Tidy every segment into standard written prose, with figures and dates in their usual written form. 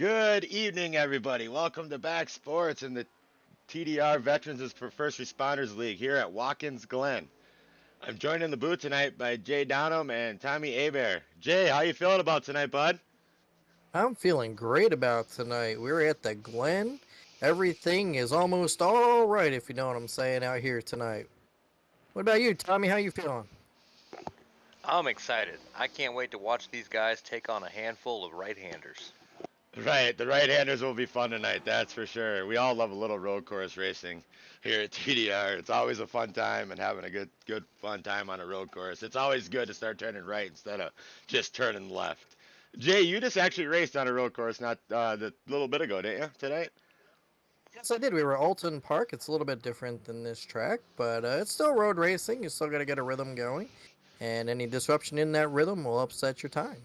Good evening, everybody. Welcome to Back Sports and the TDR Veterans First Responders League here at Watkins Glen. I'm joined in the booth tonight by Jay Downham and Tommy Abear. Jay, how you feeling about tonight, bud? I'm feeling great about tonight. We're at the Glen. Everything is almost all right, if you know what I'm saying, out here tonight. What about you, Tommy? How you feeling? I'm excited. I can't wait to watch these guys take on a handful of right-handers. Right, the right-handers will be fun tonight, that's for sure. We all love a little road course racing here at TDR. It's always a fun time and having a good fun time on a road course. It's always good to start turning right instead of just turning left. Jay, you just actually raced on a road course not the little bit ago, didn't you? Today? Yes, I did. We were at Alton Park. It's a little bit different than this track, but it's still road racing. You still got to get a rhythm going, and any disruption in that rhythm will upset your time.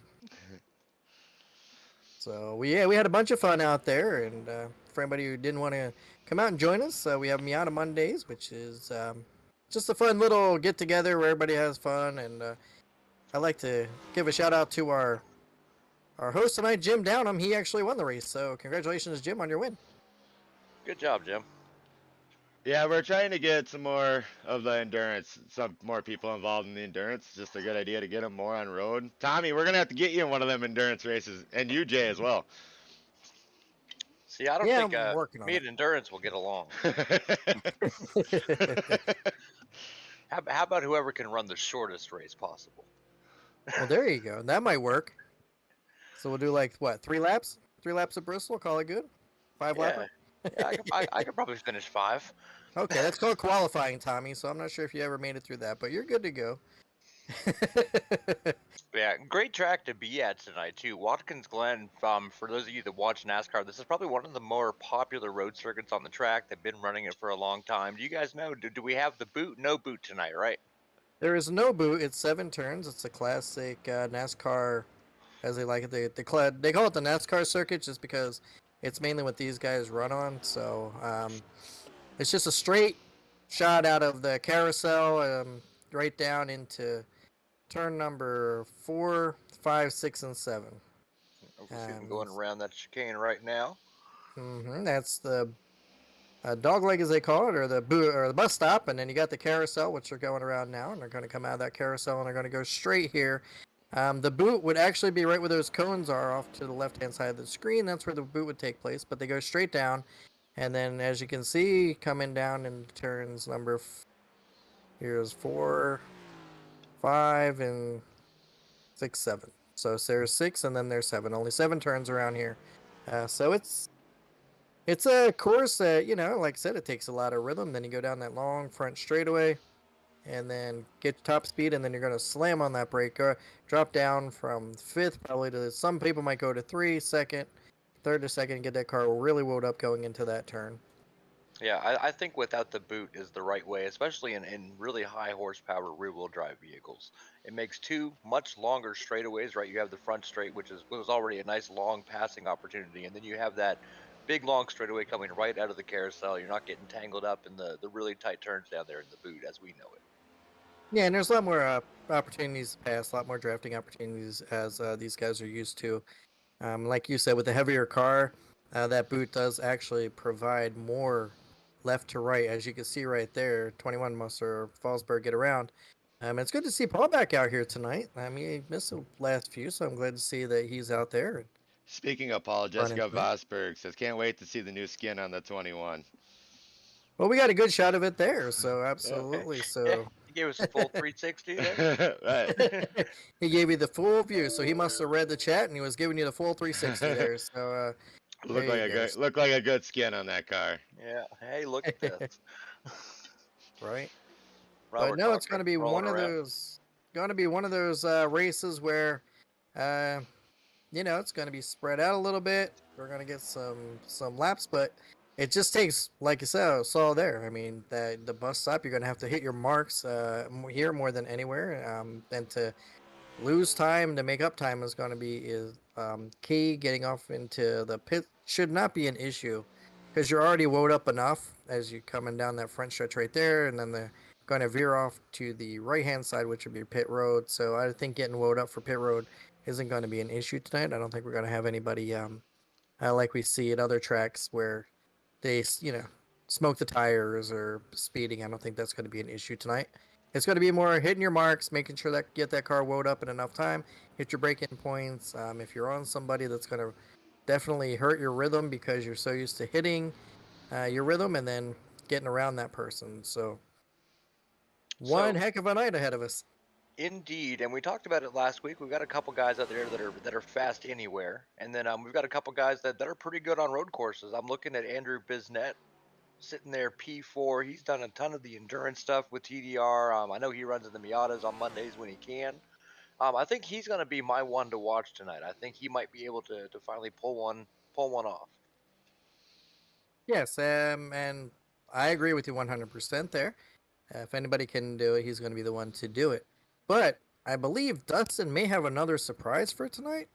So we had a bunch of fun out there, and for anybody who didn't want to come out and join us, we have Miata Mondays, which is just a fun little get together where everybody has fun. And I'd like to give a shout out to our host tonight, Jim Downham. He actually won the race, so congratulations, Jim, on your win. Good job, Jim. Yeah, we're trying to get some more of the endurance, some more people involved in the endurance. It's just a good idea to get them more on road. Tommy, we're gonna have to get you in one of them endurance races, and you, Jay, as well. See, I don't Yeah, think I'm working on me it. and Endurance will get along. How about whoever can run the shortest race possible? Well, there you go. That might work. So we'll do like what, 3 laps? 3 laps of Bristol. Call it good. Five Yeah, lapper. yeah, I could probably finish 5. Okay, that's called qualifying, Tommy. So I'm not sure if you ever made it through that, but you're good to go. Yeah, great track to be at tonight too. Watkins Glen. For those of you that watch NASCAR, this is probably one of the more popular road circuits on the track. They've been running it for a long time. Do you guys know? Do we have the boot? No boot tonight, right? There is no boot. It's 7 turns. It's a classic NASCAR, as they like it. They call it the NASCAR circuit just because it's mainly what these guys run on. So it's just a straight shot out of the carousel, right down into turn number 4, 5, 6, and 7. We see them Um, going around that chicane right now. that's the dog leg, as they call it, or the boot, or the bus stop, and then you got the carousel, which are going around now, and they're going to come out of that carousel and they're going to go straight here. The boot would actually be right where those cones are, off to the left-hand side of the screen. That's where the boot would take place, but they go straight down, and then as you can see, coming down in turns number here's 4, 5, and 6, 7. So there's 6, and then there's 7. Only 7 turns around here. So it's a course that, like I said, it takes a lot of rhythm. Then you go down that long front straightaway and then get top speed, and then you're going to slam on that brake. Drop down from fifth probably to, some people might go to 3, third to second, and get that car really wound up going into that turn. Yeah, I think without the boot is the right way, especially in really high horsepower rear wheel drive vehicles. It makes two much longer straightaways, right? You have the front straight, which was already a nice long passing opportunity, and then you have that big long straightaway coming right out of the carousel. You're not getting tangled up in the really tight turns down there in the boot as we know it. Yeah, and there's a lot more opportunities to pass, a lot more drafting opportunities, as these guys are used to. Like you said, with a heavier car, that boot does actually provide more left to right, as you can see right there. 21 Musser Fallsburg get around. It's good to see Paul back out here tonight. I mean, he missed the last few, so I'm glad to see that he's out there Speaking of Paul, running Jessica tonight. Vosberg says, can't wait to see the new skin on the 21. Well, we got a good shot of it there, so Yeah. absolutely. Yeah, So he gave us a full 360 there. Right. he gave you the full view, so he must have read the chat and he was giving you the full 360 there. So there Look like you a go. good skin on that car. Yeah, hey, look at this. Right. But Robert no, it's Talker rolling around. going to be one of those races where, uh, it's going to be spread out a little bit. We're going to get some laps, but it just takes, like you said, I saw there. I mean, the bus stop, you're going to have to hit your marks here more than anywhere, and to lose time to make up time is going to be key. Getting off into the pit should not be an issue because you're already woed up enough as you're coming down that front stretch right there, and then they're going to veer off to the right hand side, which would be pit road. So I think getting woed up for pit road isn't going to be an issue tonight. I don't think we're going to have anybody like we see at other tracks where they, smoke the tires or speeding. I don't think that's going to be an issue tonight. It's going to be more hitting your marks, making sure that get that car woed up in enough time, hit your braking points. If you're on somebody that's going to definitely hurt your rhythm because you're so used to hitting your rhythm and then getting around that person. So one So heck of a night ahead of us. indeed, and we talked about it last week. We've got a couple guys out there that are fast anywhere, and then we've got a couple guys that are pretty good on road courses. I'm looking at Andrew Bisnet sitting there P4. He's done a ton of the endurance stuff with TDR. I know he runs in the Miatas on Mondays when he can. I think he's going to be my one to watch tonight. I think he might be able to finally pull one off. Yes, and I agree with you 100% there. If anybody can do it, he's going to be the one to do it. But I believe Dustin may have another surprise for tonight.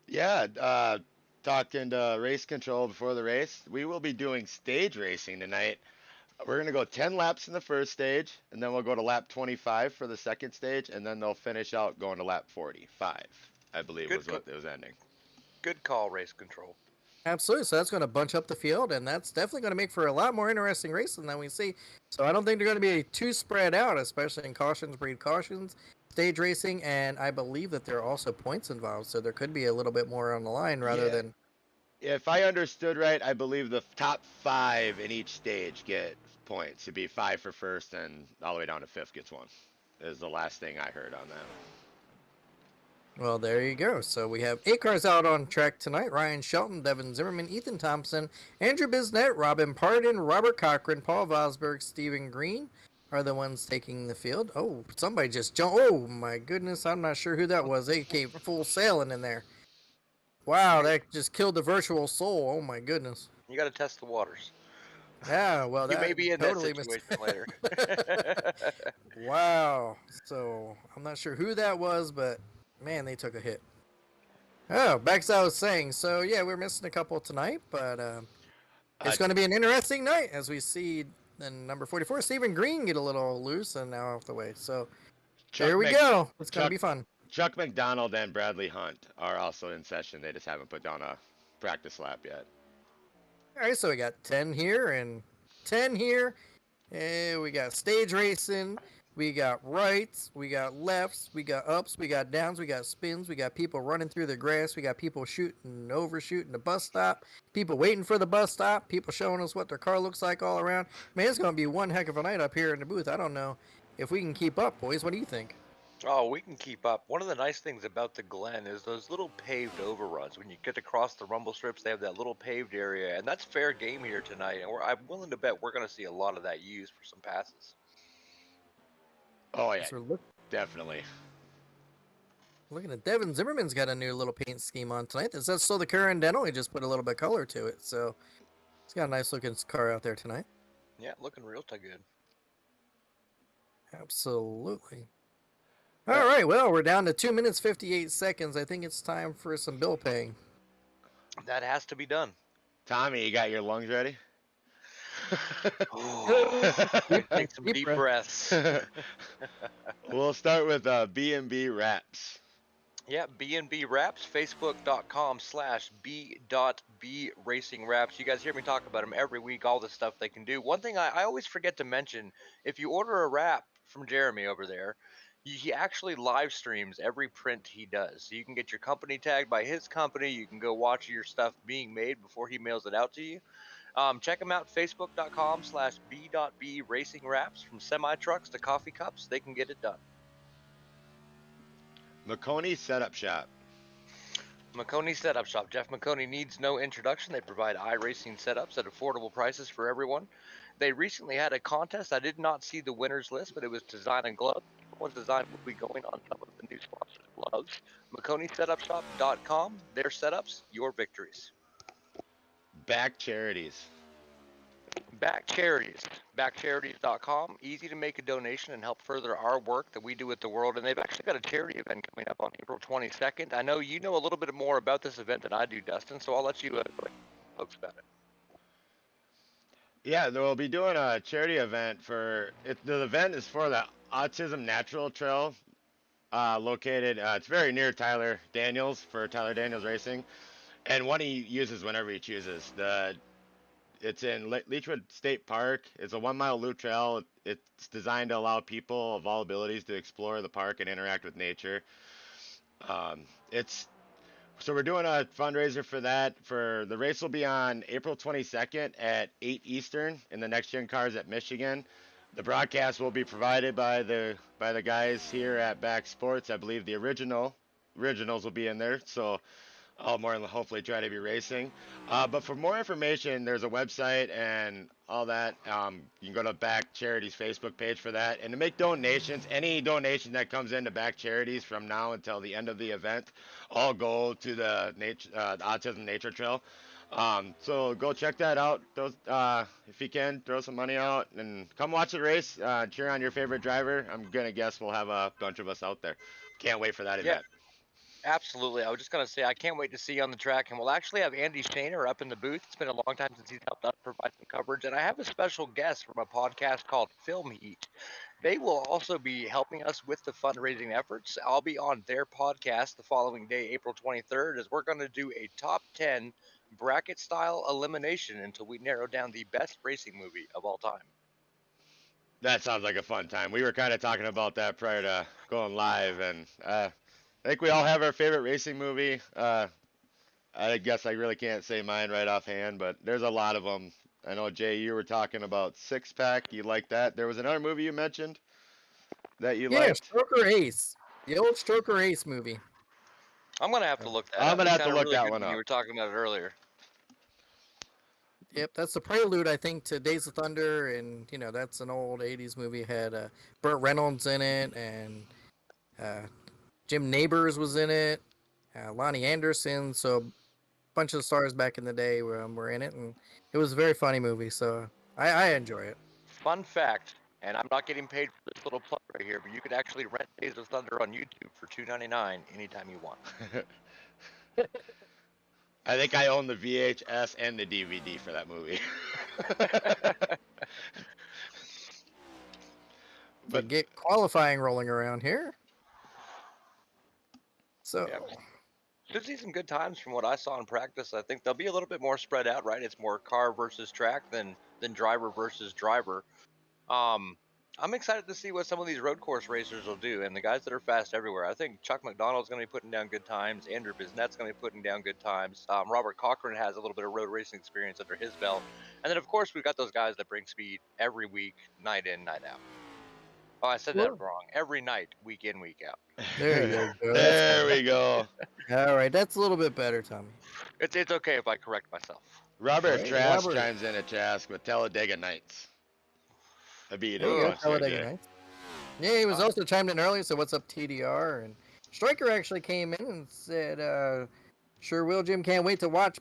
Yeah, talking to race control before the race, we will be doing stage racing tonight. We're going to go 10 laps in the first stage, and then we'll go to lap 25 for the second stage, and then they'll finish out going to lap 45, I believe Good, was what it was ending. good call, race control. Absolutely. So that's going to bunch up the field, and that's definitely going to make for a lot more interesting racing than we see. So I don't think they're going to be too spread out, especially in cautions, breed cautions, stage racing, and I believe that there are also points involved. So there could be a little bit more on the line rather Yeah, than. if I understood right, I believe the top 5 in each stage get points. It'd be 5 for first, and all the way down to 5th gets 1. Is the last thing I heard on that. Well, there you go. So we have 8 cars out on track tonight. Ryan Shelton, Devin Zimmerman, Ethan Thompson, Andrew Bisnet, Robin Pardon, Robert Cochran, Paul Vosberg, Stephen Green are the ones taking the field. Oh, somebody just jumped. Oh, my goodness. I'm not sure who that was. They came full sailing in there. Wow, You, that just killed the virtual soul. Oh, my goodness. you got to test the waters. Yeah, well, You may that be in that totally missed. situation later. Wow. So I'm not sure who that was, but man, they took a hit. Oh, back as I was saying. So yeah, we're missing a couple tonight, but Uh, it's going to be an interesting night as we see then number 44, Stephen Green, get a little loose and now off the way. So Chuck there we Mc, go. It's going to Chuck be fun. Chuck McDonald and Bradley Hunt are also in session. They just haven't put down a practice lap yet. All right, so we got 10 here and 10 here. And we got stage racing. We got rights. We got lefts. We got ups. We got downs. We got spins. We got people running through the grass. We got people shooting, overshooting the bus stop. People waiting for the bus stop. People showing us what their car looks like all around. Man, it's going to be one heck of a night up here in the booth. I don't know if we can keep up, boys. What do you think? Oh, we can keep up. One of the nice things about the Glen is those little paved overruns. When you get across the rumble strips, they have that little paved area, and that's fair game here tonight. And I'm willing to bet we're going to see a lot of that used for some passes. Oh yeah, So definitely. looking at Devin Zimmerman's got a new little paint scheme on tonight. That's still the current dental. He just put a little bit of color to it. So he's got a nice looking car out there tonight. Yeah, looking real good. Absolutely. All right, well, we're down to 2 minutes 58 seconds. I think it's time for some bill paying. That has to be done. Tommy, you got your lungs ready? Take some deep breaths. We'll start with B&B Wraps. Yeah, B&B Wraps, facebook.com/B.B Racing Wraps. You guys hear me talk about them every week, all the stuff they can do. One thing I always forget to mention, if you order a wrap from Jeremy over there, he actually live streams every print he does. So you can get your company tagged by his company. You can go watch your stuff being made before he mails it out to you. Check them out, facebook.com/B.B Racing Wraps. From semi-trucks to coffee cups, they can get it done. McConey Setup Shop. McConey Setup Shop. Jeff McConey needs no introduction. They provide iRacing setups at affordable prices for everyone. They recently had a contest. I did not see the winners list, but it was design and gloves. What design will be going on some of the new sponsors' gloves. McConeySetupShop.com. Their setups, your victories. Back Charities. Backcharities.com. Easy to make a donation and help further our work that we do with the world. And they've actually got a charity event coming up on April 22nd. I know you know a little bit more about this event than I do, Dustin, so I'll let you folks about it. Yeah, they'll be doing a charity event for it. The event is for the Autism Natural Trail, located. It's very near Tyler Daniels for Tyler Daniels Racing. and one he uses whenever he chooses. It's in Leechwood State Park. It's a 1 mile loop trail. It's designed to allow people of all abilities to explore the park and interact with nature. It's So we're doing a fundraiser for that. For the race will be on April 22nd at 8 Eastern in the Next Gen Cars at Michigan. The broadcast will be provided by the guys here at Back Sports. I believe the originals will be in there. So I'll more than hopefully try to be racing. But for more information, there's a website and all that. You can go to Back Charities Facebook page for that. And to make donations, any donation that comes in to Back Charities from now until the end of the event, all go to the Autism Nature Trail. So go check that out. Those, if you can, throw some money out and come watch the race. Cheer on your favorite driver. I'm gonna guess we'll have a bunch of us out there. Can't wait for that Yeah, event. absolutely. I was just gonna say I can't wait to see you on the track, and we'll actually have Andy Shaner up in the booth. It's been a long time since he's helped us provide some coverage, and I have a special guest from a podcast called Film Heat. They will also be helping us with the fundraising efforts. I'll be on their podcast the following day, April 23rd, as we're going to do a top 10 bracket style elimination until we narrow down the best racing movie of all time. That sounds like a fun time. We were kind of talking about that prior to going live, and I think we all have our favorite racing movie. I guess I really can't say mine right offhand, but there's a lot of them. I know Jay, you were talking about Six Pack. You like that? There was another movie you mentioned that you Yeah, liked. Stroker Ace, the old Stroker Ace movie. I'm going to have to Uh, look that I'm up. gonna It have to sounded look really that good one when you up. were talking about it earlier. Yep, that's the prelude, I think, to Days of Thunder, and that's an old '80s movie. It had Burt Reynolds in it, and uh, Jim Neighbors was in it, Lonnie Anderson. So a bunch of stars back in the day were in it, and it was a very funny movie. So I enjoy it. Fun fact, and I'm not getting paid for this little plug right here, but you can actually rent Days of Thunder on YouTube for $2.99 anytime you want. I think I own the VHS and the DVD for that movie. To But get qualifying rolling around here. So Yeah, should see some good times from what I saw in practice. I think they'll be a little bit more spread out, right? It's more car versus track than driver versus driver. Um, I'm excited to see what some of these road course racers will do, and the guys that are fast everywhere. I think Chuck McDonald's going to be putting down good times. Andrew Bisnett's going to be putting down good times. Robert Cochran has a little bit of road racing experience under his belt, and then of course we've got those guys that bring speed every week, night in, night out. Oh, I said that well, wrong. Every night, week in, week out. there you go. That's there better. we go. All right, that's a little bit better, Tommy. It's okay if I correct myself. All Robert right, Trask Robert. chimes in at Trask with Talladega Nights. I beat There it a you go, Ugh. bunch there, Talladega Jay. Nights. Yeah, he was Uh, also chimed in earlier. So what's up, TDR? And Striker actually came in and said, "Sure will, Jim. Can't wait to watch.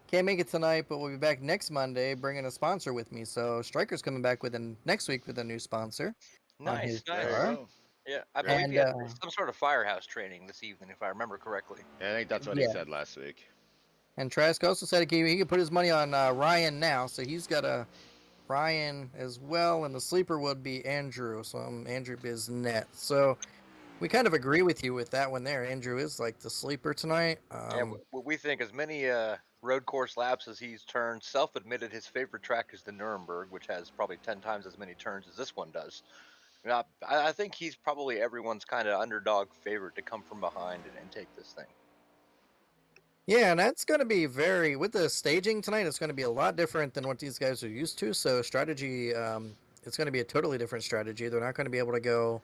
Can't make it tonight, but we'll be back next Monday, bringing a sponsor with me. So Striker's coming back next week with a new sponsor on his nice, There you nice. car. go. Yeah, I Great. believe he And had some sort of firehouse training this evening, if I remember correctly. Yeah, I think that's what he yeah, said last week. and Trask also said he could put his money on Ryan now. So he's got a Ryan as well, and the sleeper would be Andrew. So I'm Andrew Biznett. So we kind of agree with you with that one there. Andrew is like the sleeper tonight. Yeah, what we think as many road course laps as he's turned, self-admitted his favorite track is the Nuremberg, which has probably 10 times as many turns as this one does. Now, I think he's probably everyone's kind of underdog favorite to come from behind and take this thing. Yeah, and that's going to be with the staging tonight. It's going to be a lot different than what these guys are used to. So strategy, it's going to be a totally different strategy. They're not going to be able to go,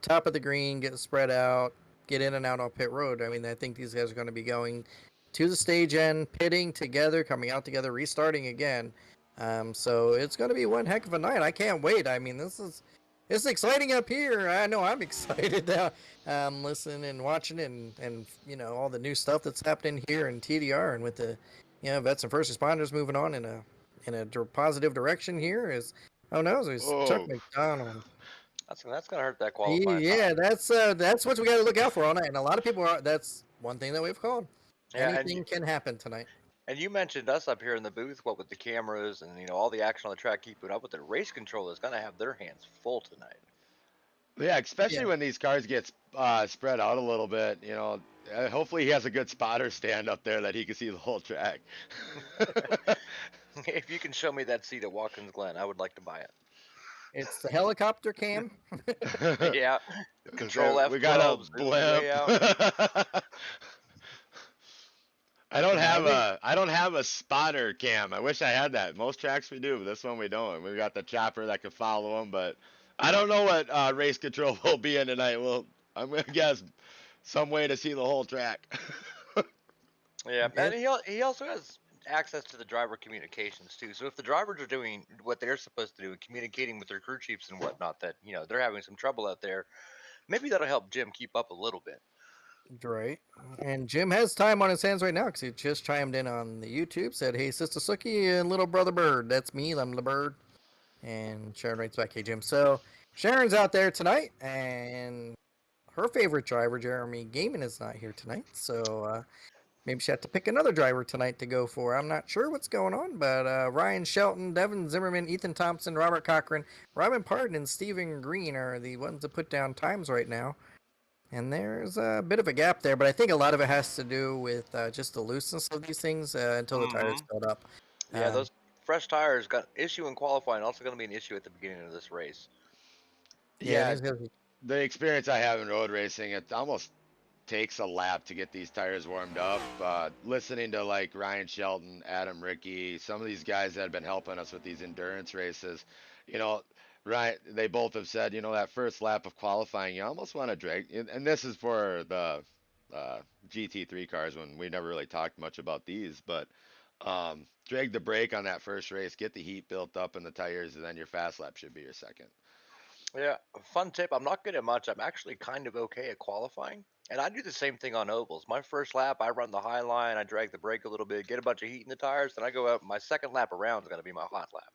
top of the green, get spread out, get in and out on pit road. I mean, I think these guys are going to be going to the stage end, pitting together, coming out together, restarting again. So it's going to be one heck of a night. I can't wait. I mean, it's exciting up here. I know I'm excited now, listening and watching and all the new stuff that's happening here in TDR and with the vets and first responders moving on in a positive direction here. Is oh no, it's Chuck Oh, McDonald. That's gonna hurt that qualifying time. Yeah, that's what we got to look out for all night. And a lot of people are. That's one thing that we've called. Yeah, Anything can happen tonight. and you mentioned us up here in the booth, what with the cameras and all the action on the track, keeping up with it. Race control is gonna have their hands full tonight. Yeah, especially Yeah, when these cars get spread out a little bit. Hopefully he has a good spotter stand up there that he can see the whole track. If you can show me that seat at Watkins Glen, I would like to buy it. it's the helicopter cam. Yeah, Control So F we got a 12, zoom blimp. way out. Yeah, I think I don't have a spotter cam. I wish I had that. Most tracks we do, but this one we don't. We got the chopper that can follow them, but I don't know what race control will be in tonight. Well, I'm gonna guess some way to see the whole track. Yeah, and it. he also has access to the driver communications too. So if the drivers are doing what they're supposed to do and communicating with their crew chiefs and whatnot, that they're having some trouble out there, maybe that'll help Jim keep up a little bit. Right. And Jim has time on his hands right now because he just chimed in on the YouTube, said, "Hey, Sister Suki and Little Brother Bird. That's me. I'm the bird." And Sharon writes back, "Hey, Jim." So Sharon's out there tonight, and her favorite driver, Jeremy Gaiman, is not here tonight. So maybe she had to pick another driver tonight to go for. I'm not sure what's going on, but Ryan Shelton, Devin Zimmerman, Ethan Thompson, Robert Cochran, Robin Pardon, and Stephen Green are the ones that put down times right now. And there's a bit of a gap there, but I think a lot of it has to do with just the looseness of these things until the tires Hmm. build up. Yeah, Um, those fresh tires got issue in qualifying. Also going to be an issue at the beginning of this race. yeah, and Yeah, he's gonna be, the experience I have in road racing, it almost takes a lap to get these tires warmed up. Listening to like Ryan Shelton, Adam Rickey, some of these guys that have been helping us with these endurance races, you know, right? They both have said, that first lap of qualifying, you almost want to drag, and this is for the GT3 cars when we never really talked much about these, but drag the brake on that first race, get the heat built up in the tires, and then your fast lap should be your second. Yeah, fun tip. I'm not good at much. I'm actually kind of okay at qualifying. And I do the same thing on ovals. My first lap, I run the high line, I drag the brake a little bit, get a bunch of heat in the tires, then I go out. My second lap around is going to be my hot lap.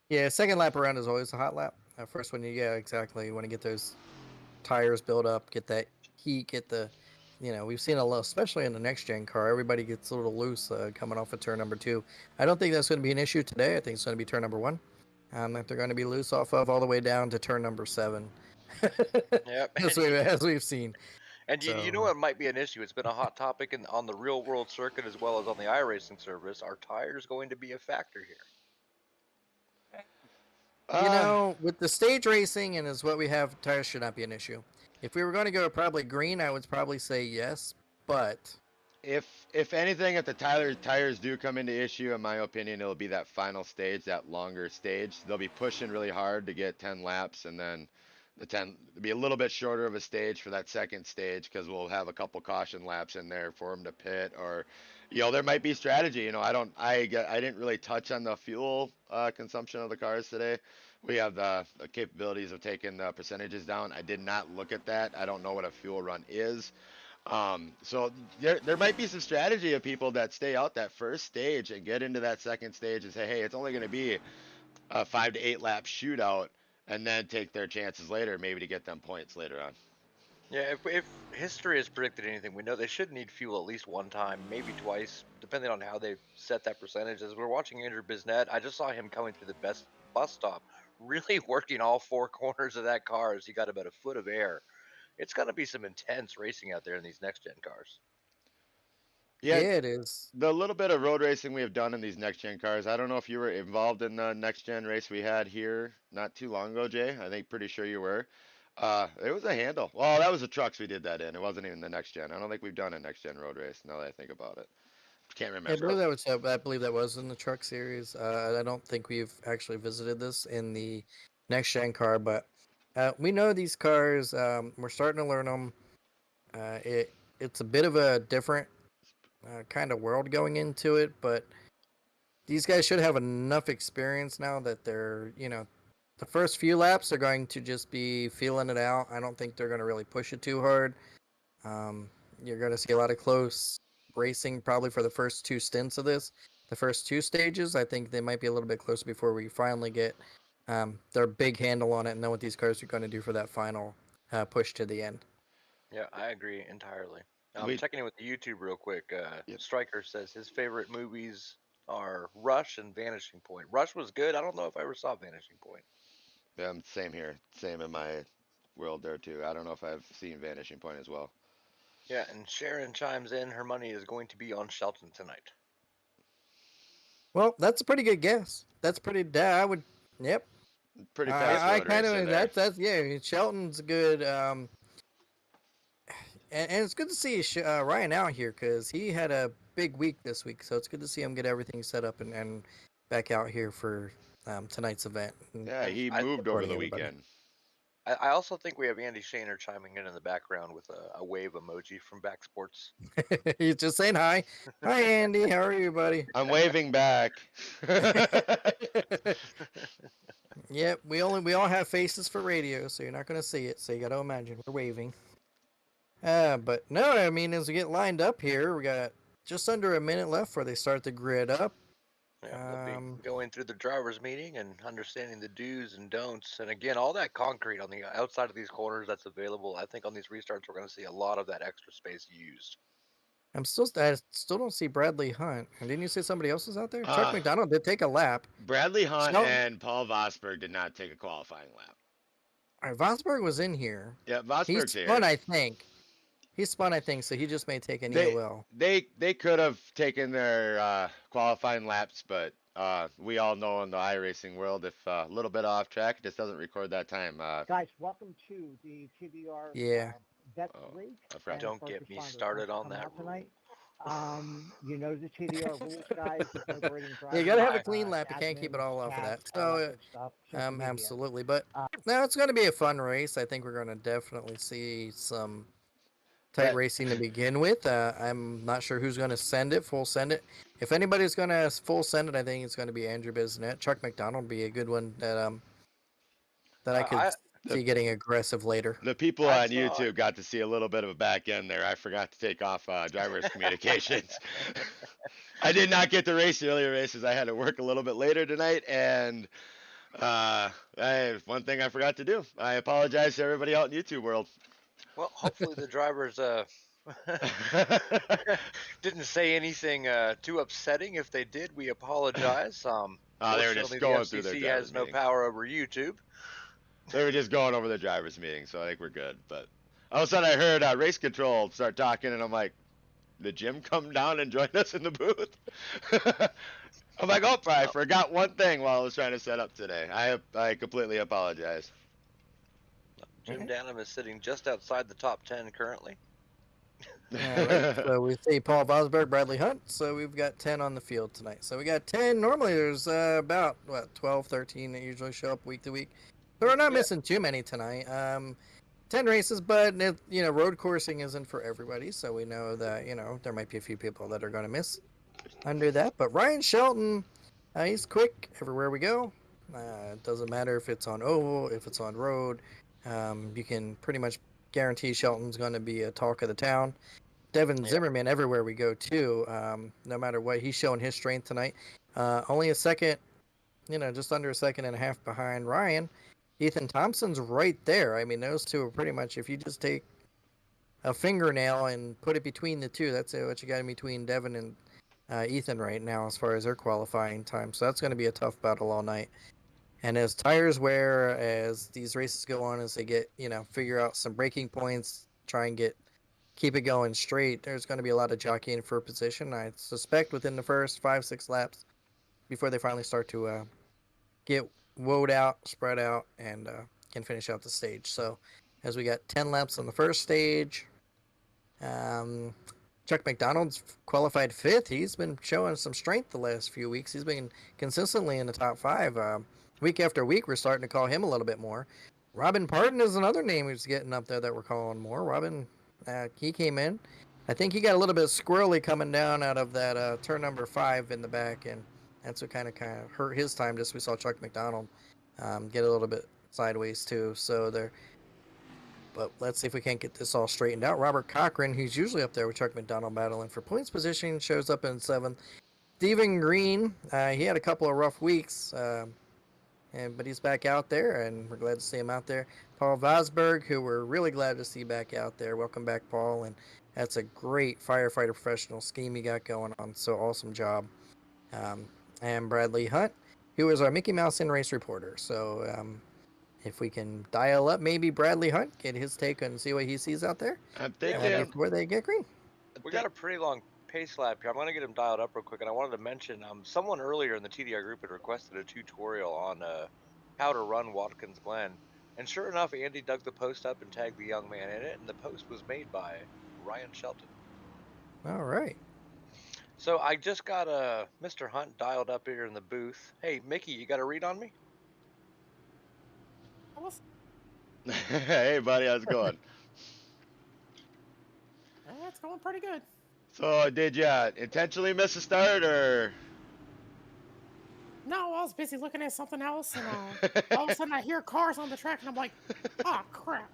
yeah. Second lap around is always a hot lap. First one, yeah, exactly. You want to get those tires built up, get that heat, get the, we've seen a lot, especially in the next gen car. Everybody gets a little loose coming off of turn number 2. I don't think that's going to be an issue today. I think it's going to be turn number 1. That they're going to be loose off of all the way down to turn number 7, Yep. as we've seen. And you know So what might be an issue? It's been a hot topic on the real world circuit as well as on the iRacing service. Are tires going to be a factor here? Uh, with the stage racing and is what we have, tires should not be an issue. If we were going to go probably green, I would probably say yes, but if anything, if the Tyler tires do come into issue, in my opinion, it'll be that final stage, that longer stage. They'll be pushing really hard to get 10 laps, and then the 10 will be a little bit shorter of a stage for that second stage because we'll have a couple caution laps in there for them to pit, or there might be strategy. I didn't really touch on the fuel consumption of the cars today. We have the capabilities of taking the percentages down. I did not look at that. I don't know what a fuel run is. So there might be some strategy of people that stay out that first stage and get into that second stage and say, hey, it's only going to be a 5 to 8 lap shootout, and then take their chances later, maybe to get them points later on. Yeah, if history has predicted anything, we know they should need fuel at least one time, maybe twice, depending on how they've set that percentage. As we're watching Andrew Bisnet, I just saw him coming through the best bus stop, really working all four corners of that car as he got about a foot of air. It's going to be some intense racing out there in these next gen cars. Yeah, yeah, it is. the little bit of road racing we have done in these next gen cars. I don't know if you were involved in the next gen race we had here not too long ago, Jay. I think pretty sure you were. It was a handle. Well, that was the trucks we did that in. It wasn't even the next gen. I don't think we've done a next gen road race now that I think about it. Can't Yeah, remember. I believe that was in the truck series. I don't think we've actually visited this in the next gen car, but we know these cars. We're starting to learn them. It's a bit of a different kind of world going into it, but these guys should have enough experience now that the first few laps are going to just be feeling it out. I don't think they're going to really push it too hard. Um, you're going to see a lot of close racing probably for the first 2 stints of this. The first 2 stages, I think they might be a little bit closer before we finally get their big handle on it and know what these cars are going to do for that final push to the end. Yeah, I agree entirely. We Checking in with the YouTube real quick. Yep. Striker says his favorite movies are Rush and Vanishing Point. Rush was good. I don't know if I ever saw Vanishing Point. Same here. Same in my world there too. I don't know if I've seen Vanishing Point as well. Yeah, and Sharon chimes in. Her money is going to be on Shelton tonight. Well, that's a pretty good guess. That's pretty. I would. Yep. Pretty fast I road kind racer of. there. That's yeah. Shelton's good. And it's good to see Ryan out here because he had a big week this week. So it's good to see him get everything set up and back out here for tonight's event. And Yeah, And he I, moved over supporting the everybody. weekend. I also think we have Andy Shaner chiming in the background with a wave emoji from Back Sports. He's just saying hi. Hi, Andy. How are you, buddy? I'm waving back. Yep. We all have faces for radio, so you're not gonna see it. So you got to imagine we're waving. But no, I mean, as we get lined up here, we got just under a minute left before they start the grid up. Yeah, they'll be going through the drivers' meeting and understanding the do's and don'ts. And again, all that concrete on the outside of these corners that's available. I think on these restarts, we're going to see a lot of that extra space used. I still don't see Bradley Hunt. And didn't you say somebody else was out there? Chuck uh, McDonald did take a lap. Bradley Hunt Shelton, and Paul Vosberg did not take a qualifying lap. all right, Vosberg was in here. Yeah, He Vosberg's spun, here. I think. He spun, I think. So he just may take an They EOL. they could have taken their qualifying laps, but we all know in the iRacing world, if a little bit off track, it just doesn't record that time. Guys, welcome to the TBR Yeah. Vet Oh, League. I forgot. and Don't first get me responders. started Thanks for on coming that out rule. tonight. You know the TDR rules, guys. Liberating Yeah, you gotta have a drivers, clean lap. You can't keep it admins, all off of chat, that. all So, that good stuff. Social media. absolutely. But no, it's going to be a fun race. I think we're going to definitely see some tight That- racing to begin with. I'm not sure who's going to send it, full send it. If anybody's going to full send it, I think it's going to be Andrew Bisnet. Chuck McDonald would be a good one that I could I see getting aggressive later. The people I on saw- YouTube got to see a little bit of a back end there. I forgot to take off driver's communications. I did not get to race the earlier races. I had to work a little bit later tonight, and one thing I forgot to do. I apologize to everybody out in YouTube world. Well, hopefully the drivers didn't say anything too upsetting. If they did, we apologize. They were just Fortunately, going the through their FCC drivers has no meeting. power over YouTube. They were just going over the drivers meeting, so I think we're good. But all of a sudden, I heard race control start talking, and I'm like, "Did Jim come down and join us in the booth?" I'm like, "Oh, I forgot one thing while I was trying to set up today. I completely apologize." Jim Danham is sitting just outside the top 10 currently. All right, so we see Paul Vosberg, Bradley Hunt. So we've got 10 on the field tonight. So we got 10. Normally there's about 12, 13 that usually show up week to week. So we're not missing too many tonight. 10 races, but road coursing isn't for everybody. So we know that there might be a few people that are going to miss under that. But Ryan Shelton, he's quick everywhere we go. It doesn't matter if it's on oval, if it's on road. You can pretty much guarantee Shelton's going to be a talk of the town. Devin Zimmerman everywhere we go too. No matter what, he's showing his strength tonight. Only a second, just under a second and a half behind Ryan. Ethan Thompson's right there. I mean, those two are pretty much, if you just take a fingernail and put it between the two, that's what you got in between Devin and Ethan right now as far as their qualifying time. So that's going to be a tough battle all night. And as tires wear, as these races go on, as they get, figure out some braking points, try and keep it going straight, there's going to be a lot of jockeying for position. I suspect within the first 5-6 laps before they finally start to get woed out, spread out, and can finish out the stage. So as we got 10 laps on the first stage, Chuck McDonald's qualified 5th. He's been showing some strength the last few weeks. He's been consistently in the top 5. Week after week, we're starting to call him a little bit more. Robin Parton is another name who's getting up there that we're calling more. Robin, he came in. I think he got a little bit squirrely coming down out of that turn number 5 in the back, and that's what kind of hurt his time. Just we saw Chuck McDonald get a little bit sideways too. So there. But let's see if we can't get this all straightened out. Robert Cochran, who's usually up there with Chuck McDonald battling for points position, shows up in 7th. Stephen Green, he had a couple of rough weeks, but he's back out there, and we're glad to see him out there. Paul Vosberg, who we're really glad to see back out there. Welcome back, Paul. And that's a great firefighter professional scheme you got going on. So awesome job. And Bradley Hunt, who is our Mickey Mouse in race reporter. So if we can dial up maybe Bradley Hunt, get his take and see what he sees out there I'm Yeah, thinking. before they get green. we got a pretty long pace lap here. I'm going to get him dialed up real quick, and I wanted to mention someone earlier in the TDR group had requested a tutorial on how to run Watkins Glen, and sure enough, Andy dug the post up and tagged the young man in it, and the post was made by Ryan Shelton. All right. So I just got Mr. Hunt dialed up here in the booth. Hey, Mickey, you got a read on me? Hey, buddy, how's it going? It's going pretty good. So, did you intentionally miss a start, or? No, I was busy looking at something else, and all of a sudden I hear cars on the track, and I'm like, "Oh crap!"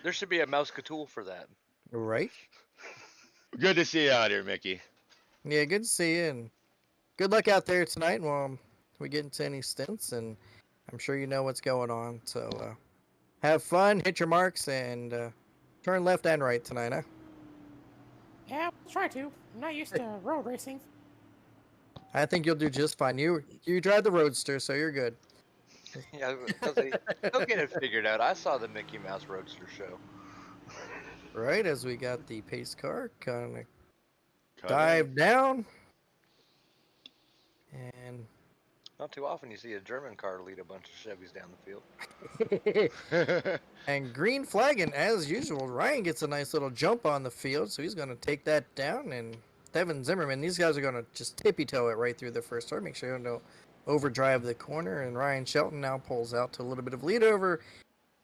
There should be a mouse tool for that. Right. Good to see you out here, Mickey. Yeah, good to see you, and good luck out there tonight. Well, we get into any stints, and I'm sure you know what's going on. So have fun, hit your marks, and turn left and right tonight, huh? Yeah, I'll try to. I'm not used to road racing. I think you'll do just fine. You drive the Roadster, so you're good. Yeah, they'll get it figured out. I saw the Mickey Mouse Roadster show. Right, as we got the pace car kind of Cut dive down. And Not too often you see a German car lead a bunch of Chevys down the field. in. and green flagging as usual. Ryan gets a nice little jump on the field, so he's going to take that down. And Devin Zimmerman, these guys are going to just tippy toe it right through the first turn. Make sure you don't overdrive the corner. And Ryan Shelton now pulls out to a little bit of lead over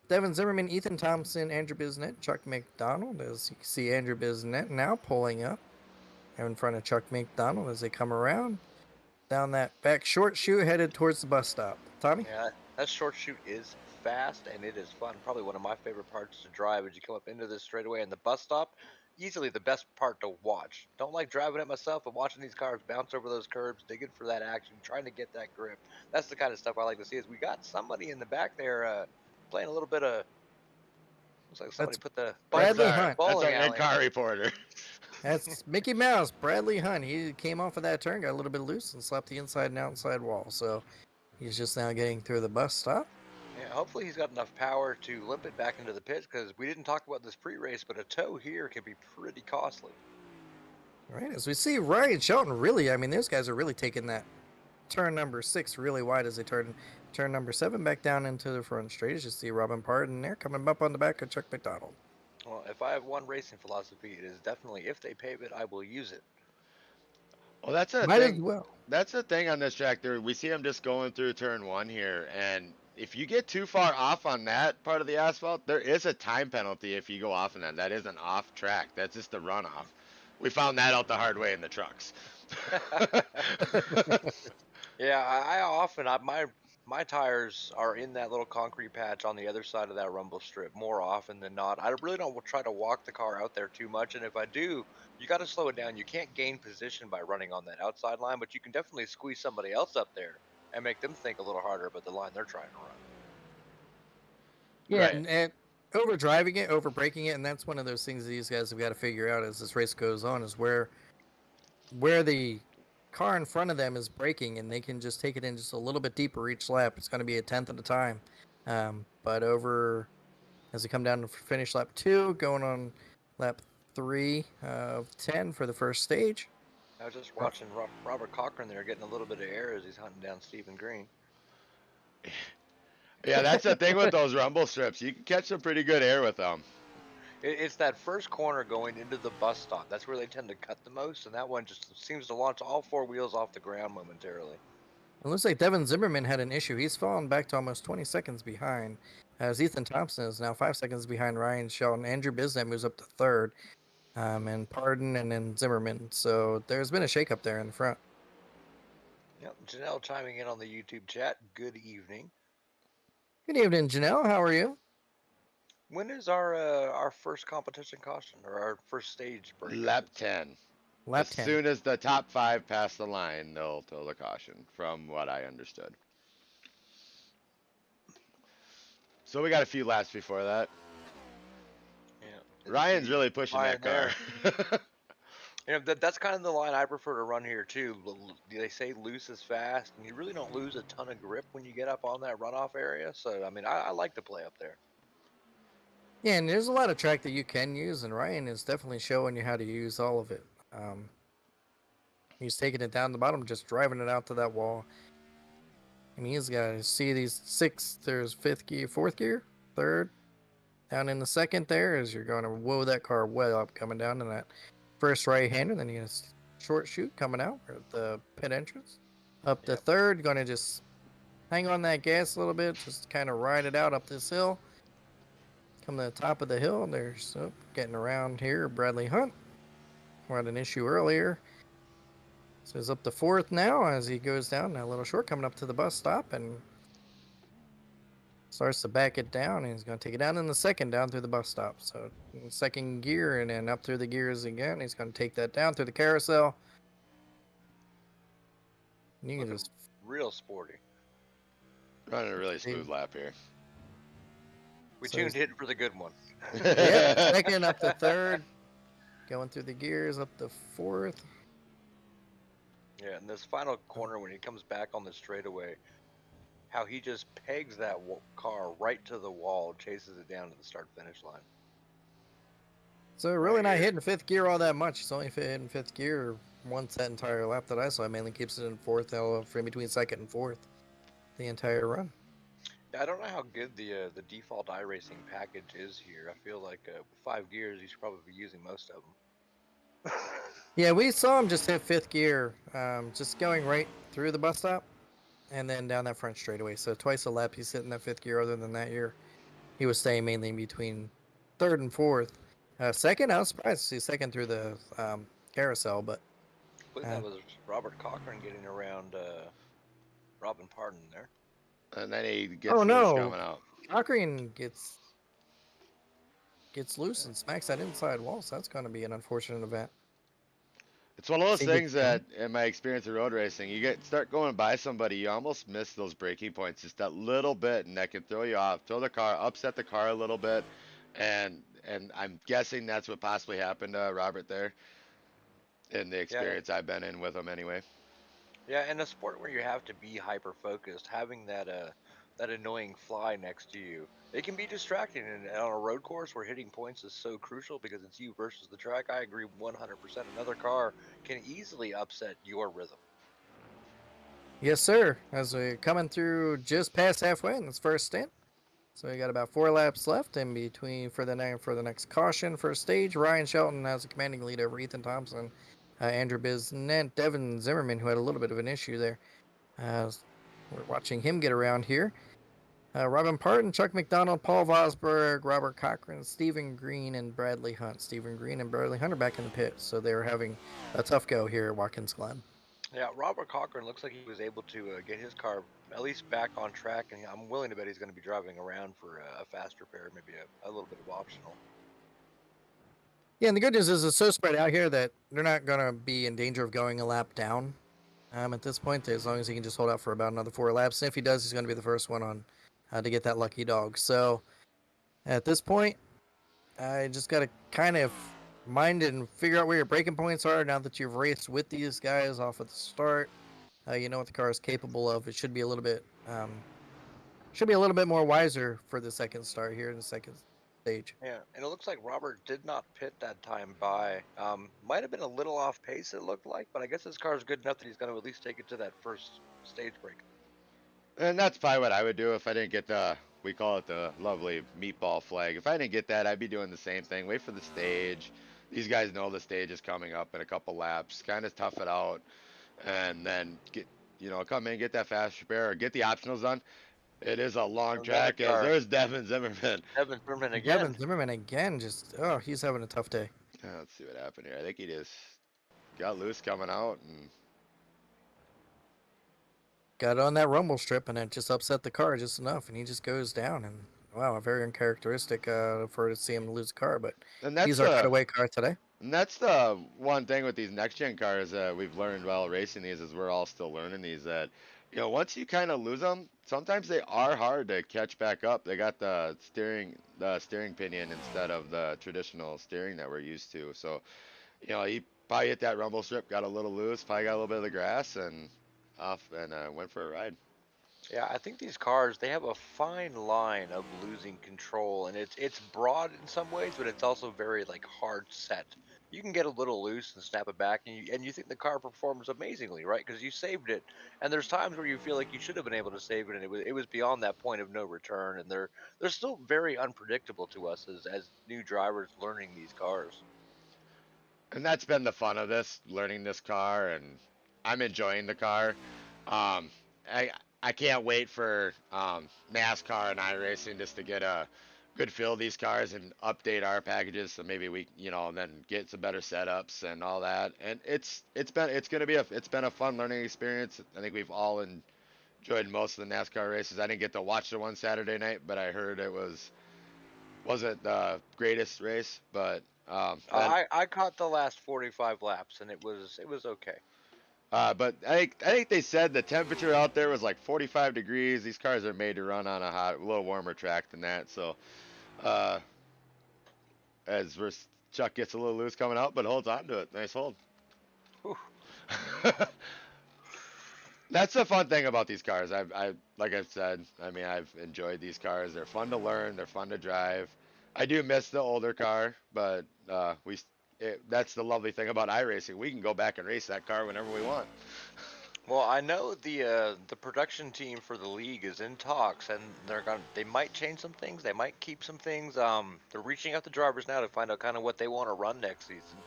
Devin Zimmerman, Ethan Thompson, Andrew Bisnett, Chuck McDonald. As you can see, Andrew Bisnett now pulling up in front of Chuck McDonald as they come around down that back short chute headed towards the bus stop. Tommy? Yeah, that short chute is fast and it is fun. Probably one of my favorite parts to drive as you come up into this straightaway and the bus stop. Easily the best part to watch. Don't like driving it myself, but watching these cars bounce over those curbs, digging for that action, trying to get that grip. That's the kind of stuff I like to see. Is we got somebody in the back there playing a little bit of. Looks like somebody That's put the Bradley That's our, Hunt. that's our bowling alley. in-car reporter. That's Mickey Mouse, Bradley Hunt. He came off of that turn, got a little bit loose, and slapped the inside and outside wall. So he's just now getting through the bus stop. Yeah, hopefully he's got enough power to limp it back into the pits because we didn't talk about this pre-race, but a tow here can be pretty costly. Right, as we see Ryan Shelton really, I mean, those guys are really taking that turn number 6 really wide as they turn number 7 back down into the front straight. As you see Robin Pardon there coming up on the back of Chuck McDonald. Well, if I have one racing philosophy, it is definitely if they pave it, I will use it. Well, that's the Might as thing. well. That's the thing on this track. There, we see him just going through turn 1 here, and if you get too far off on that part of the asphalt, there is a time penalty if you go off on that. That is an off track. That's just a runoff. We found that out the hard way in the trucks. Yeah, my tires are in that little concrete patch on the other side of that rumble strip more often than not. I really don't try to walk the car out there too much, and if I do, you got to slow it down. You can't gain position by running on that outside line, but you can definitely squeeze somebody else up there and make them think a little harder about the line they're trying to run. Yeah, Right. and over driving it, over braking it, and that's one of those things that these guys have got to figure out as this race goes on is where the car in front of them is braking, and they can just take it in just a little bit deeper each lap. It's going to be a tenth at a time. But over as they come down to finish lap 2, going on lap 3 of 10 for the first stage. I was just watching Robert Cochran there getting a little bit of air as he's hunting down Stephen Green. Yeah, that's the thing with those rumble strips. You can catch some pretty good air with them. It's that first corner going into the bus stop. That's where they tend to cut the most, and that one just seems to launch all 4 wheels off the ground momentarily. It looks like Devin Zimmerman had an issue. He's fallen back to almost 20 seconds behind, as Ethan Thompson is now 5 seconds behind Ryan Shelton. Andrew Bisnett moves up to 3rd, and Pardon, and then Zimmerman. So there's been a shakeup there in the front. Yep, Janelle chiming in on the YouTube chat. Good evening. Good evening, Janelle. How are you? When is our first competition caution or our first stage break? Lap 10. Lap As 10. soon as the top 5 pass the line, they'll throw the caution, from what I understood. So we got a few laps before that. Yeah. Ryan's really pushing Ryan that car. That's kind of the line I prefer to run here too. They say loose is fast, and you really don't lose a ton of grip when you get up on that runoff area. So I mean, I like to play up there. Yeah, and there's a lot of track that you can use, and Ryan is definitely showing you how to use all of it. He's taking it down the bottom, just driving it out to that wall. And he's got to see these sixth, there's fifth gear, fourth gear, third, down in the second there as you're going to whoa that car way up coming down to that first right hander. Then you get a short shoot coming out at the pit entrance. Up to Yep. third, going to just hang on that gas a little bit, just kind of ride it out up this hill. Come to the top of the hill, there's getting around here, Bradley Hunt. We had an issue earlier. So he's up to fourth now as he goes down that little short, coming up to the bus stop and starts to back it down. And he's going to take it down in the second, down through the bus stop. So in second gear and then up through the gears again. He's going to take that down through the carousel. And you can Looking just real sporty. Running a really smooth lap here. We So tuned in for the good one. yeah, second up to third, going through the gears up to fourth. Yeah, and this final corner when he comes back on the straightaway, how he just pegs that car right to the wall, chases it down to the start-finish line. So really not here. hitting fifth gear all that much. He's only hitting fifth gear once that entire lap that I saw. Mainly keeps it in fourth, in between second and fourth, the entire run. Yeah, I don't know how good the default iRacing package is here. I feel like with 5 gears, you should probably be using most of them. Yeah, we saw him just hit fifth gear, just going right through the bus stop, and then down that front straightaway. So twice a lap he's hitting that fifth gear. Other than that year, he was staying mainly in between third and fourth. Second, I was surprised to see second through the carousel, but I believe that was Robert Cochran getting around Robin Pardon there. And then he gets oh loose no, coming out. Cochran gets loose and smacks that inside wall. So that's going to be an unfortunate event. It's one of those See, things that, in my experience of road racing, you start going by somebody, you almost miss those braking points just that little bit, and that can throw you off, throw the car, upset the car a little bit, and I'm guessing that's what possibly happened to Robert there, in the experience I've been in with him anyway. Yeah, in a sport where you have to be hyper focused, having that annoying fly next to you, it can be distracting. And on a road course where hitting points is so crucial because it's you versus the track, I agree 100%. Another car can easily upset your rhythm. Yes, sir. As we're coming through just past halfway in this first stint. So we got about 4 laps left in between for the next caution first stage. Ryan Shelton has a commanding lead over Ethan Thompson, Andrew Biznett, Devin Zimmerman, who had a little bit of an issue there. We're watching him get around here. Robin Parton, Chuck McDonald, Paul Vosberg, Robert Cochran, Stephen Green, and Bradley Hunt. Stephen Green and Bradley Hunt are back in the pit, so they're having a tough go here at Watkins Glen. Yeah, Robert Cochran looks like he was able to get his car at least back on track, and I'm willing to bet he's going to be driving around for a fast repair, maybe a little bit of optional. Yeah, and the good news is it's so spread out here that they're not going to be in danger of going a lap down at this point, as long as he can just hold out for about another 4 laps. And if he does, he's going to be the first one on to get that lucky dog. So at this point, I just got to kind of mind it and figure out where your braking points are now that you've raced with these guys off at the start. You know what the car is capable of. It should be a little bit more wiser for the second start here in the second stage. Yeah, and it looks like Robert did not pit that time by. Might have been a little off pace, it looked like, but I guess his car is good enough that he's going to at least take it to that first stage break. And that's probably what I would do if I didn't get we call it the lovely meatball flag. If I didn't get that, I'd be doing the same thing. Wait for the stage. These guys know the stage is coming up in a couple laps. Kind of tough it out, and then come in, get that fast repair, or get the optionals done. It is a long track. As there's Devin Zimmerman. Devin Zimmerman again. Devin Zimmerman again. He's having a tough day. Let's see what happened here. I think he just got loose coming out and got on that rumble strip, and it just upset the car just enough, and he just goes down. And wow, very uncharacteristic for to see him lose the car. But he's our cutaway car today. And that's the one thing with these next gen cars that we've learned while racing these is we're all still learning these that once you kind of lose them, sometimes they are hard to catch back up. They got the steering pinion instead of the traditional steering that we're used to. So He probably hit that rumble strip, got a little loose, probably got a little bit of the grass, and off and went for a ride. Yeah, I think these cars they have a fine line of losing control, and it's broad in some ways, but it's also very like hard set. You can get a little loose and snap it back, and you think the car performs amazingly, right? Because you saved it, and there's times where you feel like you should have been able to save it, and it was beyond that point of no return, and they're still very unpredictable to us as new drivers learning these cars. And that's been the fun of this, learning this car, and I'm enjoying the car. Um, I I can't wait for NASCAR and iRacing just to get a good feel of these cars and update our packages so maybe we and then get some better setups and all that. And it's been a fun learning experience. I think we've all enjoyed most of the NASCAR races. I didn't get to watch the one Saturday night, but I heard it wasn't the greatest race, but then I caught the last 45 laps, and it was okay. but I think they said the temperature out there was like 45 degrees. These cars are made to run on a little warmer track than that. So uh, as Chuck gets a little loose coming out, but holds on to it. Nice hold. Whew. That's the fun thing about these cars. Like I've said, I mean, I've enjoyed these cars. They're fun to learn. They're fun to drive. I do miss the older car, but that's the lovely thing about iRacing. We can go back and race that car whenever we want. Well, I know the production team for the league is in talks, and they might change some things, they might keep some things. They're reaching out to drivers now to find out kind of what they want to run next season.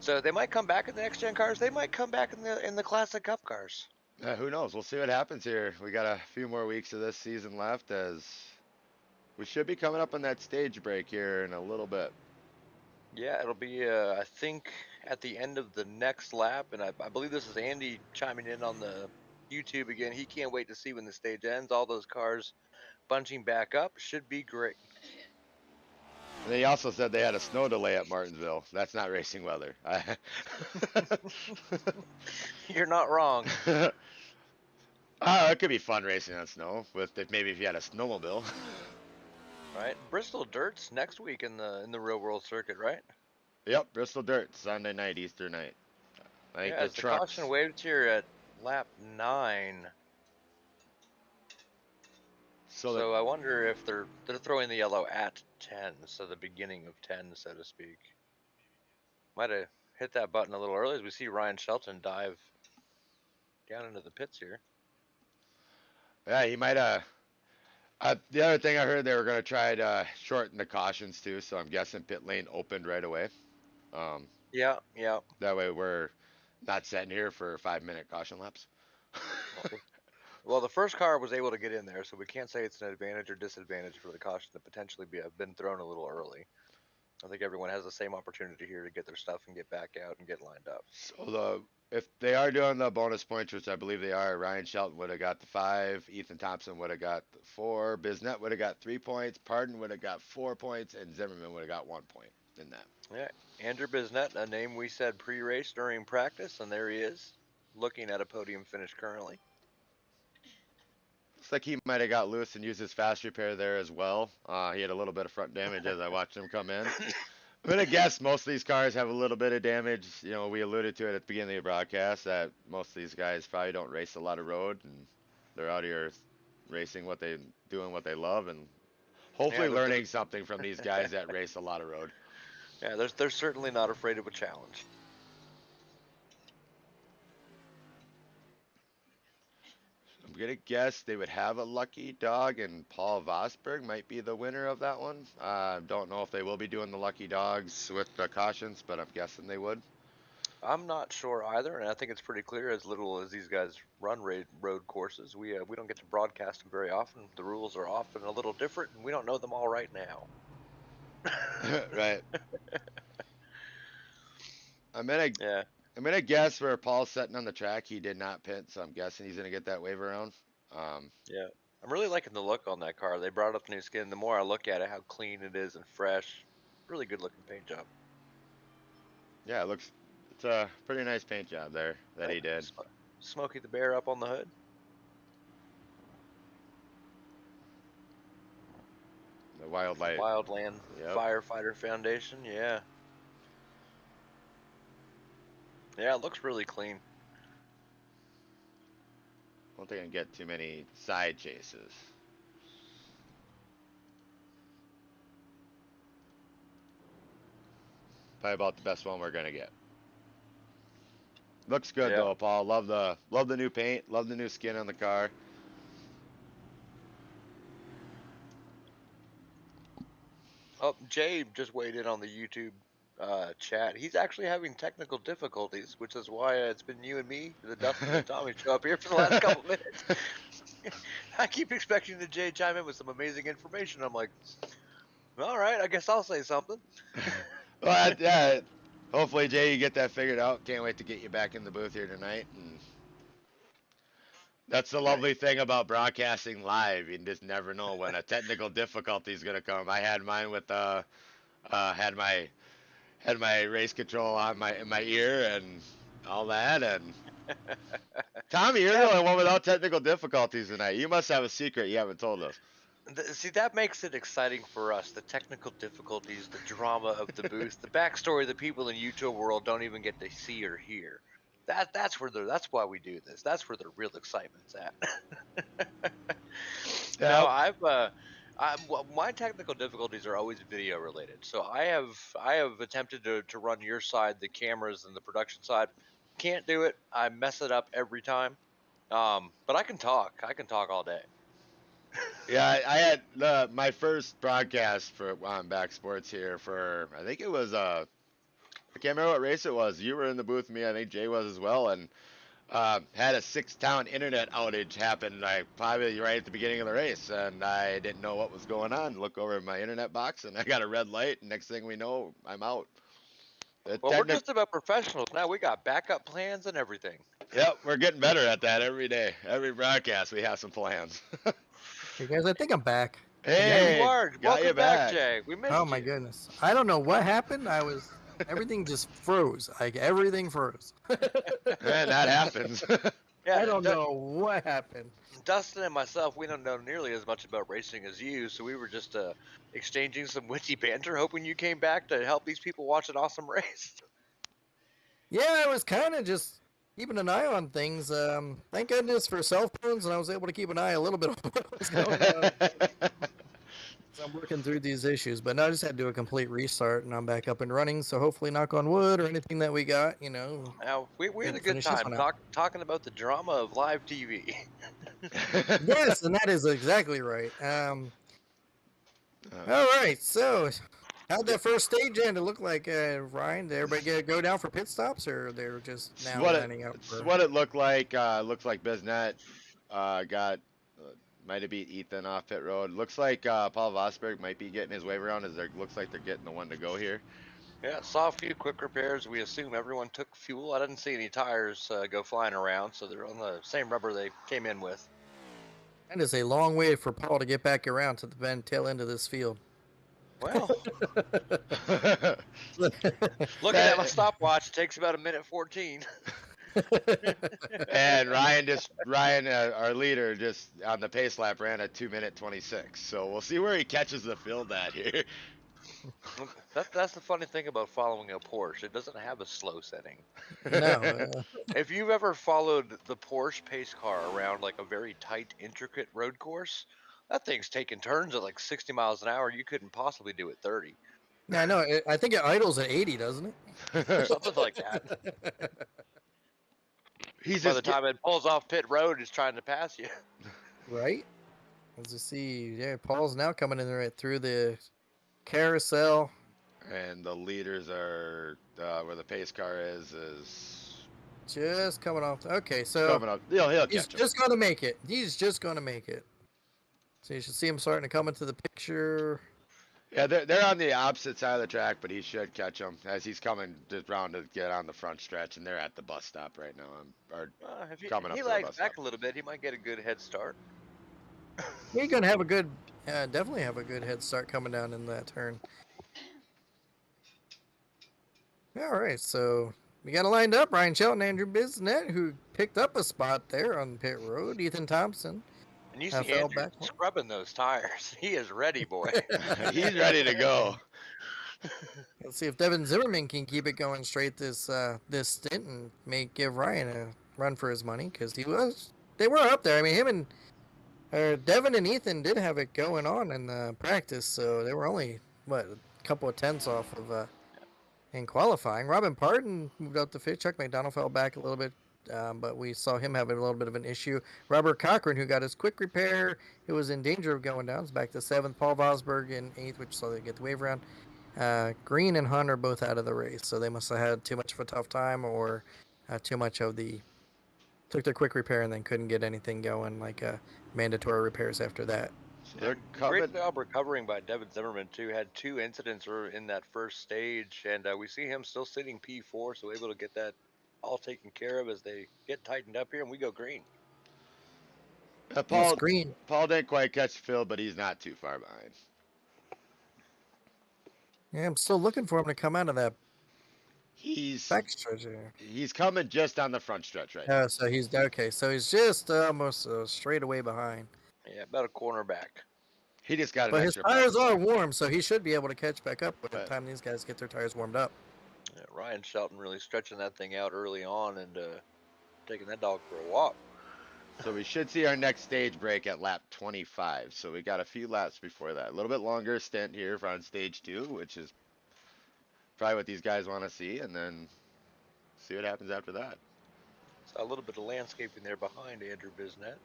So they might come back in the next gen cars. They might come back in the classic cup cars. Who knows? We'll see what happens here. We got a few more weeks of this season left, as we should be coming up on that stage break here in a little bit. Yeah, it'll be I think at the end of the next lap, and I believe this is Andy chiming in on the YouTube again. He can't wait to see when the stage ends. All those cars bunching back up should be great. And they also said they had a snow delay at Martinsville. That's not racing weather. You're not wrong. It could be fun racing on snow maybe if you had a snowmobile. Right, Bristol Dirt's next week in the real world circuit, right? Yep, Bristol Dirt, Sunday night, Easter night. I think Yeah, the it's the trucks. caution waved here at lap 9. So the So I wonder if they're throwing the yellow at 10, so the beginning of 10, so to speak. Might have hit that button a little early as we see Ryan Shelton dive down into the pits here. yeah, he might have. The other thing I heard they were going to try to shorten the cautions too, so I'm guessing pit lane opened right away. Um, Yeah, yeah. that way we're not sitting here for 5 minute caution laps. Well, the first car was able to get in there, so we can't say it's an advantage or disadvantage for the caution to potentially have been thrown a little early. I think everyone has the same opportunity here to get their stuff and get back out and get lined up. So if they are doing the bonus points, which I believe they are, Ryan Shelton would have got the 5, Ethan Thompson would have got the 4, Biznett would have got 3 points, Pardon would have got 4 points, and Zimmerman would have got 1 point in that. Yeah, Andrew Biznett, a name we said pre-race during practice, and there he is, looking at a podium finish currently. Looks like he might have got loose and used his fast repair there as well. He had a little bit of front damage as I watched him come in. I'm gonna guess most of these cars have a little bit of damage. We alluded to it at the beginning of the broadcast that most of these guys probably don't race a lot of road, and they're out here racing doing what they love, and Yeah, hopefully learning something from these guys that race a lot of road. yeah, they're certainly not afraid of a challenge. I'm gonna guess they would have a lucky dog, and Paul Vosberg might be the winner of that one. Don't know if they will be doing the lucky dogs with the cautions, but I'm guessing they would. I'm not sure either, and I think it's pretty clear. As little as these guys run road courses, we don't get to broadcast them very often. The rules are often a little different, and we don't know them all right now. Right. I'm gonna Yeah, I'm gonna guess where Paul's sitting on the track, he did not pit, so I'm guessing he's gonna get that wave around. Um, yeah. I'm really liking the look on that car. They brought up new skin. The more I look at it, how clean it is and fresh. Really good looking paint job. yeah, it's a pretty nice paint job there that Right? he did. Smokey the Bear up on the hood. The Wildlight. Wildland Yep. Firefighter Foundation. Yeah. Yeah, it looks really clean. I don't think I can get too many side chases. Probably about the best one we're gonna get. Looks good Yeah. though, Paul. Love the new paint. Love the new skin on the car. Oh, Jay just weighed in on the YouTube chat. He's actually having technical difficulties, which is why it's been you and me, the Dustin and Tommy, show up here for the last couple minutes. I keep expecting the Jay chime in with some amazing information. I'm like, all right, I guess I'll say something. Well, yeah. Hopefully, Jay, you get that figured out. Can't wait to get you back in the booth here tonight. And that's the lovely thing about broadcasting live. You just never know when a technical difficulty is gonna come. I had mine with had my race control on my ear and all that. And Tommy, you're the only one without technical difficulties tonight. You must have a secret you haven't told us. See, that makes it exciting for us. The technical difficulties, the drama of the booth, the backstory the people in YouTube world don't even get to see or hear. That's why we do this. That's where the real excitement's at. No, my technical difficulties are always video related. So I have attempted to run your side, the cameras and the production side. Can't do it. I mess it up every time. But I can talk. I can talk all day. Yeah, I had my first broadcast for on Back Sports here for I think it was I can't remember what race it was. You were in the booth with me, I think Jay was as well, and had a 6-town internet outage happen like probably right at the beginning of the race, and I didn't know what was going on. Look over at my internet box, and I got a red light. And next thing we know, I'm out. Well, we're just about professionals now. We got backup plans and everything. Yep, we're getting better at that every day. Every broadcast, we have some plans. Hey guys, I think I'm back. Hey, you are. got Welcome you back, back. Jay. We missed Oh my you. goodness. I don't know what happened. Everything just froze. Like everything froze. Man, that happens. Yeah, I don't know what happened. Dustin and myself, we don't know nearly as much about racing as you, so we were just exchanging some witty banter, hoping you came back to help these people watch an awesome race. Yeah, I was kind of just keeping an eye on things. Thank goodness for cell phones, and I was able to keep an eye a little bit on what was going on. So I'm working through these issues, but now I just had to do a complete restart, and I'm back up and running. So hopefully, knock on wood or anything that we got, Now, we had And a good finish this time one out. talking about the drama of live TV. Yes, and that is exactly right. All right, so how'd that first stage end? It look like Ryan. Did everybody go down for pit stops, or they're just now lining up? It's what it looked like. Looks like Biznett got might have beat Ethan off pit road. Looks like Paul Vosberg might be getting his wave around. Looks like they're getting the one to go here. Yeah, saw a few quick repairs. We assume everyone took fuel. I didn't see any tires go flying around, so they're on the same rubber they came in with. That is a long way for Paul to get back around to the tail end of this field. Well, looking at my stopwatch, it takes about 1:14. And Ryan, our leader, just on the pace lap ran a 2:26. So we'll see where he catches the field at here. That's the funny thing about following a Porsche. It doesn't have a slow setting. No, If you've ever followed the Porsche pace car around like a very tight, intricate road course, that thing's taking turns at like 60 miles an hour. You couldn't possibly do it 30. I know. I think it idles at 80, doesn't it? Something like that. He's By just the time it pulls off pit road, it's trying to pass you. Right? As you see, yeah, Paul's now coming in right through the carousel. and the leaders are where the pace car is Just coming off. Okay, so coming up. He'll he's catch him. just going to make it. He's just going to make it. So you should see him starting to come into the picture. Yeah, they're on the opposite side of the track, but he should catch him as he's coming just round to get on the front stretch, and they're at the bus stop right now. If Coming up he to the lags bus back stop. a little bit, he might get a good head start. He's going to have a good, definitely have a good head start coming down in that turn. All right, so we got it lined up. Ryan Shelton, Andrew Biznett, who picked up a spot there on pit road. Ethan Thompson. And you I see fell Andrew back. scrubbing those tires. He is ready, boy. He's ready to go. Let's see if Devin Zimmerman can keep it going straight this stint and give Ryan a run for his money because they were up there. I mean, him and Devin and Ethan did have it going on in the practice, so they were only a couple of tenths off of in qualifying. Robin Parton moved up the fifth. Chuck McDonald fell back a little bit, but we saw him having a little bit of an issue. Robert Cochran, who got his quick repair, who was in danger of going down, is back to seventh. Paul Vosberg in eighth, which saw they get the wave round. Green and Hunt are both out of the race, so they must have had too much of a tough time or too much of took their quick repair and then couldn't get anything going like mandatory repairs after that. So they're Great job recovering by Devin Zimmerman too. Had 2 incidents in that first stage, and we see him still sitting P4, so able to get that all taken care of as they get tightened up here, and we go green. Paul Green. Paul didn't quite catch Phil, but he's not too far behind. Yeah, I'm still looking for him to come out of that He's backstretch here. he's coming just on the front stretch right now. Oh, so he's okay. So he's just almost straight away behind. Yeah, about a corner back. He just got an But his extra tires pound. are warm, so he should be able to catch back up by the Right. time these guys get their tires warmed up. Yeah, Ryan Shelton really stretching that thing out early on and taking that dog for a walk. So we should see our next stage break at lap 25. So we got a few laps before that. A little bit longer stint here on stage 2, which is probably what these guys want to see, and then see what happens after that. So a little bit of landscaping there behind Andrew Bisnet.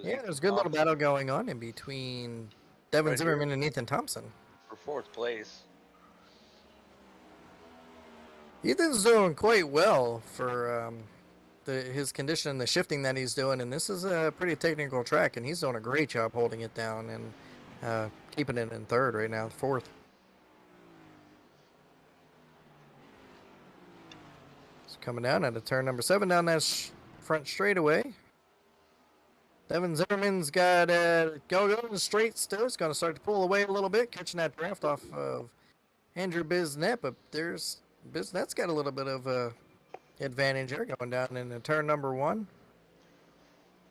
Yeah, there's a good little battle going on in between Devin Right Zimmerman and Ethan Thompson. For 4th place. Ethan's doing quite well for his condition and the shifting that he's doing, and this is a pretty technical track, and he's doing a great job holding it down and keeping it in third right now, 4th. It's coming down at a turn number 7 down that front straightaway. Devin Zimmerman's got going straight still. He's going to start to pull away a little bit, catching that draft off of Andrew Bisnet, but Bisnet's got a little bit of advantage there going down into turn number 1.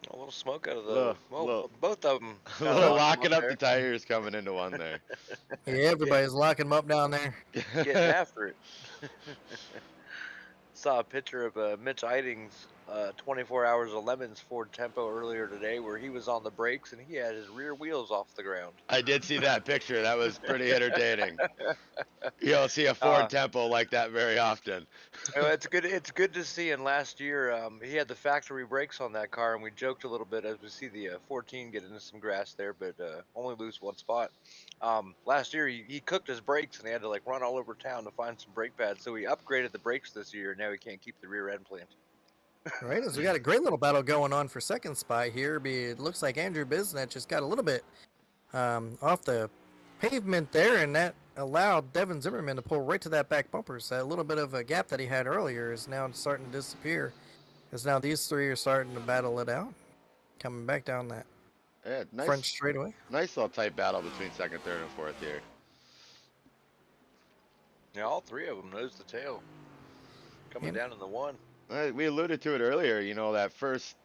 A little smoke out of the Little- both of them. A little locking up the tires coming into one there. Yeah, everybody's locking them up down there. Getting after it. Saw a picture of Mitch Eiding's 24 Hours of Lemons Ford Tempo earlier today where he was on the brakes and he had his rear wheels off the ground. I did see that picture. That was pretty entertaining. You don't see a Ford Tempo like that very often. It's good to see. And last year he had the factory brakes on that car, and we joked a little bit as we see the 14 get into some grass there, but only lose one spot. Last year he cooked his brakes and he had to run all over town to find some brake pads, so he upgraded the brakes this year. Now he can't keep the rear end planted. All right, so we got a great little battle going on for second spot here. It looks like Andrew Bisnet just got a little bit off the pavement there, and that allowed Devin Zimmerman to pull right to that back bumper. So a little bit of a gap that he had earlier is now starting to disappear, as now these three are starting to battle it out, coming back down that front straightaway. Nice little tight battle between second, third, and fourth here. Yeah, all 3 of them nose to tail, coming down in the 1. We alluded to it earlier. You know, that first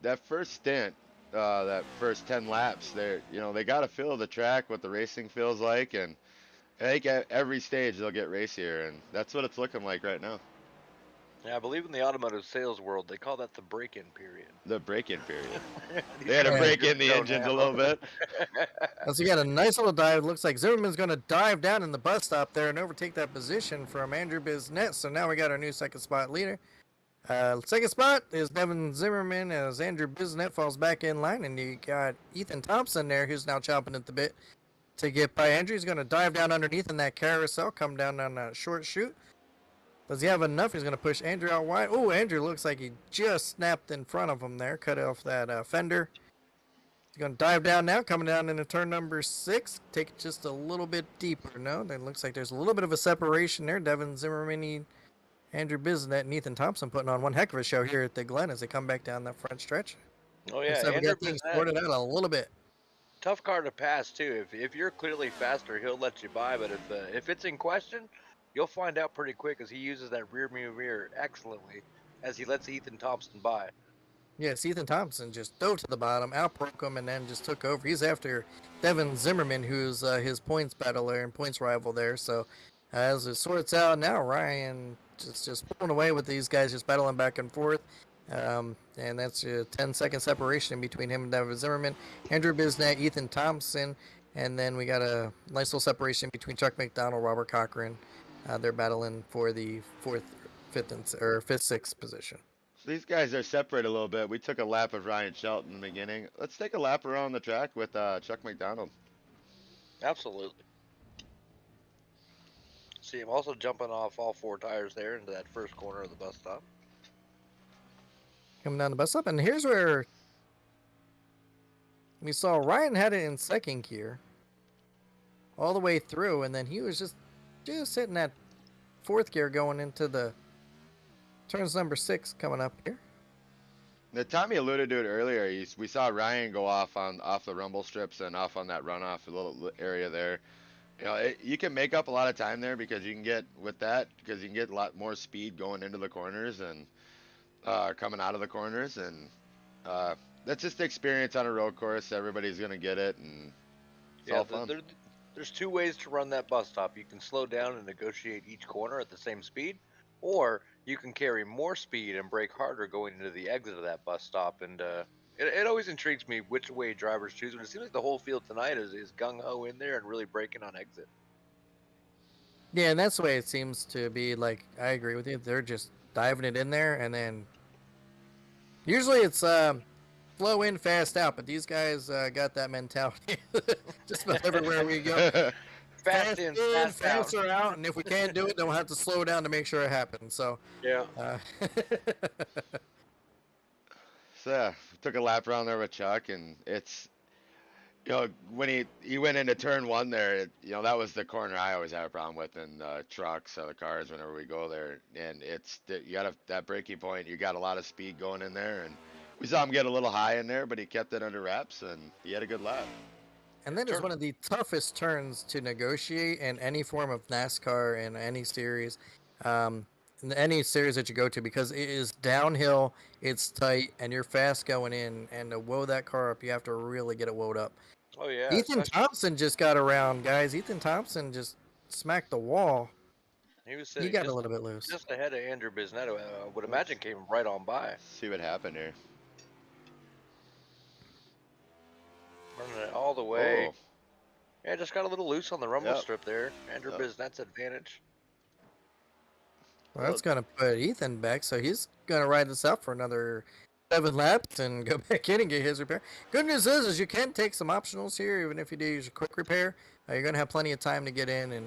stint, that first 10 laps, they got to feel the track, what the racing feels like, and I think at every stage they'll get racier, and that's what it's looking like right now. Yeah, I believe in the automotive sales world they call that the break-in period. The break-in period. They had to break in the engines a little bit. So we got a nice little dive. Looks like Zimmerman's going to dive down in the bus stop there and overtake that position from Andrew Bisnet. So now we got our new second spot leader. Second spot is Devin Zimmerman as Andrew Bisnet falls back in line, and you got Ethan Thompson there who's now chomping at the bit to get by Andrew. He's going to dive down underneath in that carousel, come down on that short chute. Does he have enough? He's going to push Andrew out wide. Oh, Andrew looks like he just snapped in front of him there, cut off that fender. He's going to dive down now, coming down into turn number 6. Take it just a little bit deeper. No, it looks like there's a little bit of a separation there. Devin Zimmerman, Andrew Bisnet, and Ethan Thompson putting on one heck of a show here at the Glen as they come back down that front stretch. Oh yeah, So we Andrew got things Bisnet, sorted out a little bit. tough car to pass too. If you're clearly faster, he'll let you by. But if it's in question, you'll find out pretty quick as he uses that rear mirror excellently as he lets Ethan Thompson by. Yes, Ethan Thompson just dove to the bottom, outbroke him, and then just took over. He's after Devin Zimmerman, who's his points battler and points rival there. So As it sorts out now, Ryan just pulling away with these guys, just battling back and forth. And that's a 10-second separation between him and David Zimmerman, Andrew Bisnet, Ethan Thompson, and then we got a nice little separation between Chuck McDonald, Robert Cochran. They're battling for the fifth, sixth position. So these guys are separate a little bit. We took a lap of Ryan Shelton in the beginning. Let's take a lap around the track with Chuck McDonald. Absolutely. See him also jumping off all 4 tires there into that first corner of the bus stop. Coming down the bus stop, and here's where we saw Ryan had it in second gear all the way through, and then he was just hitting that fourth gear going into the turns number 6 coming up here. Now, Tommy alluded to it earlier. We saw Ryan go off the rumble strips and off on that runoff little area there. You know, you can make up a lot of time there because you can get a lot more speed going into the corners and coming out of the corners, and that's just the experience on a road course. Everybody's gonna get it, and it's all fun. There's 2 ways to run that bus stop. You can slow down and negotiate each corner at the same speed, or you can carry more speed and brake harder going into the exit of that bus stop. And it always intrigues me which way drivers choose, but it seems like the whole field tonight is gung-ho in there and really braking on exit. Yeah, and that's the way it seems to be. Like, I agree with you. They're just diving it in there, and then usually it's slow in, fast out, but these guys got that mentality. Just about everywhere we go. Fast in, fast faster out, and if we can't do it, then we'll have to slow down to make sure it happens. So yeah. So yeah, took a lap around there with Chuck, and it's, you know, when he went into turn 1 there, that was the corner I always have a problem with in trucks or the cars whenever we go there, and you got that braking point. You got a lot of speed going in there, and we saw him get a little high in there, but he kept it under wraps, and he had a good lap. And that is one of the toughest turns to negotiate in any form of NASCAR in any series. In any series that you go to, because it is downhill, it's tight, and you're fast going in, and to woe that car up, you have to really get it woed up. Oh yeah. Ethan Thompson just got around, guys. Ethan Thompson just smacked the wall. He got a little bit loose. Just ahead of Andrew Bisnet, I would imagine came right on by. Let's see what happened here. Running it all the way. Oh. Yeah, just got a little loose on the rumble strip there. Andrew Bisnet's advantage. Well, that's going to put Ethan back, so he's going to ride this out for another 7 laps and go back in and get his repair. Good news is you can take some optionals here, even if you do use a quick repair. You're going to have plenty of time to get in and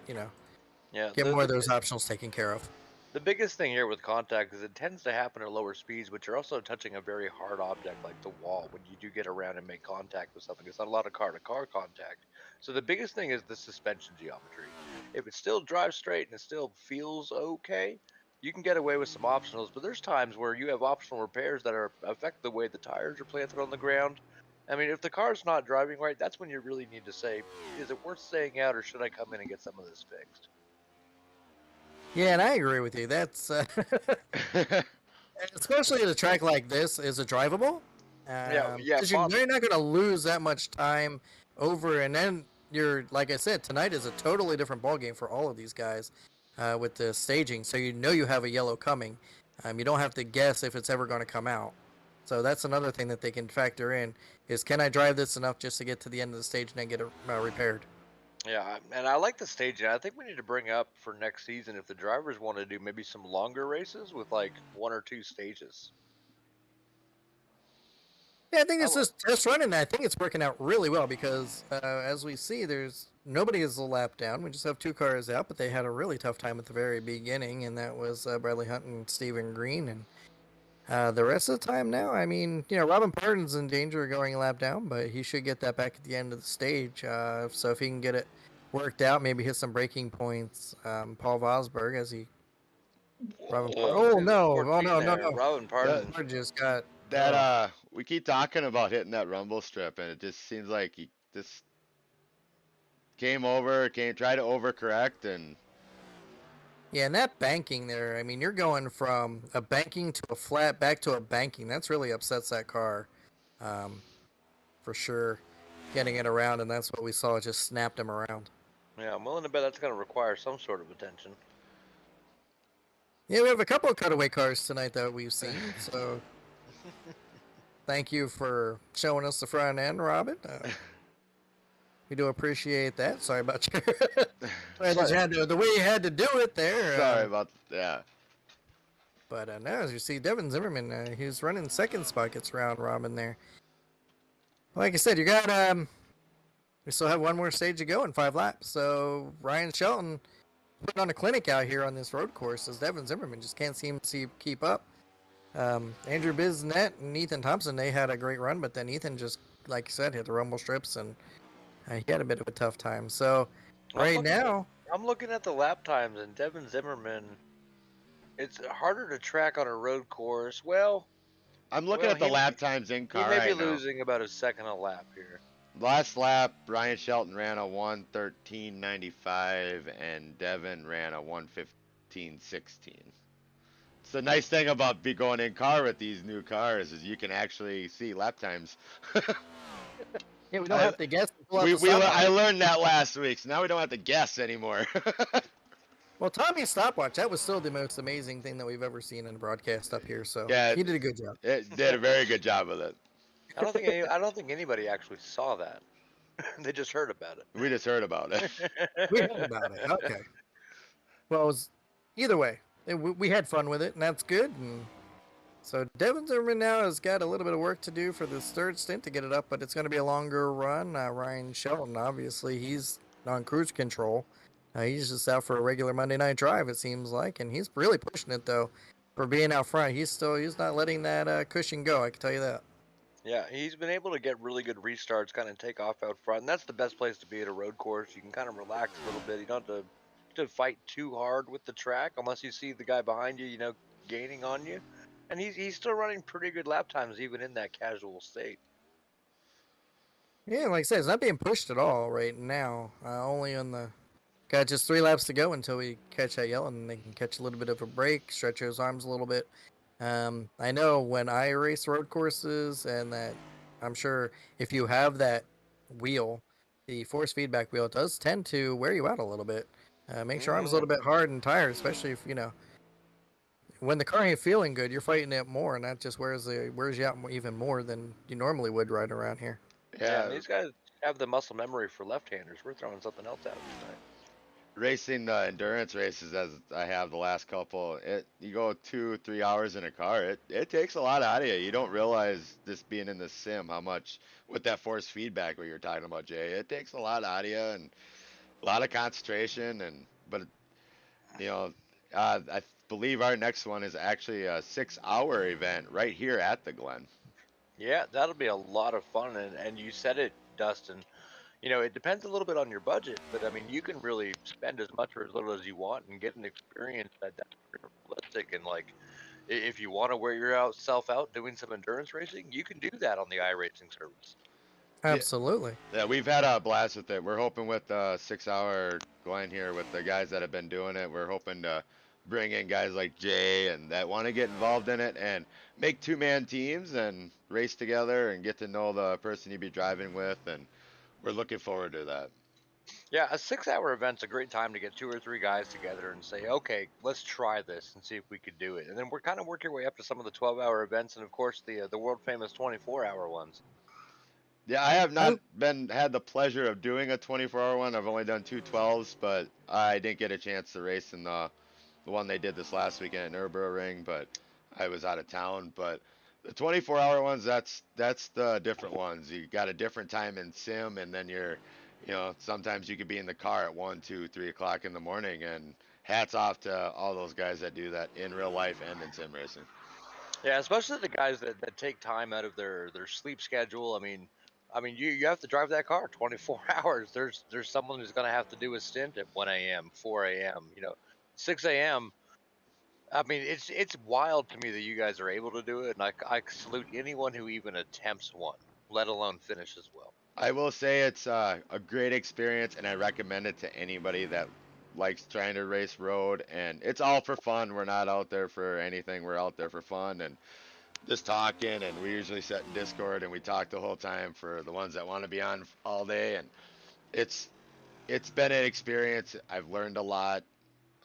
get more of those optionals taken care of. The biggest thing here with contact is it tends to happen at lower speeds, but you're also touching a very hard object like the wall when you do get around and make contact with something. It's not a lot of car-to-car contact. So the biggest thing is the suspension geometry. If it still drives straight and it still feels okay, you can get away with some optionals, but there's times where you have optional repairs that affect the way the tires are planted on the ground. I mean, if the car's not driving right, that's when you really need to say, is it worth staying out or should I come in and get some of this fixed? Yeah, and I agree with you. That's especially at a track like this, is it drivable? Yeah. You're not going to lose that much time over, and then like I said, tonight is a totally different ballgame for all of these guys with the staging. So you have a yellow coming. You don't have to guess if it's ever going to come out. So that's another thing that they can factor in is, can I drive this enough just to get to the end of the stage and then get it repaired? Yeah, and I like the staging. I think we need to bring up for next season if the drivers want to do maybe some longer races with like 1 or 2 stages. Yeah, I think it's just test running. I think it's working out really well because as we see, nobody is a lap down. We just have 2 cars out, but they had a really tough time at the very beginning, and that was Bradley Hunt and Stephen Green. And the rest of the time now, I mean, Robin Parton's in danger of going a lap down, but he should get that back at the end of the stage. So if he can get it worked out, maybe hit some braking points. Paul Vosberg, Robin Parton. No. Robin Parton just got that. We keep talking about hitting that rumble strip, and it just seems like he just tried to overcorrect, and yeah, and that banking there, I mean, you're going from a banking to a flat back to a banking. That's really upsets that car, for sure, getting it around, and that's what we saw. It just snapped him around. Yeah, I'm willing to bet that's going to require some sort of attention. Yeah, we have a couple of cutaway cars tonight that we've seen. So thank you for showing us the front end, Robin. We do appreciate that. Sorry about your the way you had to do it there. Sorry about that. But now, as you see, Devin Zimmerman, he's running second spot, gets round robin there. Like I said, you got we still have one more stage to go in 5 laps. So Ryan Shelton putting on a clinic out here on this road course as Devin Zimmerman just can't seem to keep up. Andrew Biznett and Ethan Thompson, they had a great run, but then Ethan just, like you said, hit the rumble strips and he had a bit of a tough time. So right now, I'm looking at the lap times, and Devin Zimmerman, it's harder to track on a road course. Well, I'm looking at the lap times in he car may be right now. losing about a second a lap here. Last lap, Ryan Shelton ran a 1:13.95, and Devin ran a 1:15.16. It's the nice thing about going in car with these new cars is you can actually see lap times. yeah, we don't have to guess. I learned that last week, so now we don't have to guess anymore. Well, Tommy's stopwatch, that was still the most amazing thing that we've ever seen in a broadcast up here. So Yeah, he did a good job. It did a very good job with it. I don't think anybody actually saw that. They just heard about it. We just heard about it. We heard about it. Okay. Well, it was, either way, we had fun with it, and that's good. And so Devin Zimmerman now has got a little bit of work to do for this third stint to get it up, but it's going to be a longer run. Ryan Shelton, obviously, he's on cruise control. He's just out for a regular Monday night drive, it seems like, and he's really pushing it though. For being out front, he's not letting that cushion go. I can tell you that. Yeah, he's been able to get really good restarts, kind of take off out front, and that's the best place to be at a road course. You can kind of relax a little bit. You don't have to fight too hard with the track unless you see the guy behind you, gaining on you. And he's still running pretty good lap times even in that casual state. Yeah, like I said, it's not being pushed at all right now. Only on the got just 3 laps to go until we catch that yellow, and they can catch a little bit of a break, stretch his arms a little bit. I know when I race road courses, and that I'm sure if you have that wheel, the force feedback wheel, it does tend to wear you out a little bit. Makes your arms a little bit hard and tired, especially if when the car ain't feeling good, you're fighting it more, and that just wears you out even more than you normally would riding around here. Yeah, these guys have the muscle memory for left-handers. We're throwing something else out tonight. Racing endurance races, as I have the last couple, you go 2-3 hours in a car, it takes a lot out of you. You don't realize, this being in the sim, how much with that force feedback what you're talking about, Jay. It takes a lot out of you and a lot of concentration. But I believe our next one is actually a 6-hour event right here at the Glen. Yeah, that'll be a lot of fun, and you said it, Dustin. It depends a little bit on your budget, but I mean, you can really spend as much or as little as you want and get an experience that's realistic. And if you want to wear yourself out doing some endurance racing, you can do that on the iRacing service. Absolutely. Yeah, we've had a blast with it. We're hoping with the 6-hour Glen here with the guys that have been doing it, we're hoping to bring in guys like Jay and that want to get involved in it and make 2-man teams and race together and get to know the person you'd be driving with, and we're looking forward to that. Yeah, a 6-hour event's a great time to get 2 or 3 guys together and say, okay, let's try this and see if we could do it. And then we're kind of working our way up to some of the 12-hour events, and of course the world famous 24-hour ones. Yeah, I have not had the pleasure of doing a 24-hour one. I've only done 2 12s, but I didn't get a chance to race in the one they did this last weekend at Nürburgring, but I was out of town. But the 24-hour ones, that's the different ones. You got a different time in sim, and then sometimes you could be in the car at 1, 2, 3 o'clock in the morning, and hats off to all those guys that do that in real life and in sim racing. Yeah, especially the guys that take time out of their sleep schedule. I mean, you have to drive that car 24 hours. There's someone who's going to have to do a stint at 1 a.m., 4 a.m., 6 a.m. I mean, it's wild to me that you guys are able to do it, and I salute anyone who even attempts one, let alone finish as well. I will say it's a great experience, and I recommend it to anybody that likes trying to race road, and it's all for fun. We're not out there for anything. We're out there for fun and just talking, and we usually sit in Discord and we talk the whole time for the ones that want to be on all day, and it's it's been an experience. I've learned a lot,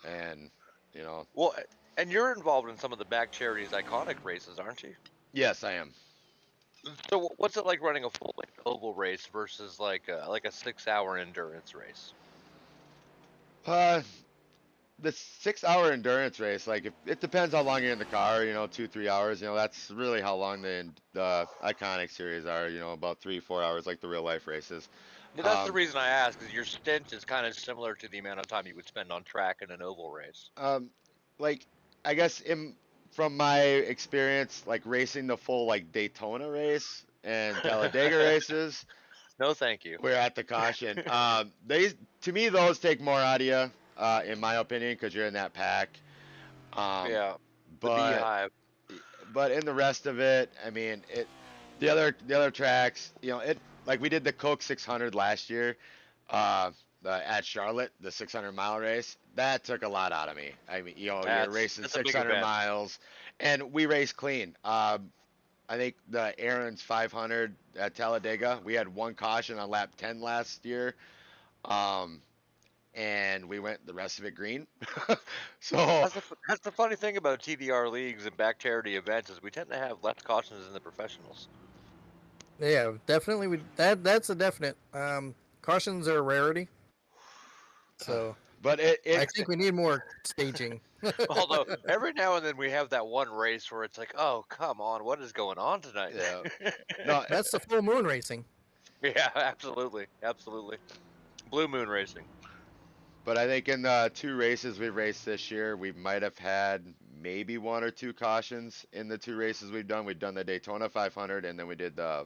and you know, Well, and you're involved in some of the Back Charities iconic races, aren't you? yes, I am. So what's it like running a full length oval race versus like a 6 hour endurance race? Uh, the 6 hour endurance race, like if, it depends how long you're in the car. 2 3 hours. That's really how long the iconic series are. About 3 4 hours, like the real life races. Yeah, that's the Um, reason I ask, is your stint is kind of similar to the amount of time you would spend on track in an oval race. um, like I guess from my experience, like racing the full like Daytona race and Talladega races, No, thank you. we're at the caution. They to me those take more out of you, in my opinion, because you're in that pack. Um, Yeah, the but beehive. but in the rest of it, I mean, the other tracks, like we did the Coke 600 last year, uh, at Charlotte, the 600-mile race. That took a lot out of me. I mean, you're racing That's a big 600 event. miles, and we raced clean. I think the Aaron's 500 at Talladega, we had one caution on lap 10 last year. Um, and we went the rest of it green. So That's the funny thing about TBR leagues and back charity events is we tend to have less cautions than the professionals. Yeah, definitely. That's a definite. Cautions are a rarity, so but it, I it think we need more staging. Although every now and then we have that one race where it's like, oh come on, what is going on tonight? yeah. No, That's the full moon racing. Yeah, absolutely, absolutely. Blue moon racing. but I think in the two races we've raced this year, we might have had maybe one or two cautions in the two races we've done. We've done the Daytona 500, and then we did I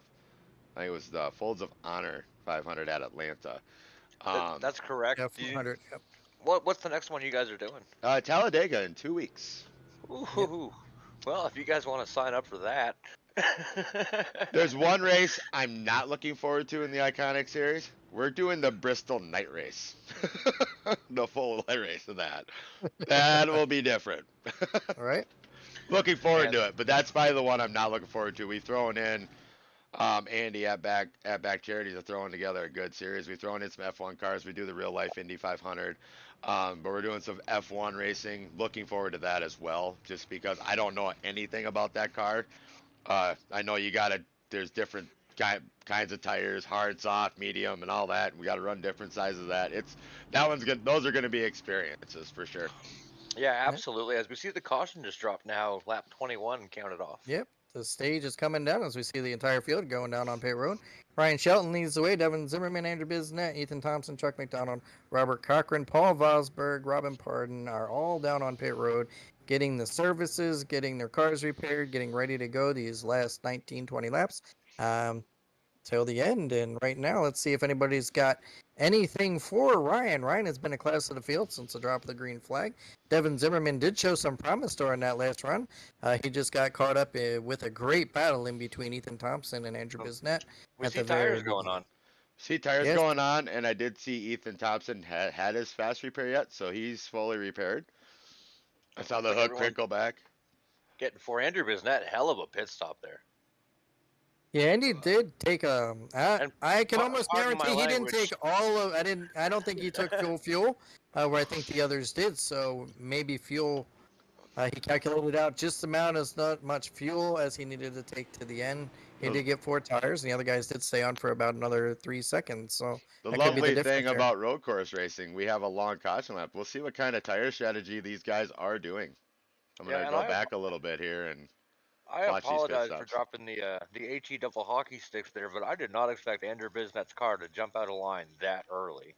think it was the Folds of Honor 500 at Atlanta. Um, That's correct. Yeah, 400. Yep. What's the next one you guys are doing? Talladega in 2 weeks. Yep. Ooh, well, if you guys want to sign up for that. There's one race I'm not looking forward to in the Iconic Series. We're doing the Bristol Night Race, the full night race of that. That will be different. All right. Looking forward And to it, but that's probably the one I'm not looking forward to. We've thrown in, Andy at Back Charities are throwing together a good series. We've thrown in some F1 cars. We do the real life Indy 500, but we're doing some F1 racing. Looking forward to that as well, just because I don't know anything about that car. I know there's different kinds of tires, hard, soft, medium, and all that. We got to run different sizes of that. That one's good. Those are going to be experiences for sure. yeah, Yeah. absolutely. As we see the caution just drop now, lap 21 counted off. Yep. The stage is coming down as we see the entire field going down on pit road. Ryan Shelton leads the way. Devin Zimmerman, Andrew Bisnet, Ethan Thompson, Chuck McDonald, Robert Cochran, Paul Vosberg, Robin Pardon are all down on pit road, getting the services, getting their cars repaired, getting ready to go these last 19, 20 laps till the end. And right now, let's see if anybody's got anything for Ryan. Ryan has been a class of the field since the drop of the green flag. Devin Zimmerman did show some promise during that last run. He just got caught up with a great battle in between Ethan Thompson and Andrew Bisnet. We at see the very tires going on. See tires Yes. going on, and I did see Ethan Thompson had his fast repair yet, so he's fully repaired. I saw the Like hook everyone crinkle back. getting for Andrew Bisnet, hell of a pit stop there. Yeah, Andy did take And I can almost pardon my guarantee he didn't language. take all of. I don't think he took fuel. Where I think the others did. So maybe fuel. He calculated out just the amount as not much fuel as he needed to take to the end. He The- did get 4 tires, and the other guys did stay on for about another 3 seconds. So The that could be the lovely difference thing there. about road course racing, we have a long caution lap. We'll see what kind of tire strategy these guys are doing. I'm Yeah, gonna and go back a little bit here and I watch these pit apologize for stops. dropping the HE double hockey sticks there, but I did not expect Andrew Bisnet's car to jump out of line that early.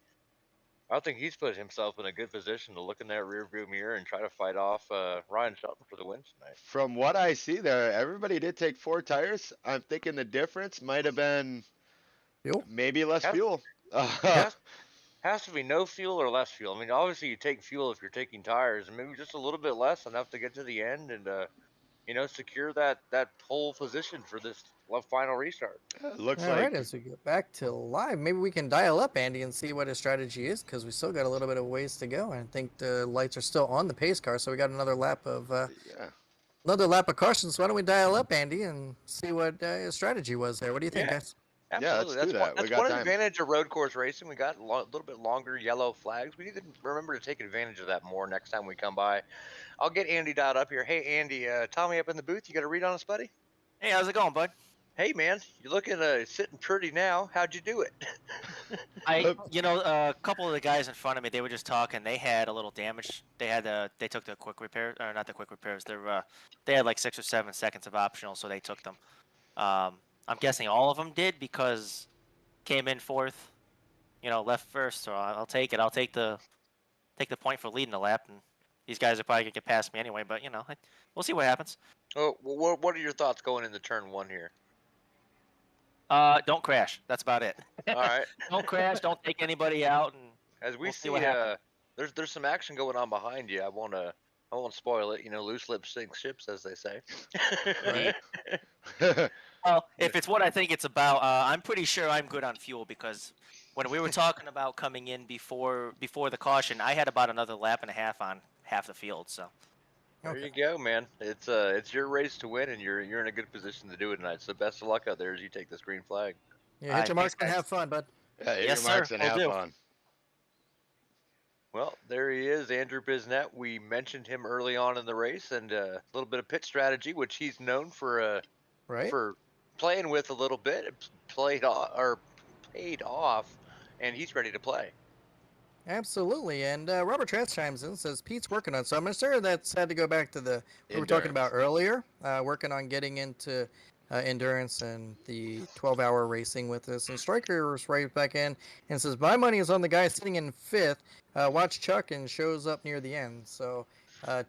I think he's put himself in a good position to look in that rearview mirror and try to fight off Ryan Shelton for the win tonight. From what I see there, everybody did take 4 tires. I'm thinking the difference might have been Fuel. maybe less Has- fuel. Has to be no fuel or less fuel. I mean, obviously you take fuel if you're taking tires, and maybe just a little bit less, enough to get to the end and secure that pole position for this final restart. Looks All like right, as we get back to live, maybe we can dial up Andy and see what his strategy is because we still got a little bit of ways to go. I think the lights are still on the pace car, so we got another lap of yeah. caution. So why don't we dial up Andy and see what his strategy was there? What do you think, Yeah. guys? Absolutely. let's do that. We That's got one time. advantage of road course racing. We got a little bit longer yellow flags. We need to remember to take advantage of that more next time we come by. I'll get Andy dialed up here. Hey, Andy, Tommy up in the booth. You got a read on us, buddy? Hey, how's it going, bud? Hey, man, you're looking sitting pretty now. How'd you do it? A couple of the guys in front of me, they were just talking. They had a little damage. They took the quick repair, or not the quick repairs. They had like 6 or 7 seconds of optional, so they took them. I'm guessing all of them did because came in fourth, left first. So I'll take it. I'll take the point for leading the lap, and these guys are probably gonna get past me anyway. But we'll see what happens. Oh, what are your thoughts going into turn 1 here? Don't crash. That's about it. All right. Don't crash. Don't take anybody out, and As we we'll see see, what happens. there's some action going on behind you. I won't spoil it. Loose lips sink ships, as they say. Right. Well, if it's what I think it's about, I'm pretty sure I'm good on fuel because when we were talking about coming in before the caution, I had about another lap and a half on half the field. So There you go, man. It's your race to win, and you're in a good position to do it tonight. So best of luck out there as you take this green flag. Yeah, hit your marks thanks, and guys. have fun, bud. Yeah, hit Yes, your marks sir, and will have do. fun. Well, there he is, Andrew Bisnet. We mentioned him early on in the race, and a little bit of pit strategy, which he's known for Right? for playing with a little bit. It paid off, and he's ready to play. Absolutely. And Robert Trask chimes in and says Pete's working on. So I'm sure that's had to go back to the we were talking about earlier, working on getting into endurance and the 12-hour racing with us. And Striker's right back in and says, my money is on the guy sitting in fifth. Watch Chuck and shows up near the end. So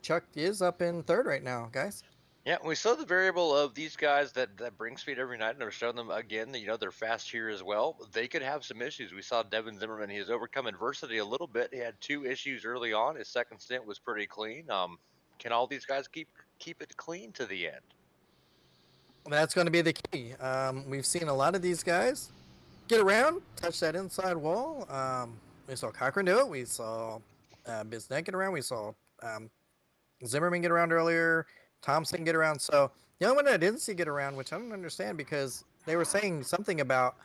Chuck is up in third right now, guys. Yeah, we saw the variable of these guys that bring speed every night, and they're showing them again. They're fast here as well. They could have some issues. We saw Devin Zimmerman; he has overcome adversity a little bit. He had 2 issues early on. His second stint was pretty clean. Can all these guys keep it clean to the end? That's going to be the key. We've seen a lot of these guys get around, touch that inside wall. We saw Cochran do it. We saw Bisnet get around. We saw Zimmerman get around earlier. Thompson get around. So the only one I didn't see get around, which I don't understand because they were saying something about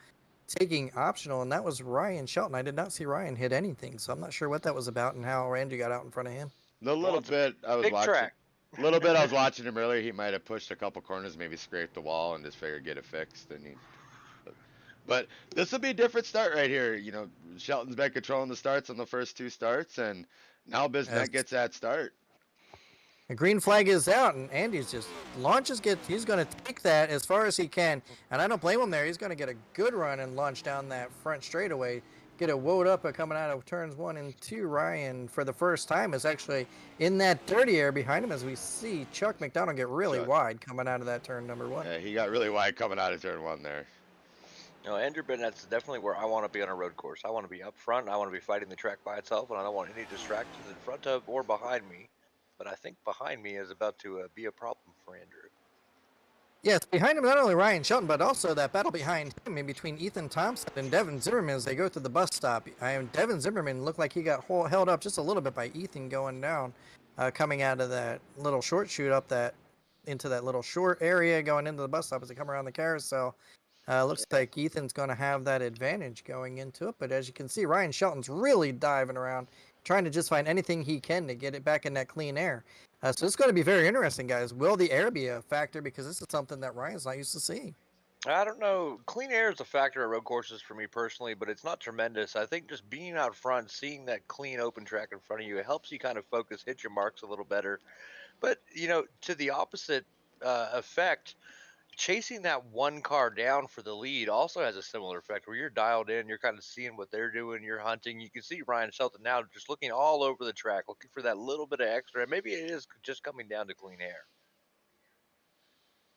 taking optional, and that was Ryan Shelton. I did not see Ryan hit anything, so I'm not sure what that was about and how Randy got out in front of him. The little bit I was Big watching. track. Little bit I was watching him earlier. He might have pushed a couple corners, maybe scraped the wall, and just figured get it fixed. But this will be a different start right here. Shelton's been controlling the starts on the first 2 starts, and now Bisnet gets that start. The green flag is out, and Andy's just he's going to take that as far as he can, and I don't blame him there. He's going to get a good run and launch down that front straightaway, get a woed up coming out of turns 1 and 2. Ryan, for the first time, is actually in that dirty air behind him as we see Chuck McDonald get really wide coming out of that turn number 1. Yeah, he got really wide coming out of turn 1 there. Andrew Bennett's definitely where I want to be on a road course. I want to be up front. I want to be fighting the track by itself, and I don't want any distractions in front of or behind me. But I think behind me is about to be a problem for Andrew. Yes, behind him not only Ryan Shelton, but also that battle behind him in between Ethan Thompson and Devin Zimmerman as they go through the bus stop. Devin Zimmerman looked like he got held up just a little bit by Ethan going down, coming out of that little short chute up into that little short area going into the bus stop as they come around the carousel. Looks like Ethan's going to have that advantage going into it. But as you can see, Ryan Shelton's really diving around, trying to just find anything he can to get it back in that clean air. So it's going to be very interesting, guys. Will the air be a factor? Because this is something that Ryan's not used to seeing. I don't know. Clean air is a factor at road courses for me personally, but it's not tremendous. I think just being out front, seeing that clean open track in front of you, it helps you kind of focus, hit your marks a little better. But, to the opposite effect, chasing that one car down for the lead also has a similar effect where you're dialed in, you're kind of seeing what they're doing, you're hunting. You can see Ryan Shelton now just looking all over the track, looking for that little bit of extra. Maybe it is just coming down to clean air.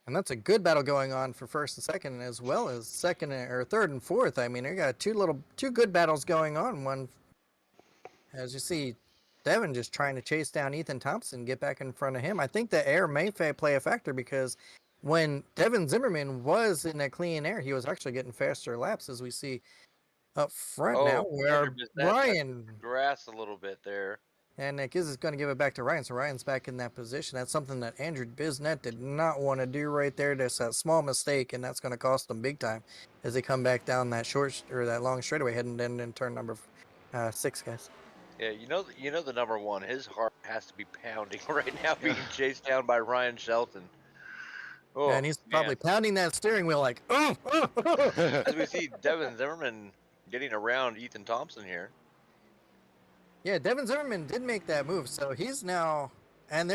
And that's a good battle going on for first and second, as well as second or third and fourth. I mean, they got two good battles going on. One, as you see, Devin just trying to chase down Ethan Thompson, get back in front of him. I think the air may play a factor because when Devin Zimmerman was in that clean air, he was actually getting faster laps, as we see up front now, where Ryan grass a little bit there. And Giz is going to give it back to Ryan, so Ryan's back in that position. That's something that Andrew Bisnet did not want to do right there. That's a small mistake, and that's going to cost them big time as they come back down that short or that long straightaway, heading in turn number 6, guys. Yeah, you know the number one. His heart has to be pounding right now, being chased down by Ryan Shelton. Oh, And he's man. probably pounding that steering wheel like, oh. As we see Devin Zimmerman getting around Ethan Thompson here. Yeah, Devin Zimmerman did make that move, so he's now, and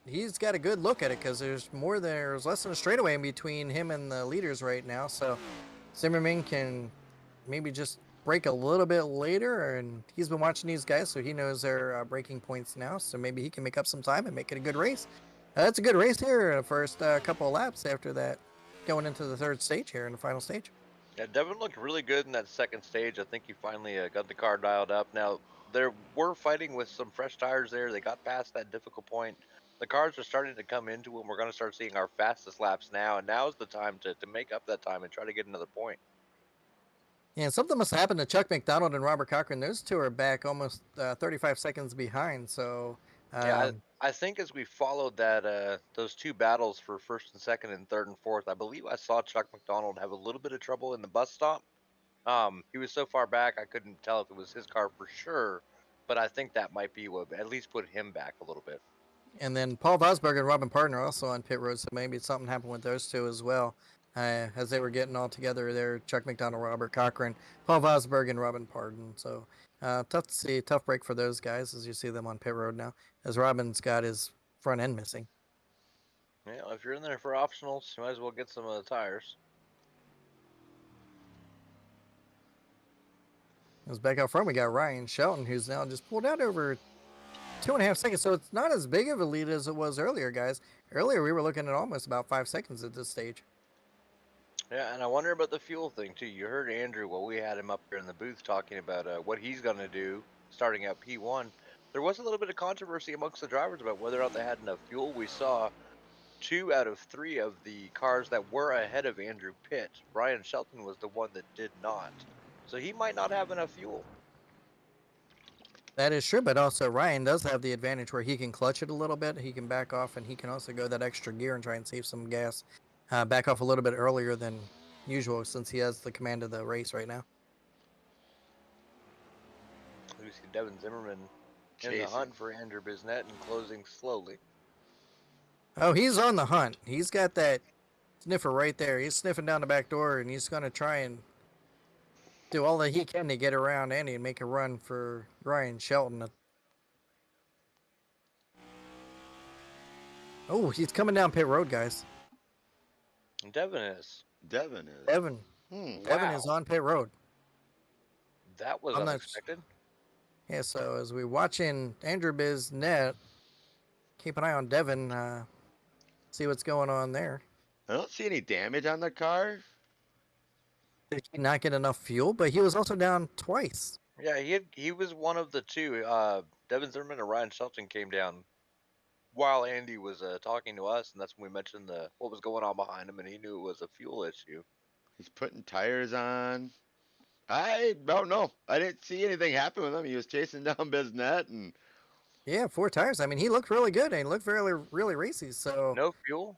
he's got a good look at it because there's less than a straightaway in between him and the leaders right now. So Zimmerman can maybe just break a little bit later, and he's been watching these guys, so he knows their breaking points now. So maybe he can make up some time and make it a good race. That's a good race here. First couple of laps after that, going into the third stage here in the final stage. Yeah, Devin looked really good in that second stage. I think he finally got the car dialed up. Now, they were fighting with some fresh tires there. They got past that difficult point. The cars are starting to come into them. We're going to start seeing our fastest laps now, and now is the time to make up that time and try to get another point. Yeah, something must have happened to Chuck McDonald and Robert Cochran. Those two are back almost 35 seconds behind. So Yeah, I think as we followed that those two battles for first and second and third and fourth, I believe I saw Chuck McDonald have a little bit of trouble in the bus stop. He was so far back I couldn't tell if it was his car for sure, but I think that might be what at least put him back a little bit. And then Paul Vosberg and Robin Pardon are also on pit road, so maybe something happened with those two as well. As they were getting all together there, Chuck McDonald, Robert Cochran, Paul Vosberg, and Robin Pardon. So tough to see, tough break for those guys as you see them on pit road now, as Robin's got his front end missing. Yeah, if you're in there for optionals, you might as well get some of the tires. As back out front, we got Ryan Shelton, who's now just pulled out over 2.5 seconds. So it's not as big of a lead as it was earlier, guys. Earlier, we were looking at almost about 5 seconds at this stage. Yeah, and I wonder about the fuel thing too. You heard Andrew while we had him up here in the booth talking about what he's going to do starting out P1. There was a little bit of controversy amongst the drivers about whether or not they had enough fuel. We saw 2 out of 3 of the cars that were ahead of Andrew pit. Ryan Shelton was the one that did not. So he might not have enough fuel. That is true, but also Ryan does have the advantage where he can clutch it a little bit. He can back off, and he can also go that extra gear and try and save some gas. Back off a little bit earlier than usual since he has the command of the race right now. We see Devin Zimmerman in the hunt for Andrew Bisnet and closing slowly. Oh, he's on the hunt. He's got that sniffer right there. He's sniffing down the back door, and he's going to try and do all that he can to get around Andy and make a run for Ryan Shelton. Oh, he's coming down pit road, guys. Devin is. Devin Wow. is on pit road. That was unexpected. Yeah, so as we're watching Andrew Bisnet, keep an eye on Devin, see what's going on there. I don't see any damage on the car. Did he not get enough fuel? But he was also down twice. Yeah, he was one of the two. Devin Zimmerman and Ryan Shelton came down while Andy was talking to us, and that's when we mentioned what was going on behind him, and he knew it was a fuel issue. He's putting tires on. I don't know. I didn't see anything happen with him. He was chasing down Bisnet and yeah, 4 tires. I mean, he looked really good and he looked really racy. So no fuel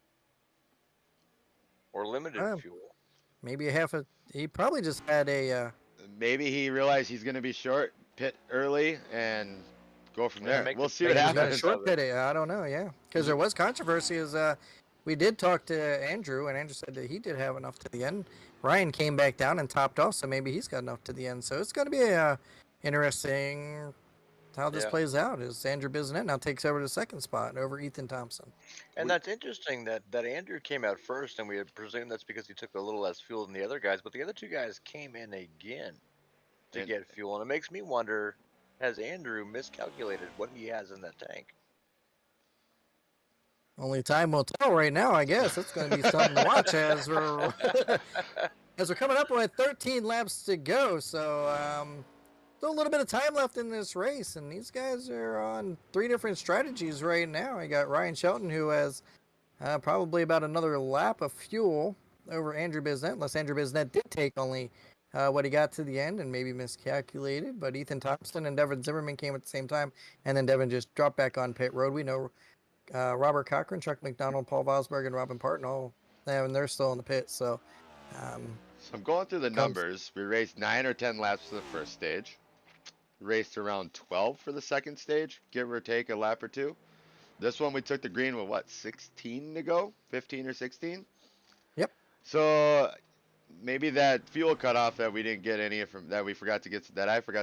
or limited fuel. Maybe he probably just had a. Maybe he realized he's going to be short, pit early, and go from there. We'll see what Maybe happens. Short pit. I don't know. Yeah, because there was controversy. We did talk to Andrew, and Andrew said that he did have enough to the end. Ryan came back down and topped off, so maybe he's got enough to the end. So it's going to be interesting how this plays out. As Andrew Bisnet now takes over the second spot over Ethan Thompson. And that's interesting that Andrew came out first, and we had presumed that's because he took a little less fuel than the other guys. But the other 2 guys came in again to get fuel, and it makes me wonder: has Andrew miscalculated what he has in that tank? Only time will tell right now, I guess. It's going to be something to watch as we're coming up with 13 laps to go. So still a little bit of time left in this race, and these guys are on 3 different strategies right now. I got Ryan Shelton, who has probably about another lap of fuel over Andrew Bisnet, unless Andrew Bisnet did take only what he got to the end and maybe miscalculated. But Ethan Thompson and Devin Zimmerman came at the same time, and then Devin just dropped back on pit road. We know Robert Cochran, Chuck McDonald, Paul Vosberg, and Robin Parton and they're still in the pit. So, So I'm going through the comes numbers. We raced 9 or 10 laps for the first stage. Raced around 12 for the second stage, give or take a lap or two. This one we took the green with what, 16 to go? 15 or 16? Yep. So maybe that fuel cutoff that we didn't get any from that I forgot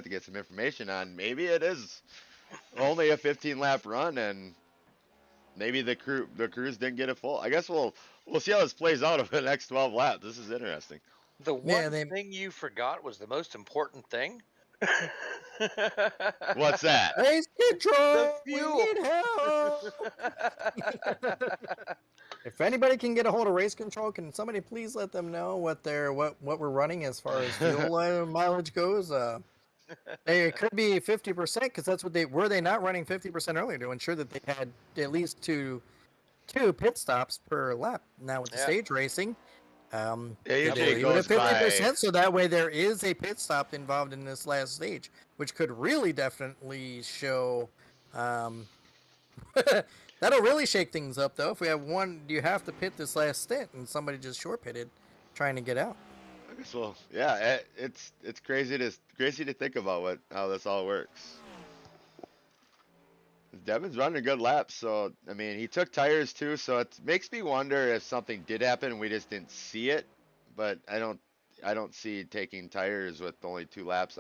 to get some information on. Maybe it is only a 15 lap run, and maybe the crews didn't get it full. I guess we'll see how this plays out over the next 12 laps. This is interesting. The one thing you forgot was the most important thing. What's that? race control. The fuel. We need help. If anybody can get a hold of race control, can somebody please let them know what we're running as far as fuel mileage goes? It could be 50% because that's what they not running 50% earlier to ensure that they had at least two pit stops per lap. Now with the stage racing, It they usually do it goes at by. 50%, so that way there is a pit stop involved in this last stage, which could really definitely show. That'll really shake things up, though. If we have one, you have to pit this last stint, and somebody just short pitted, trying to get out. So yeah, it's crazy to think about how this all works. Devin's running a good lap, so I mean he took tires too, so it makes me wonder if something did happen and we just didn't see it. But I don't see taking tires with only 2 laps.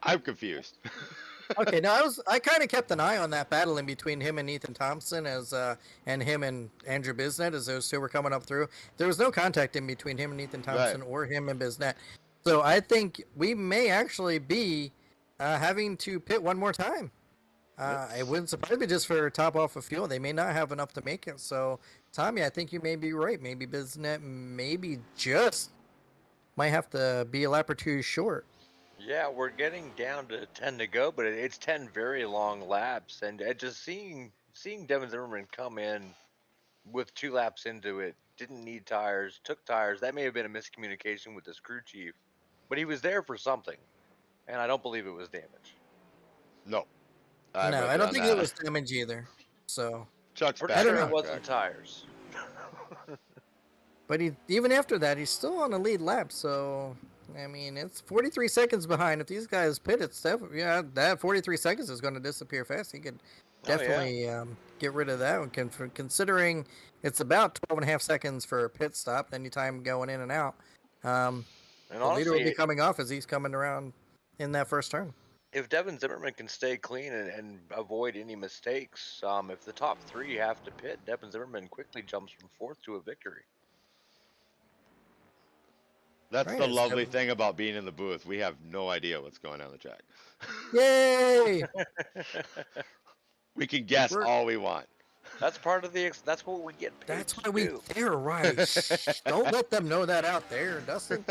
I'm confused. Okay, now I kind of kept an eye on that battle in between him and Ethan Thompson and him and Andrew Bisnet as those two were coming up through. There was no contact in between him and Ethan Thompson or him and Bisnet. So I think we may actually be having to pit one more time. It wouldn't surprise me just for top off of fuel. They may not have enough to make it. So Tommy, I think you may be right. Maybe Bisnet maybe just might have to be a lap or two short. Yeah, we're getting down to 10 to go, but it's 10 very long laps, and just seeing Devin Zimmerman come in with 2 laps into it, didn't need tires, took tires. That may have been a miscommunication with his crew chief, but he was there for something, and I don't believe it was damage. No. I don't think it was damage either. So Chuck's For back. sure on it wasn't track. tires. But even after that, he's still on the lead lap. So, I mean, it's 43 seconds behind. If these guys pit, it's definitely, that 43 seconds is going to disappear fast. He could definitely get rid of that. Considering it's about 12 and a half seconds for a pit stop, any time going in and out. And the honestly, leader will be coming off as he's coming around in that first turn. if Devin Zimmerman can stay clean and avoid any mistakes, if the top 3 have to pit, Devin Zimmerman quickly jumps from 4th to a victory. That's Right, the it's lovely Devin. thing about being in the booth. We have no idea what's going on the track. Yay! We can guess all we want. That's part of that's what we get paid That's to why we do. theorize. Shh, don't let them know that out there, Dustin.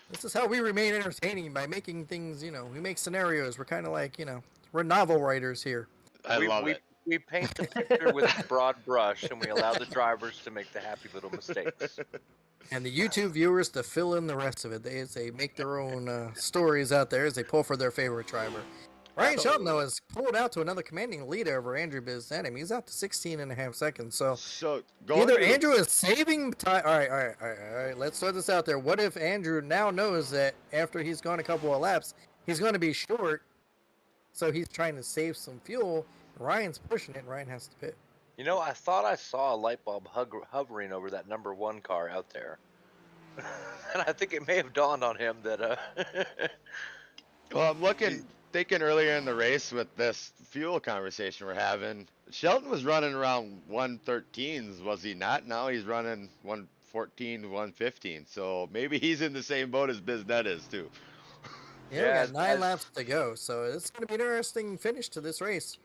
This is how we remain entertaining, by making things, we make scenarios. We're kind of like, we're novel writers here. I love it. We paint the picture with a broad brush, and we allow the drivers to make the happy little mistakes. And the YouTube viewers to fill in the rest of it. They make their own stories out there as they pull for their favorite driver. Ryan Shelton, though, has pulled out to another commanding lead over Andrew Bisnet. He's out to 16 and a half seconds. So either Andrew is saving time. All right. Let's throw this out there. What if Andrew now knows that after he's gone a couple of laps, he's going to be short, so he's trying to save some fuel. Ryan's pushing it, and Ryan has to pit. I thought I saw a light bulb hovering over that number 1 car out there. And I think it may have dawned on him that... Well, I'm thinking earlier in the race with this fuel conversation we're having, Shelton was running around 113s, was he not? Now he's running 114, 115. So maybe he's in the same boat as Bisnet is, too. Yeah, we got 9 laps to go, so it's going to be an interesting finish to this race.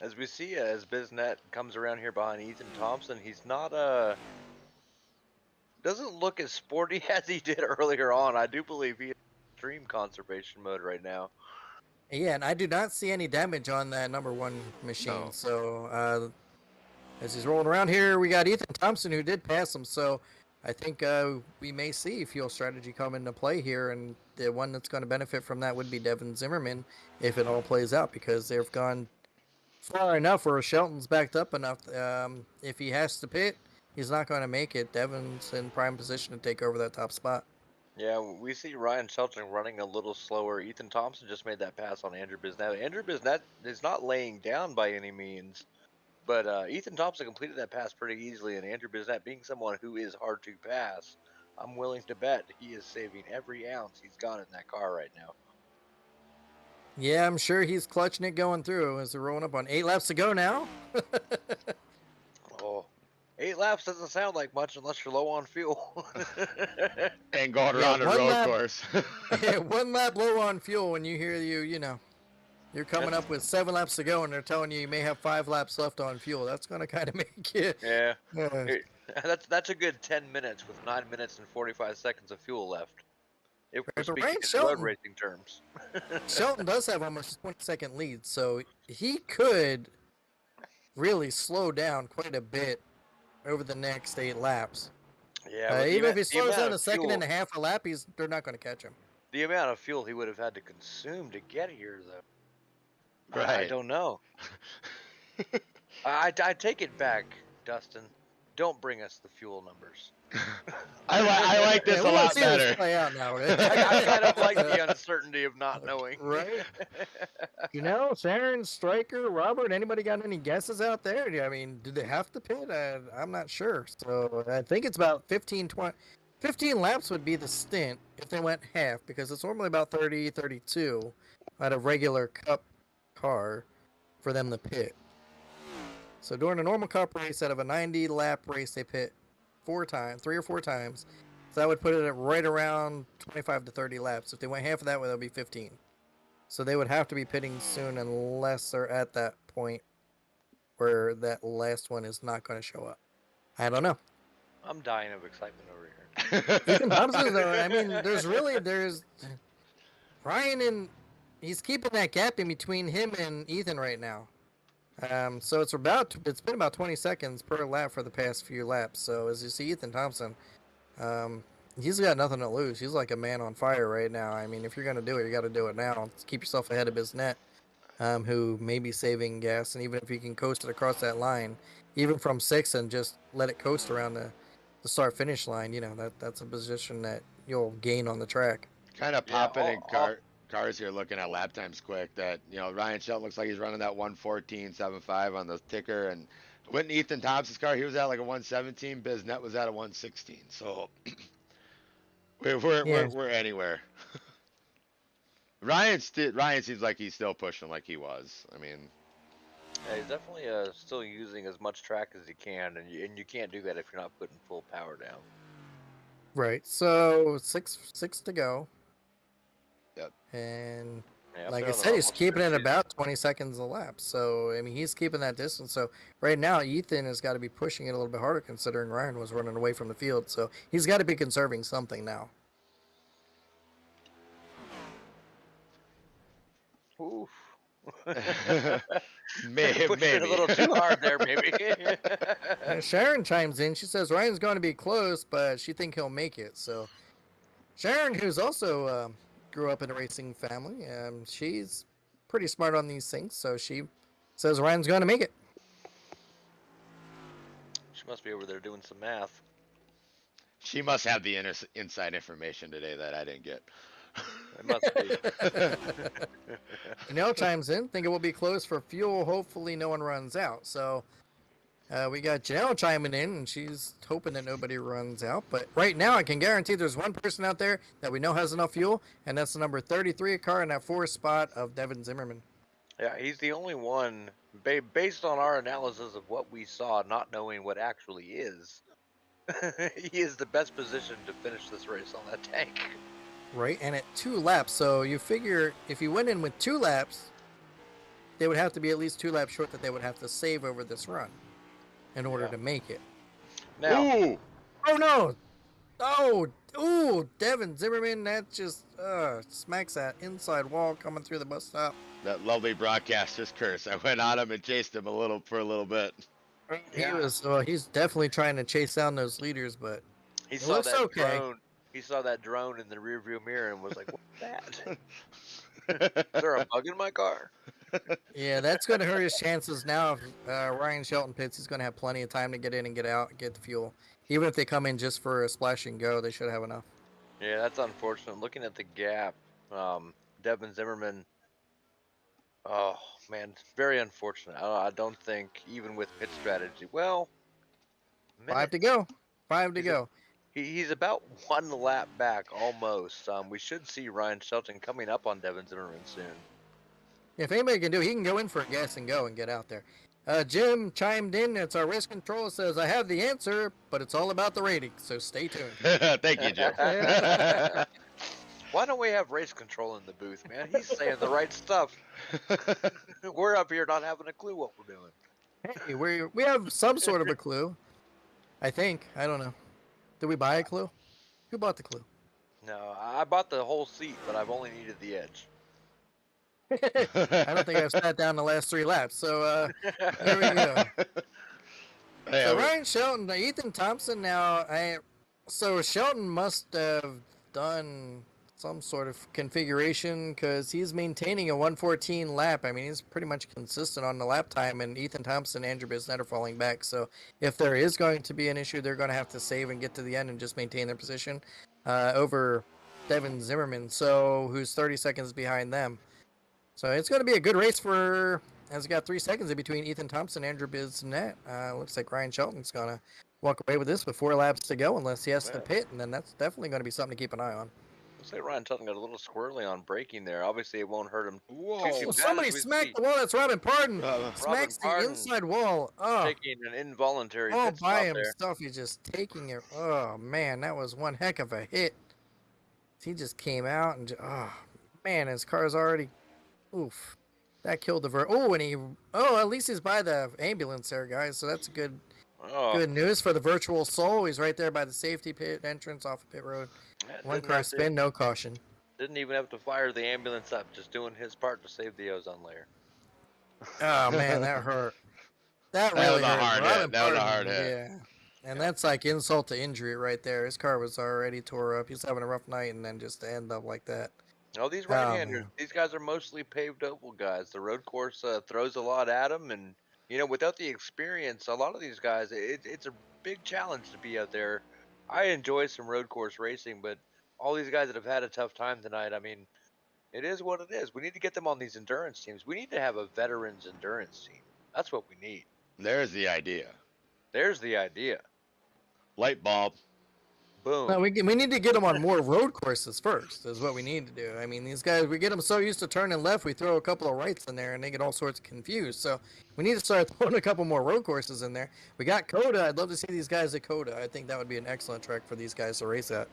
As we see, as Bisnet comes around here behind Ethan Thompson, he's not doesn't look as sporty as he did earlier on. I do believe he is in extreme conservation mode right now. Yeah, and I do not see any damage on that number 1 machine. No. So as he's rolling around here, we got Ethan Thompson who did pass him. So I think we may see fuel strategy come into play here, and the one that's going to benefit from that would be Devin Zimmerman if it all plays out, because they've gone far enough where Shelton's backed up enough. If he has to pit, he's not going to make it. Devin's in prime position to take over that top spot. Yeah, we see Ryan Shelton running a little slower. Ethan Thompson just made that pass on Andrew Bisnett. Andrew Bisnett is not laying down by any means, but Ethan Thompson completed that pass pretty easily, and Andrew Bisnett, being someone who is hard to pass, I'm willing to bet he is saving every ounce he's got in that car right now. Yeah, I'm sure he's clutching it going through as they're rolling up on 8 laps to go now. Oh, 8 laps doesn't sound like much unless you're low on fuel. And going around a one road lap. course. Yeah, 1 lap low on fuel when you hear you're coming up with 7 laps to go and they're telling you may have 5 laps left on fuel. That's going to kind of make you. Yeah, Uh, that's a good 10 minutes with 9 minutes and 45 seconds of fuel left. If we're Right, but speaking Ryan in road Shelton- racing terms. Shelton does have almost a 20-second lead, so he could really slow down quite a bit over the next 8 laps. Yeah, but Even if he the slows amount down of a second fuel- and a half a lap, they're not going to catch him. The amount of fuel he would have had to consume to get here, though. I Right. don't know. I take it back, Dustin. Don't bring us the fuel numbers. I like this Yeah, a we'll lot see this better. play out now. I kind of like the uncertainty of not knowing. Right? Sharon, Stryker, Robert, anybody got any guesses out there? I mean, do they have to pit? I'm not sure. So I think it's about 15 laps would be the stint if they went half, because it's normally about 30, 32 at a regular cup car for them to pit. So during a normal cup race, out of a 90 lap race, they pit 3 or 4 times. So that would put it at right around 25 to 30 laps. If they went half of that, well, that would be 15. So they would have to be pitting soon unless they're at that point where that last one is not going to show up. I don't know. I'm dying of excitement over here. Ethan Thompson, though, I mean, there's Ryan, and he's keeping that gap in between him and Ethan right now. So it's been about 20 seconds per lap for the past few laps. So as you see, Ethan Thompson, he's got nothing to lose. He's like a man on fire right now. I mean, if you're gonna do it, you got to do it now. Keep yourself ahead of Bisnett, who may be saving gas, and even if you can coast it across that line, even from 6 and just let it coast around the start finish line, that's a position that you'll gain on the track. Kind of Yeah, popping in cars here, looking at lap times quick. That Ryan Shelton looks like he's running that 1:14.75 on the ticker, and when Ethan Thompson's car, he was at like a 1:17. Bisnett was at a 1:16. So we're anywhere. Ryan seems like he's still pushing like he was. I mean, Yeah, he's definitely still using as much track as he can, and you can't do that if you're not putting full power down. Right. So six to go. Yep. And Yeah, like I they're on the said, he's almost keeping it finish. about 20 seconds a lap. So, I mean, he's keeping that distance. So, right now, Ethan has got to be pushing it a little bit harder considering Ryan was running away from the field. So, he's got to be conserving something now. Oof. maybe. Pushed it a little too hard there, maybe. Sharon chimes in. She says Ryan's going to be close, but she think he'll make it. So, Sharon, who's also grew up in a racing family, she's pretty smart on these things. So, she says Ryan's going to make it. She must be over there doing some math. She must have the inside information today that I didn't get. It must be. Janelle chimes in. Think it will be close for fuel. Hopefully, no one runs out. So, we got Janelle chiming in, and she's hoping that nobody runs out. But right now, I can guarantee there's one person out there that we know has enough fuel, and that's the number 33 car in that 4th spot of Devin Zimmerman. Yeah, he's the only one, based on our analysis of what we saw, not knowing what actually is. He is the best position to finish this race on that tank. Right, and at 2 laps. So you figure if you went in with 2 laps, they would have to be at least 2 laps short that they would have to save over this run in order to make it. Now, Ooh! Oh no! Oh, ooh, Devin Zimmerman, that just smacks that inside wall coming through the bus stop. That lovely broadcaster's curse. I went on him and chased him for a little bit. He's definitely trying to chase down those leaders, but He It saw looks that okay. drone. He saw that drone in the rearview mirror and was like, "What's that? Is there a bug in my car?" Yeah, that's going to hurt his chances now. If Ryan Shelton pits, he's going to have plenty of time to get in and get out, get the fuel. Even if they come in just for a splash and go, they should have enough. Yeah, that's unfortunate. Looking at the gap, Devin Zimmerman. Oh man, very unfortunate. I don't think even with pit strategy. Well, 5 minute. to go. 5 to He's a, go. he's about one lap back almost. We should see Ryan Shelton coming up on Devin Zimmerman soon. If anybody can do it, he can go in for a gas and go and get out there. Jim chimed in. It's our race control. Says, I have the answer, but it's all about the rating, so stay tuned. Thank you, Jim. Why don't we have race control in the booth, man? He's saying the right stuff. We're up here not having a clue what we're doing. Hey, we have some sort of a clue. I think. I don't know. Did we buy a clue? Who bought the clue? No, I bought the whole seat, but I've only needed the edge. I don't think I've sat down the last 3 laps. So there we go. Hey, So Ryan Shelton, Ethan Thompson now. So Shelton must have done some sort of configuration because he's maintaining a 114 lap. I mean, he's pretty much consistent on the lap time, and Ethan Thompson and Andrew Bisnet are falling back. So if there is going to be an issue, they're going to have to save and get to the end and just maintain their position over Devin Zimmerman, so who's 30 seconds behind them. So it's going to be a good race for. Has got 3 seconds in between Ethan Thompson and Andrew Bisnet. Looks like Ryan Shelton's going to walk away with this with 4 laps to go unless he has to pit, and then that's definitely going to be something to keep an eye on. Looks like Ryan Shelton got a little squirrely on braking there. Obviously, it won't hurt him. Whoa. too bad Somebody as we smacked see. the wall. That's Robin Pardon. Smacks the Pardon inside wall. Oh, Taking an involuntary all pit by stop there. himself. He's just taking it. Oh, man, that was one heck of a hit. He just came out and, oh, man, his car's already, oof. That killed the at least he's by the ambulance there, guys. So that's good news for the virtual soul. He's right there by the safety pit entrance off of pit road. One car spin, no caution. Didn't even have to fire the ambulance up, just doing his part to save the ozone layer. Oh, man, that hurt. That really was a hurt. hard Robin hit. That was a Pardon, hard hit. Yeah. And that's like insult to injury right there. His car was already tore up. He's having a rough night, and then just to end up like that. Oh, these right-handers, man. these guys are mostly paved oval guys. The road course throws a lot at them, and without the experience, a lot of these guys, it's a big challenge to be out there. I enjoy some road course racing, but all these guys that have had a tough time tonight, I mean, it is what it is. We need to get them on these endurance teams. We need to have a veterans endurance team. That's what we need. There's the idea. There's the idea. Light bulb. Boom. No, we need to get them on more road courses first, is what we need to do. I mean, these guys, we get them so used to turning left, we throw a couple of rights in there, and they get all sorts of confused. So we need to start throwing a couple more road courses in there. We got Coda. I'd love to see these guys at Coda. I think that would be an excellent track for these guys to race at.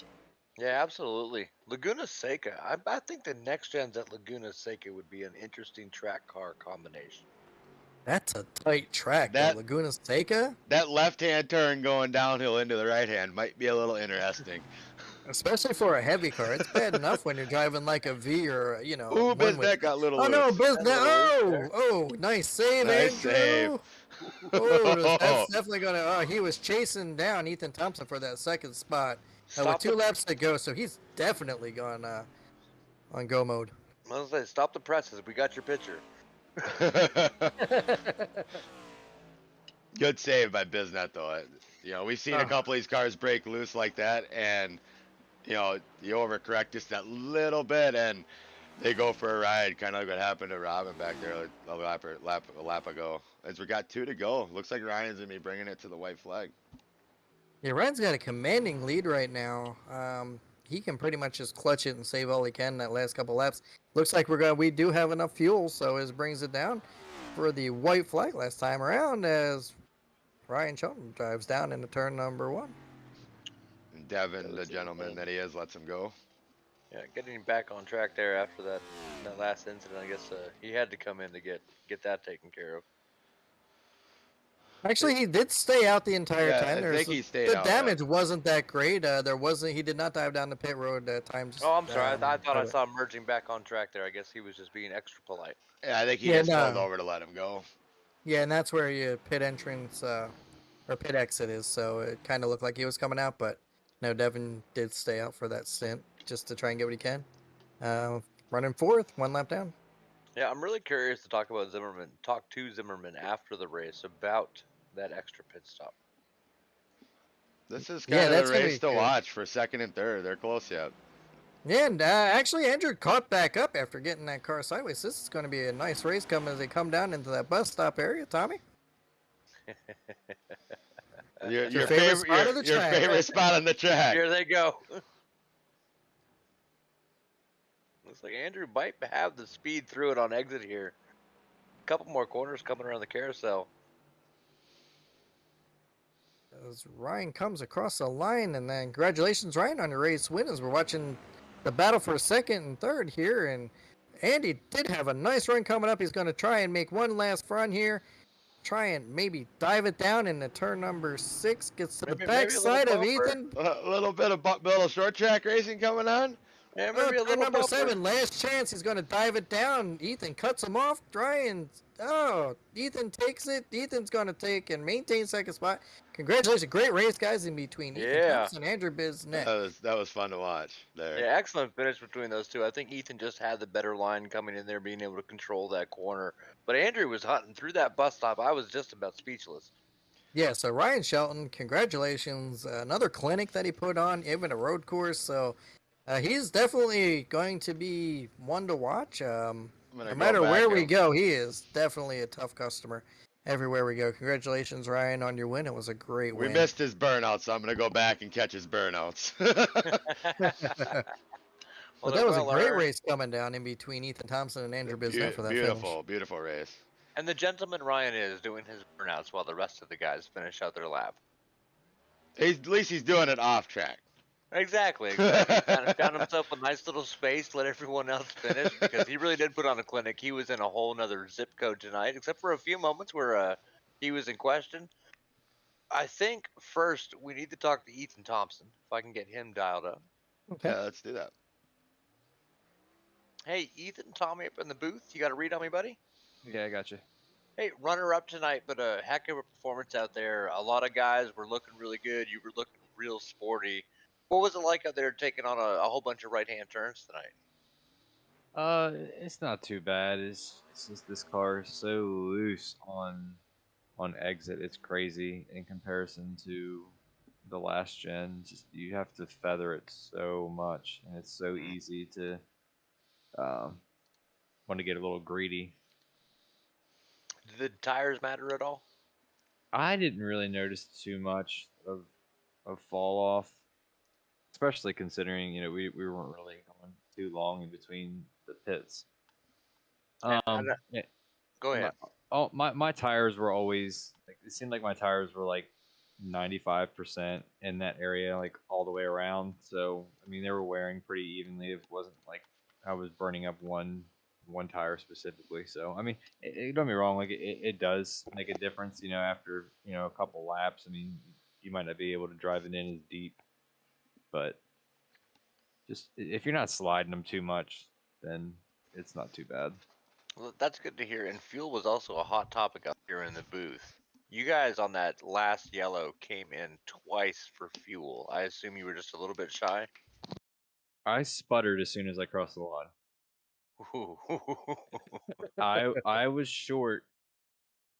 Yeah, absolutely. Laguna Seca. I think the next gens at Laguna Seca would be an interesting track car combination. That's a tight track. That- Laguna Seca, That left-hand turn going downhill into the right hand might be a little interesting. especially for a heavy car. It's bad enough when you're driving like a V or, Ooh, one with- Bisnet got a little Oh, no, loose. Bisnet. Oh, nice save, Nice Andrew. save. Oh, that's definitely going to. Oh, he was chasing down Ethan Thompson for that second spot. With Stop 2 laps to go, so he's definitely gone on go mode. I was gonna say, stop the presses. We got your picture. Good save by Bisnet, though. We've seen a couple of these cars break loose like that, and you overcorrect just that little bit, and they go for a ride. Kind of like what happened to Robin back there a lap ago. As we got 2 to go, looks like Ryan's gonna be bringing it to the white flag. Yeah, Ryan's got a commanding lead right now. He can pretty much just clutch it and save all he can that last couple laps. Looks like we do have enough fuel, so it brings it down for the white flag last time around as Ryan Shelton drives down into turn number 1. And Devin, the gentleman that he is, lets him go. Yeah, getting back on track there after that last incident. I guess he had to come in to get that taken care of. Actually, he did stay out the entire Yeah, time. I think he stayed the out, damage wasn't that great. He did not dive down the pit road time. Oh, I'm sorry. I thought I saw him merging back on track there. I guess he was just being extra polite. Yeah, I think he Yeah, just pulled no. over to let him go. Yeah, and that's where your pit entrance or pit exit is. So it kind of looked like he was coming out, but No, Devin did stay out for that stint just to try and get what he can. Running fourth, 1 lap down. Yeah, I'm really curious to talk to Zimmerman after the race about that extra pit stop. This is Yeah, kind of the that's gonna race be to good. watch for second and third. They're close yet. Yeah, and actually, Andrew caught back up after getting that car sideways. This is going to be a nice race coming as they come down into that bus stop area, Tommy. Your favorite favorite spot of the your track. favorite spot on the track. Here they go. Looks like Andrew might have the speed through it on exit here. A couple more corners coming around the carousel. As Ryan comes across the line, and then congratulations, Ryan, on your race win. As we're watching the battle for second and third here, and Andy did have a nice run coming up. He's going to try and make one last run here. Try and maybe dive it down into turn number 6. Gets to the Maybe a backside little of bumper. Ethan. A little bit of little short track racing coming on. Yeah, maybe a Turn little number bumper. 7, last chance. He's going to dive it down. Ethan cuts him off. Ethan takes it. Ethan's going to take and maintain second spot. Congratulations. Great race, guys, in between Ethan Yeah. Thompson and Andrew Biznett. That was fun to watch there. Yeah, excellent finish between those two. I think Ethan just had the better line coming in there, being able to control that corner. But Andrew was hunting through that bus stop. I was just about speechless. Yeah, so Ryan Shelton, congratulations. Another clinic that he put on, even a road course. So he's definitely going to be one to watch. No matter where we go, he is definitely a tough customer everywhere we go. Congratulations, Ryan, on your win. It was a great We win. missed his burnout, so I'm going to go back and catch his burnouts. But that was a great race coming down in between Ethan Thompson and Andrew Biznett for that finish. Beautiful race. And the gentleman Ryan is doing his burnouts while the rest of the guys finish out their lap. At least he's doing it off track. Exactly. Found himself a nice little space to let everyone else finish, because he really did put on a clinic. He was in a whole nother zip code tonight, except for a few moments where he was in question. I think first we need to talk to Ethan Thompson, if I can get him dialed up. Okay. Yeah, let's do that. Hey, Ethan, Tommy up in the booth. You got a read on me, buddy? Yeah, I got you. Hey, runner up tonight, but a heck of a performance out there. A lot of guys were looking really good. You were looking real sporty. What was it like out there taking on a whole bunch of right-hand turns tonight? It's not too bad. It's just this car is so loose on exit. It's crazy in comparison to the last gen. Just you have to feather it so much, and it's so easy to want to get a little greedy. Did the tires matter at all? I didn't really notice too much of fall off, especially considering we weren't really going too long in between the pits. Yeah, go ahead. My tires were always like, it seemed like my tires were like 95% in that area, like all the way around. So I mean, they were wearing pretty evenly. It wasn't like I was burning up one tire specifically. So I mean, don't get me wrong, like it does make a difference, after a couple laps. I mean, you might not be able to drive it in as deep, but just if you're not sliding them too much, then it's not too bad. Well, that's good to hear. And fuel was also a hot topic up here in the booth. You guys on that last yellow came in twice for fuel. I assume you were just a little bit shy? I sputtered as soon as I crossed the line. Ooh. I was short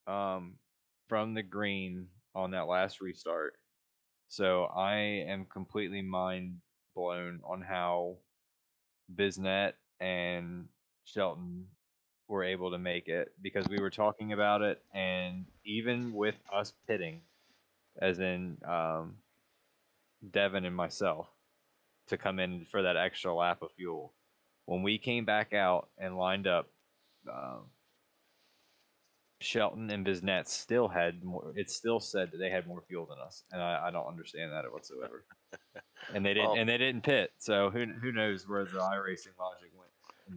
from the green on that last restart. So I am completely mind blown on how Biznett and Shelton were able to make it, because we were talking about it, and even with us pitting, as in Devin and myself, to come in for that extra lap of fuel, when we came back out and lined up, Shelton and Biznett still had more. It still said that they had more fuel than us, and I don't understand that whatsoever. And they didn't. Well, and they didn't pit. So who knows where the iRacing logic went?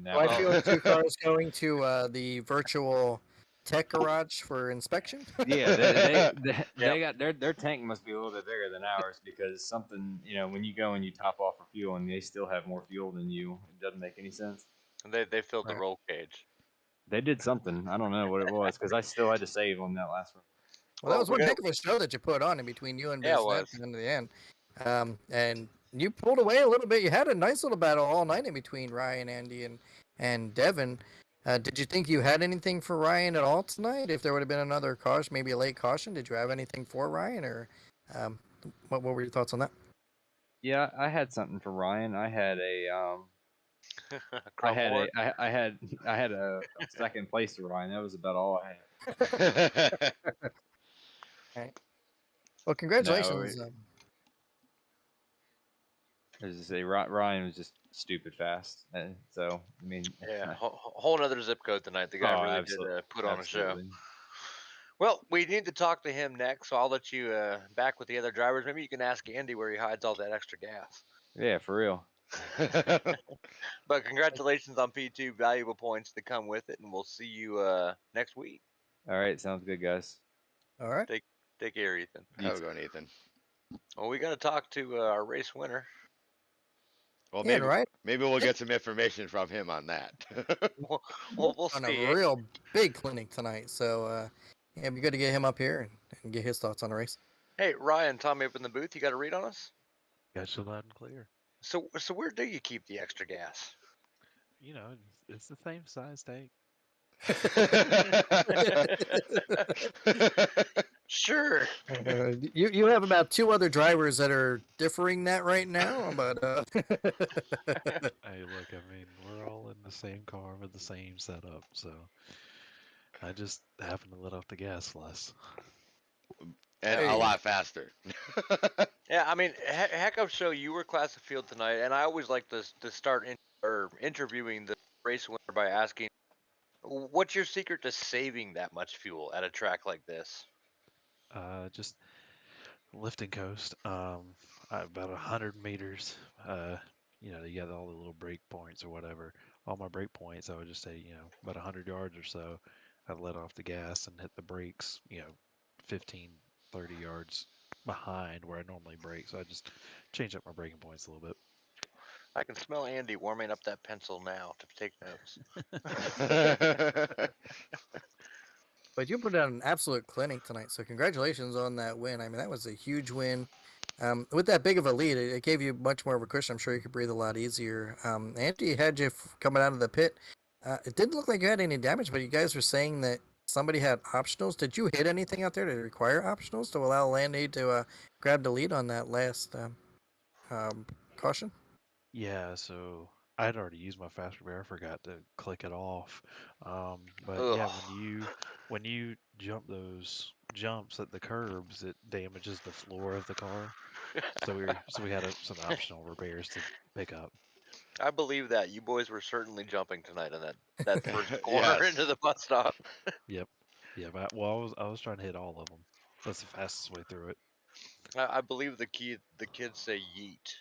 Well, I feel like 2 cars going to the virtual tech garage for inspection. Yeah, they got their tank must be a little bit bigger than ours, because something, when you go and you top off for fuel and they still have more fuel than you, it doesn't make any sense. they filled the Right. roll cage. They did something. I don't know what it was, because I still had to save on that last one. Well, that was one heck of a show that you put on in between you and Yeah, it Biznett was. in the end. And you pulled away a little bit. You had a nice little battle all night in between Ryan, Andy, and Devin. Did you think you had anything for Ryan at all tonight? If there would have been another caution, maybe a late caution, did you have anything for Ryan, or um, what were your thoughts on that? Yeah, I had something for Ryan. I had Crumb board. I had a second place for Ryan. That was about all I had. All right. Well, No, congratulations. as I say, Ryan was just stupid fast. So I mean, Yeah, whole another zip code tonight. The guy oh, really did put on a show. absolutely. Well, we need to talk to him next, so I'll let you back with the other drivers. Maybe you can ask Andy where he hides all that extra gas. Yeah, for real. But congratulations on P2, valuable points to come with it, and we'll see you next week. All right, sounds good, guys. All right. Take care, Ethan. Have a good one, Ethan. Well, we got to talk to our race winner. Well, Yeah, right. maybe we'll get some information from him on that. We'll On see. a real big clinic tonight, so yeah, it'd be good to get him up here and get his thoughts on the race. Hey, Ryan, Tommy up in the booth. You got a read on us? Got you loud and clear. So where do you keep the extra gas? You know, it's the same size tank. Sure. You have about 2 other drivers that are differing that right now, but Hey, look, I mean, we're all in the same car with the same setup, so I just happen to let off the gas less. And Hey. a lot faster. Yeah, I mean, heck of show. You were class of field tonight, and I always like to start interviewing the race winner by asking, "What's your secret to saving that much fuel at a track like this?" Just lift and coast. About 100 meters. You know, you got all the little break points or whatever. All my break points, I would just say, you know, about 100 yards or so, I'd let off the gas and hit the brakes, you know, 15, 30 yards behind where I normally brake. So I just change up my braking points a little bit. I can smell Andy warming up that pencil now to take notes. But you put on an absolute clinic tonight, so congratulations on that win. I mean, that was a huge win. With that big of a lead, it gave you much more of a cushion. I'm sure you could breathe a lot easier. Andy had you coming out of the pit. It didn't look like you had any damage, but you guys were saying that somebody had optionals. Did you hit anything out there to require optionals to allow Landy to grab the lead on that last caution? Yeah, so I'd already used my fast repair. I forgot to click it off. But yeah, Ugh. when you jump those jumps at the curbs, it damages the floor of the car. So we had some optional repairs to pick up. I believe that you boys were certainly jumping tonight in that first corner Yes. into the bus stop. Yep. Yeah, but well, I was trying to hit all of them. That's the fastest way through it. I believe the kids say yeet.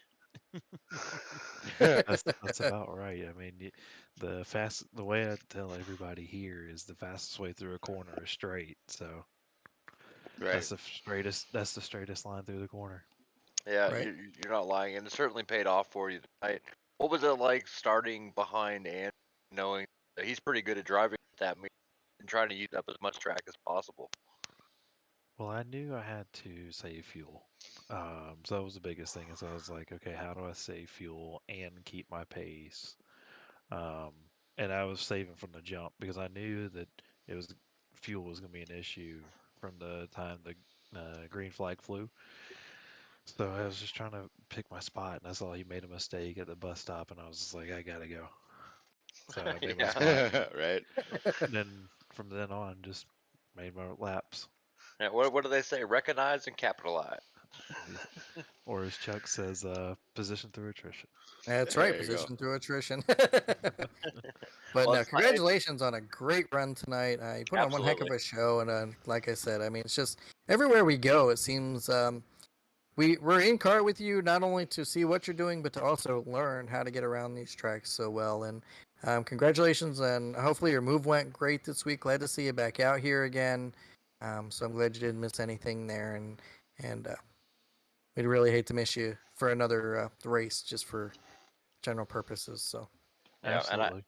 That's about right. I mean, the way I tell everybody here is the fastest way through a corner is straight. So Right. that's the straightest line through the corner. Yeah, Right. you're not lying, and it certainly paid off for you tonight. What was it like starting behind and knowing that he's pretty good at driving at that meet and trying to use up as much track as possible? Well, I knew I had to save fuel. So that was the biggest thing. Is I was like, okay, how do I save fuel and keep my pace? Um, and I was saving from the jump because I knew that it was fuel was going to be an issue from the time the green flag flew. So I was just trying to pick my spot, and I saw he made a mistake at the bus stop, and I was just like, I gotta go. So I made my Yeah. spot. Right. And then from then on, just made my laps. Yeah, what do they say? Recognize and capitalize. Or as Chuck says, position through attrition. That's There right, you go. position through attrition. Well, But no, it's congratulations on a great run tonight. You put on one heck of Absolutely. a show, and like I said, I mean, it's just everywhere we go, it seems we're in car with you not only to see what you're doing, but to also learn how to get around these tracks so well. And congratulations, and hopefully your move went great this week. Glad to see you back out here again. So I'm glad you didn't miss anything there, and we'd really hate to miss you for another race just for general purposes. So. Yeah, and I Absolutely.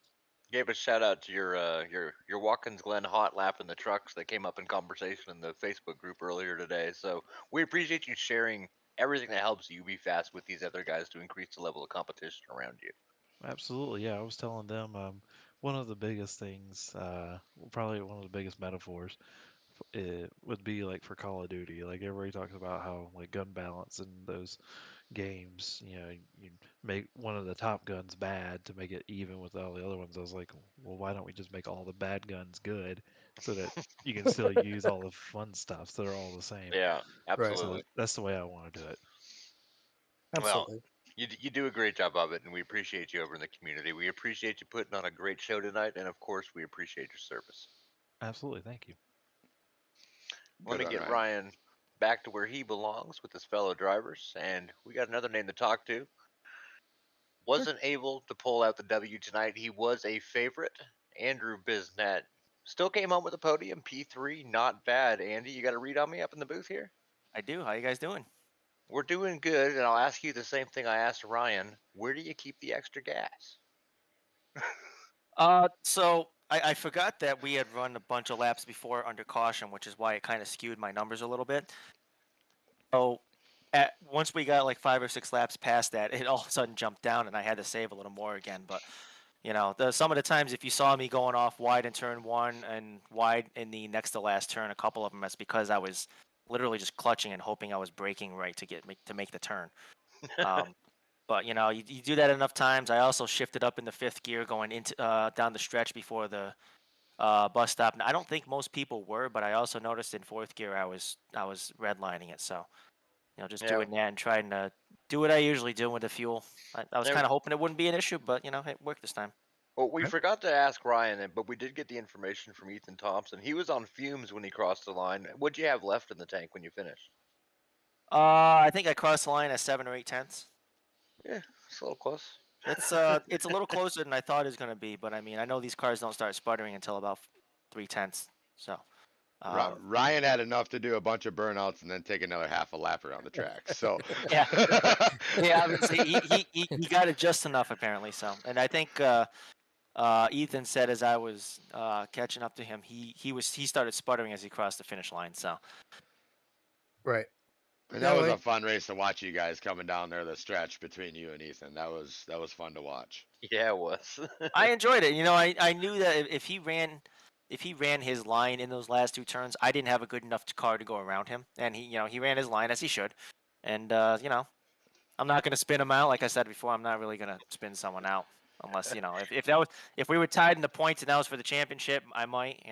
gave a shout out to your Watkins Glen hot lap in the trucks that came up in conversation in the Facebook group earlier today. So we appreciate you sharing everything that helps you be fast with these other guys to increase the level of competition around you. Absolutely, yeah. I was telling them one of the biggest things, probably one of the biggest metaphors, it would be like for Call of Duty. Like everybody talks about how like gun balance in those games, you make one of the top guns bad to make it even with all the other ones. I was like, well, why don't we just make all the bad guns good so that you can still use all the fun stuff so they're all the same. Yeah, Right. So absolutely. that's the way I want to do it. Well, Absolutely. you do a great job of it, and we appreciate you over in the community. We appreciate you putting on a great show tonight, and of course, we appreciate your service. Absolutely, thank you. Let Good me one, get Ryan. Ryan back to where he belongs with his fellow drivers, and we got another name to talk to. Wasn't able to pull out the W tonight. He was a favorite. Andrew Bisnet still came home with a podium. P3, not bad. Andy, you got a read on me up in the booth here? I do. How you guys doing? We're doing good, and I'll ask you the same thing I asked Ryan. Where do you keep the extra gas? So I forgot that we had run a bunch of laps before under caution, which is why it kind of skewed my numbers a little bit. So once we got like 5 or 6 laps past that, it all of a sudden jumped down, and I had to save a little more again. But some of the times if you saw me going off wide in turn one and wide in the next to last turn, a couple of them, that's because I was literally just clutching and hoping I was braking right to make the turn. But you do that enough times. I also shifted up in the fifth gear going into down the stretch before the bus stop. And I don't think most people were, but I also noticed in fourth gear I was redlining it. So just Yeah. doing that and trying to do what I usually do with the fuel. I was Yeah. kind of hoping it wouldn't be an issue, but it worked this time. Well, we Okay. forgot to ask Ryan, but we did get the information from Ethan Thompson. He was on fumes when he crossed the line. What'd you have left in the tank when you finished? I think I crossed the line at 7 or 8 tenths. Yeah, it's a little close. It's a little closer than I thought it was going to be, but I mean I know these cars don't start sputtering until about 3 tenths. So Ryan had enough to do a bunch of burnouts and then take another half a lap around the track. So yeah, yeah. Obviously he got it just enough apparently. So, and I think Ethan said as I was catching up to him, he started sputtering as he crossed the finish line. So Right. And Yeah, that was well, a fun race to watch you guys coming down there the stretch between you and Ethan. That was fun to watch. Yeah, it was. I enjoyed it. I knew that if he ran his line in those last 2 turns, I didn't have a good enough car to go around him, and he ran his line as he should, and I'm not gonna spin him out. Like I said before, I'm not really gonna spin someone out unless if we were tied in the points and that was for the championship, I might.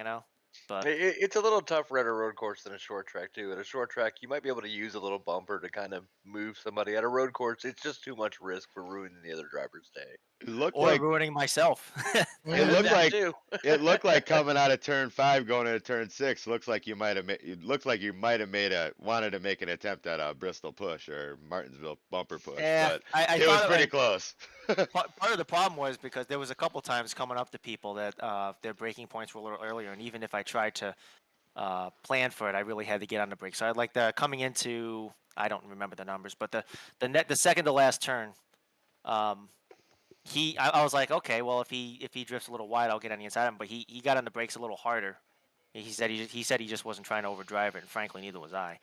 But It's a little tougher at a road course than a short track too. At a short track, you might be able to use a little bumper to kind of move somebody. At a road course, it's just too much risk for ruining the other driver's day. It looked or like ruining myself. it looked That like too. it looked like coming out of turn 5 going into turn 6 looks like you might have it looked like you might have wanted to make an attempt at a Bristol push or Martinsville bumper push, Yeah, but I it was thought pretty close. part of the problem was because there was a couple times coming up to people that their braking points were a little earlier, and even if I tried to plan for it, I really had to get on the brake. So I like the coming into, I don't remember the numbers, but the second to last turn, um, I was like, okay, well if he drifts a little wide, I'll get on the inside of him. But he got on the brakes a little harder. He said he just wasn't trying to overdrive it, and frankly, neither was I.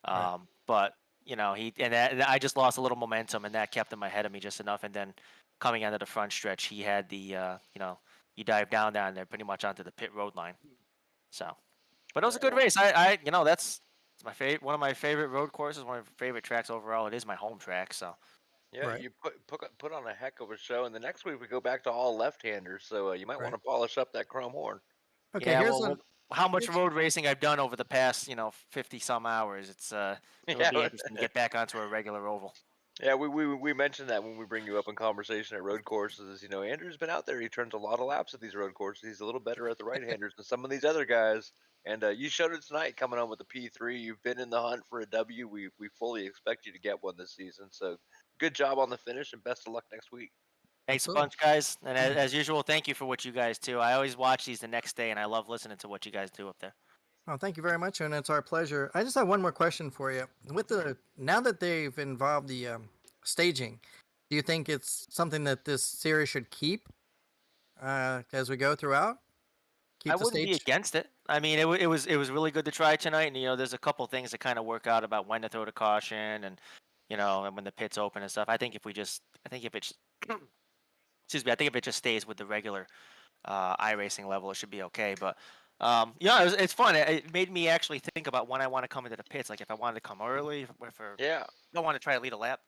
Right. But and I just lost a little momentum, and that kept him ahead of me just enough. And then coming onto the front stretch, he had you dive down there pretty much onto the pit road line. So, but it was a good race. That's my favorite, one of my favorite road courses, one of my favorite tracks overall. It is my home track, so. Yeah, Right. you put on a heck of a show, and the next week we go back to all left-handers. So you might Right. want to polish up that chrome horn. Okay. Yeah, Here's well, an. how much here's- road racing I've done over the past 50 some hours. It'll Yeah, be interesting to get back onto a regular oval. yeah. We mentioned that when we bring you up in conversation at road courses. Andrew's been out there. He turns a lot of laps at these road courses. He's a little better at the right-handers than some of these other guys. And you showed it tonight, coming on with the P3. You've been in the hunt for a W. We fully expect you to get one this season. So good job on the finish, and best of luck next week. Thanks a Absolutely. bunch, guys. And as usual, thank you for what you guys do. I always watch these the next day, and I love listening to what you guys do up there. Oh, thank you very much, and it's our pleasure. I just have one more question for you. Now that they've involved the staging, do you think it's something that this series should keep as we go throughout? Keep I the wouldn't be stage. against it. I mean, it was really good to try tonight, and there's a couple things that kind of work out about when to throw the caution, and and when the pit's open and stuff. I think if it's, excuse me, I think if it just stays with the regular iRacing level, it should be okay. But it's fun. It made me actually think about when I want to come into the pits, like if I wanted to come early, if I Yeah. don't want to try to lead a lap.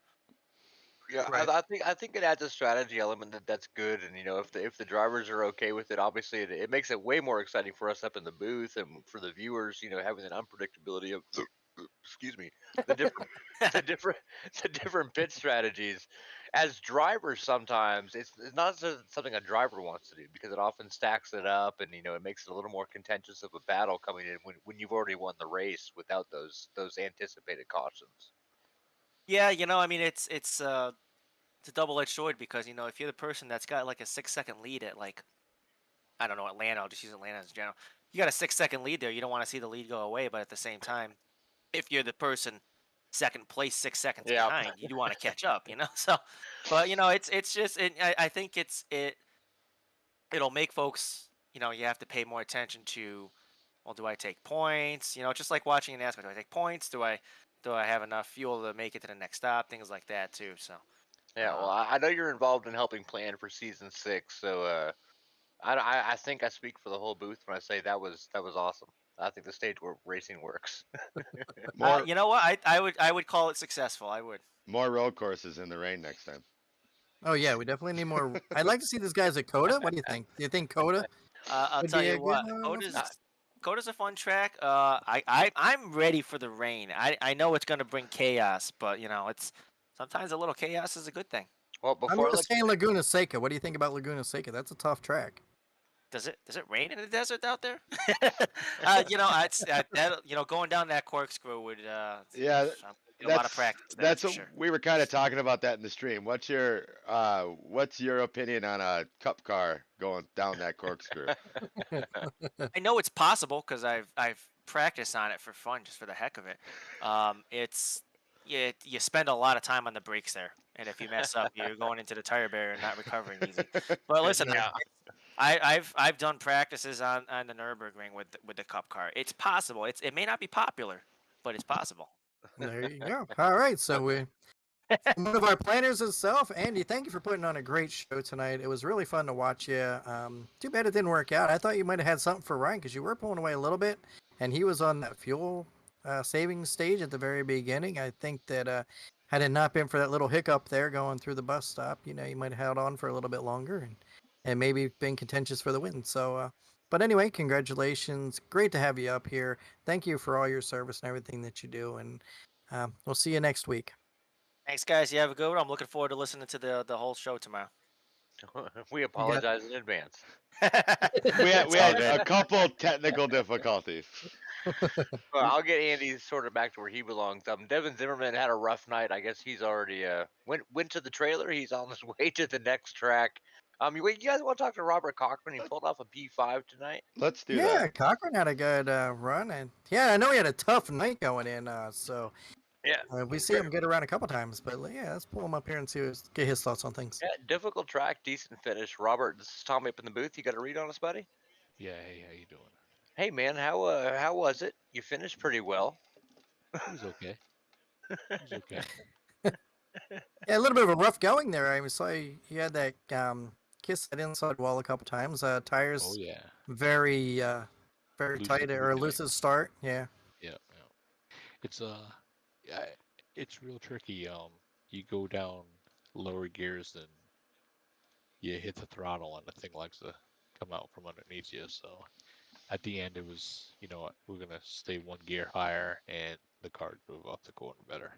Yeah, Right. I think it adds a strategy element that's good, and if the drivers are okay with it, obviously it makes it way more exciting for us up in the booth and for the viewers. Having an unpredictability of excuse me, the different the different the different pit strategies. As drivers, sometimes it's not something a driver wants to do because it often stacks it up, and it makes it a little more contentious of a battle coming in when you've already won the race without those anticipated cautions. Yeah, I mean, it's a double-edged sword because if you're the person that's got like a 6-second lead at, like, I don't know, Atlanta, I'll just use Atlanta as a general. You got a 6-second lead there. You don't want to see the lead go away, but at the same time, if you're the person second place 6 seconds Yeah. behind, you do want to catch up. So, but it's just I think it'll make folks, you have to pay more attention to, well, do I take points? Just like watching an NASCAR, do I take points? Do I have enough fuel to make it to the next stop? Things like that too. So, Yeah, well, um, I know you're involved in helping plan for season 6, so I think I speak for the whole booth when I say that was awesome. I think the stage where racing works. More you know what? I would call it successful. I would. more road courses in the rain next time. Oh yeah, we definitely need more. I'd like to see this guys at Coda. What do you think? Do you think Coda I'll would tell be you a good what. one also? Coda's a fun track. I'm ready for the rain. I know it's gonna bring chaos, but it's sometimes a little chaos is a good thing. Well, I'm before I just let you, saying Laguna Seca. What do you think about Laguna Seca? That's a tough track. Does it rain in the desert out there? Going down that corkscrew would Yeah, a lot of practice there. That's that's for what sure. we were kind of talking about that in the stream. What's your opinion on a cup car going down that corkscrew? I know it's possible because I've practiced on it for fun, just for the heck of it. It's you spend a lot of time on the brakes there, and if you mess up, you're going into the tire barrier and not recovering easy. But listen, yeah, I've done practices on the Nurburgring with the Cup car. It's possible. It may not be popular, but it's possible. There you go. All right, so one of our planners itself, Andy. Thank you for putting on a great show tonight. It was really fun to watch you. Too bad it didn't work out. I thought you might have had something for Ryan because you were pulling away a little bit, and he was on that fuel saving stage at the very beginning. I think that had it not been for that little hiccup there going through the bus stop, you might have held on for a little bit longer and maybe been contentious for the win. So, but anyway, congratulations. Great to have you up here. Thank you for all your service and everything that you do, and we'll see you next week. Thanks, guys. You have a good one. I'm looking forward to listening to the whole show tomorrow. we apologize in advance. We It's all had good. a couple technical difficulties. Well, I'll get Andy sort of back to where he belongs. Devin Zimmerman had a rough night. I guess he's already went to the trailer. He's on his way to the next track. You guys want to talk to Robert Cochran? He pulled off a P5 tonight. Let's do Yeah, that. Cochran had a good run, and yeah, I know he had a tough night going in. So Yeah, we see him get around a couple times, but yeah, let's pull him up here and get his thoughts on things. yeah, difficult track, decent finish. Robert, this is Tommy up in the booth. You got a read on us, buddy? Yeah, hey, how you doing? Hey man, how was it? You finished pretty well. It was okay. It was okay. Yeah, a little bit of a rough going there. I saw you had that kiss that inside wall a couple times. Oh Tires yeah. very very Loose at tight the or beginning. loose at start. Yeah. Yeah, yeah. It's yeah, it's real tricky. You go down lower gears and you hit the throttle and the thing likes to come out from underneath you. So at the end, it was, we're gonna stay one gear higher and the car drove off the corner better.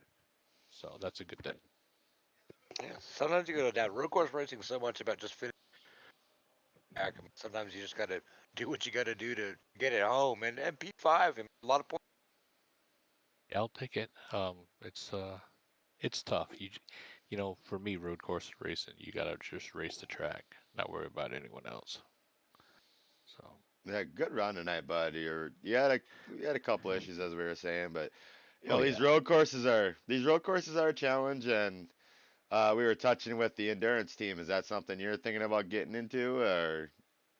So that's a good thing. Yeah, sometimes you go down. Road course racing is so much about just finishing back. I mean, sometimes you just got to do what you got to do to get it home. And P5, I mean, a lot of points. Yeah, I'll take it. It's tough. For me, road course racing, you gotta just race the track, not worry about anyone else. So Yeah, good run tonight, bud. You had a couple issues as we were saying, but Oh these yeah. road courses are a challenge, and we were touching with the endurance team. Is that something you're thinking about getting into, or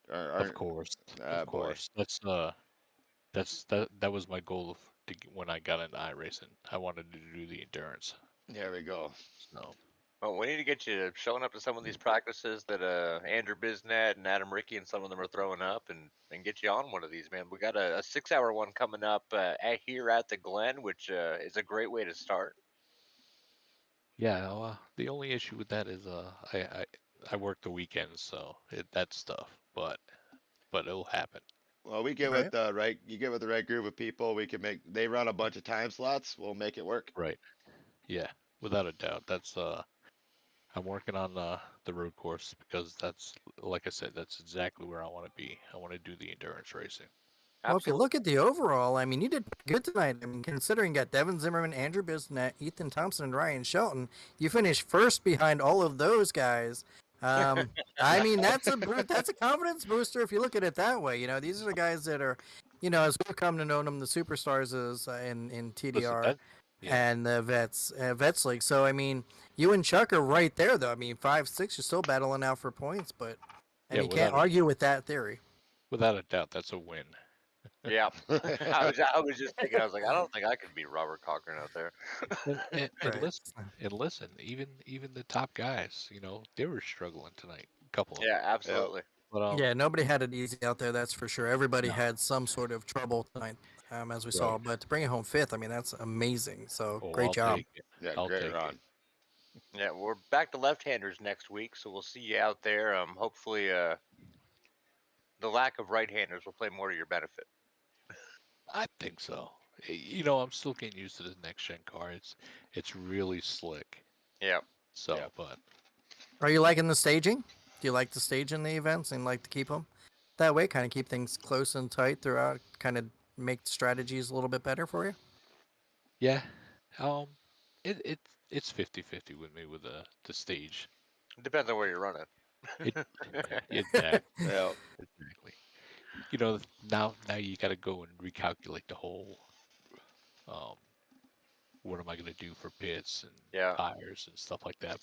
Of course, of boy? course. that was my goal when I got into iRacing. I wanted to do the endurance. There we go. So Well, we need to get you showing up to some of these practices that Andrew Bisnet and Adam Ricky and some of them are throwing up, and get you on one of these, man. We got a 6 hour one coming up here at the Glen, which is a great way to start. yeah, the only issue with that is I work the weekends, so that's tough. But it'll happen. Well, we get with Right. the right. You get with the right group of people. We can make. They run a bunch of time slots. We'll make it work. Right. Yeah, without a doubt. That's I'm working on the road course because that's, like I said, that's exactly where I want to be. I want to do the endurance racing. Well, if you Absolutely. look at the overall, I mean, you did pretty good tonight. I mean, considering you got Devin Zimmerman, Andrew Bisnet, Ethan Thompson, and Ryan Shelton, you finished first behind all of those guys. I mean, that's a confidence booster if you look at it that way. You know, these are the guys that are, as we've come to know them, the superstars is in Listen, TDR that yeah, and the vets league. So I mean, you and Chuck are right there, though. I mean, 5-6, you're still battling out for points, but I yeah, mean, you can't argue with that theory. without a doubt, that's a win. Yeah. I was just thinking, I was like, I don't think I could beat Robert Cochran out there. And Right. listen, even the top guys, they were struggling tonight, a couple of them. Yeah, absolutely. But Yeah, nobody had it easy out there, that's for sure. Everybody no, had some sort of trouble tonight, as we saw. right. But to bring it home fifth, I mean, that's amazing. So Oh, great I'll job. take it. Yeah, I'll great take run. Yeah, we're back to left-handers next week, so we'll see you out there. Hopefully, the lack of right-handers will play more to your benefit. I think so. I'm still getting used to the next gen car. It's really slick. Yeah. So, Yeah. but Are you liking the staging? Do you like the stage in the events and like to keep them that way? Kind of keep things close and tight throughout, kind of make the strategies a little bit better for you? yeah, um, it's 50-50 with me with the stage. It depends on where you're running. It exactly, Yeah. exactly. Now you got to go and recalculate the whole. Um, what am I gonna do for pits and Yeah. tires and stuff like that?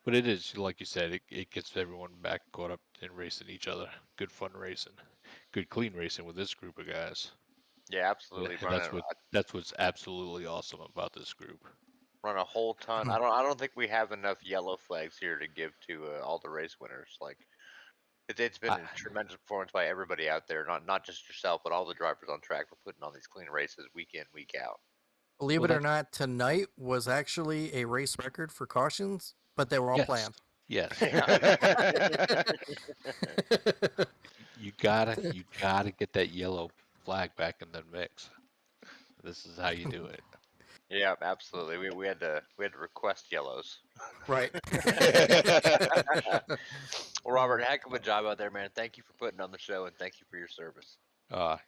But it is like you said, it gets everyone back caught up in racing each other. Good fun racing, good clean racing with this group of guys. Yeah, absolutely. And that's what's absolutely awesome about this group. Run a whole ton. I don't think we have enough yellow flags here to give to all the race winners. Like it's been I, a tremendous performance by everybody out there, not just yourself, but all the drivers on track for putting on these clean races week in, week out. Believe well, it or that's not, tonight was actually a race record for cautions, but they were all yes, planned. yes. Yeah. You gotta get that yellow flag back in the mix. This is how you do it. Yeah, absolutely. We had to request yellows. Right. Well, Robert, heck of a job out there, man. Thank you for putting on the show, and thank you for your service.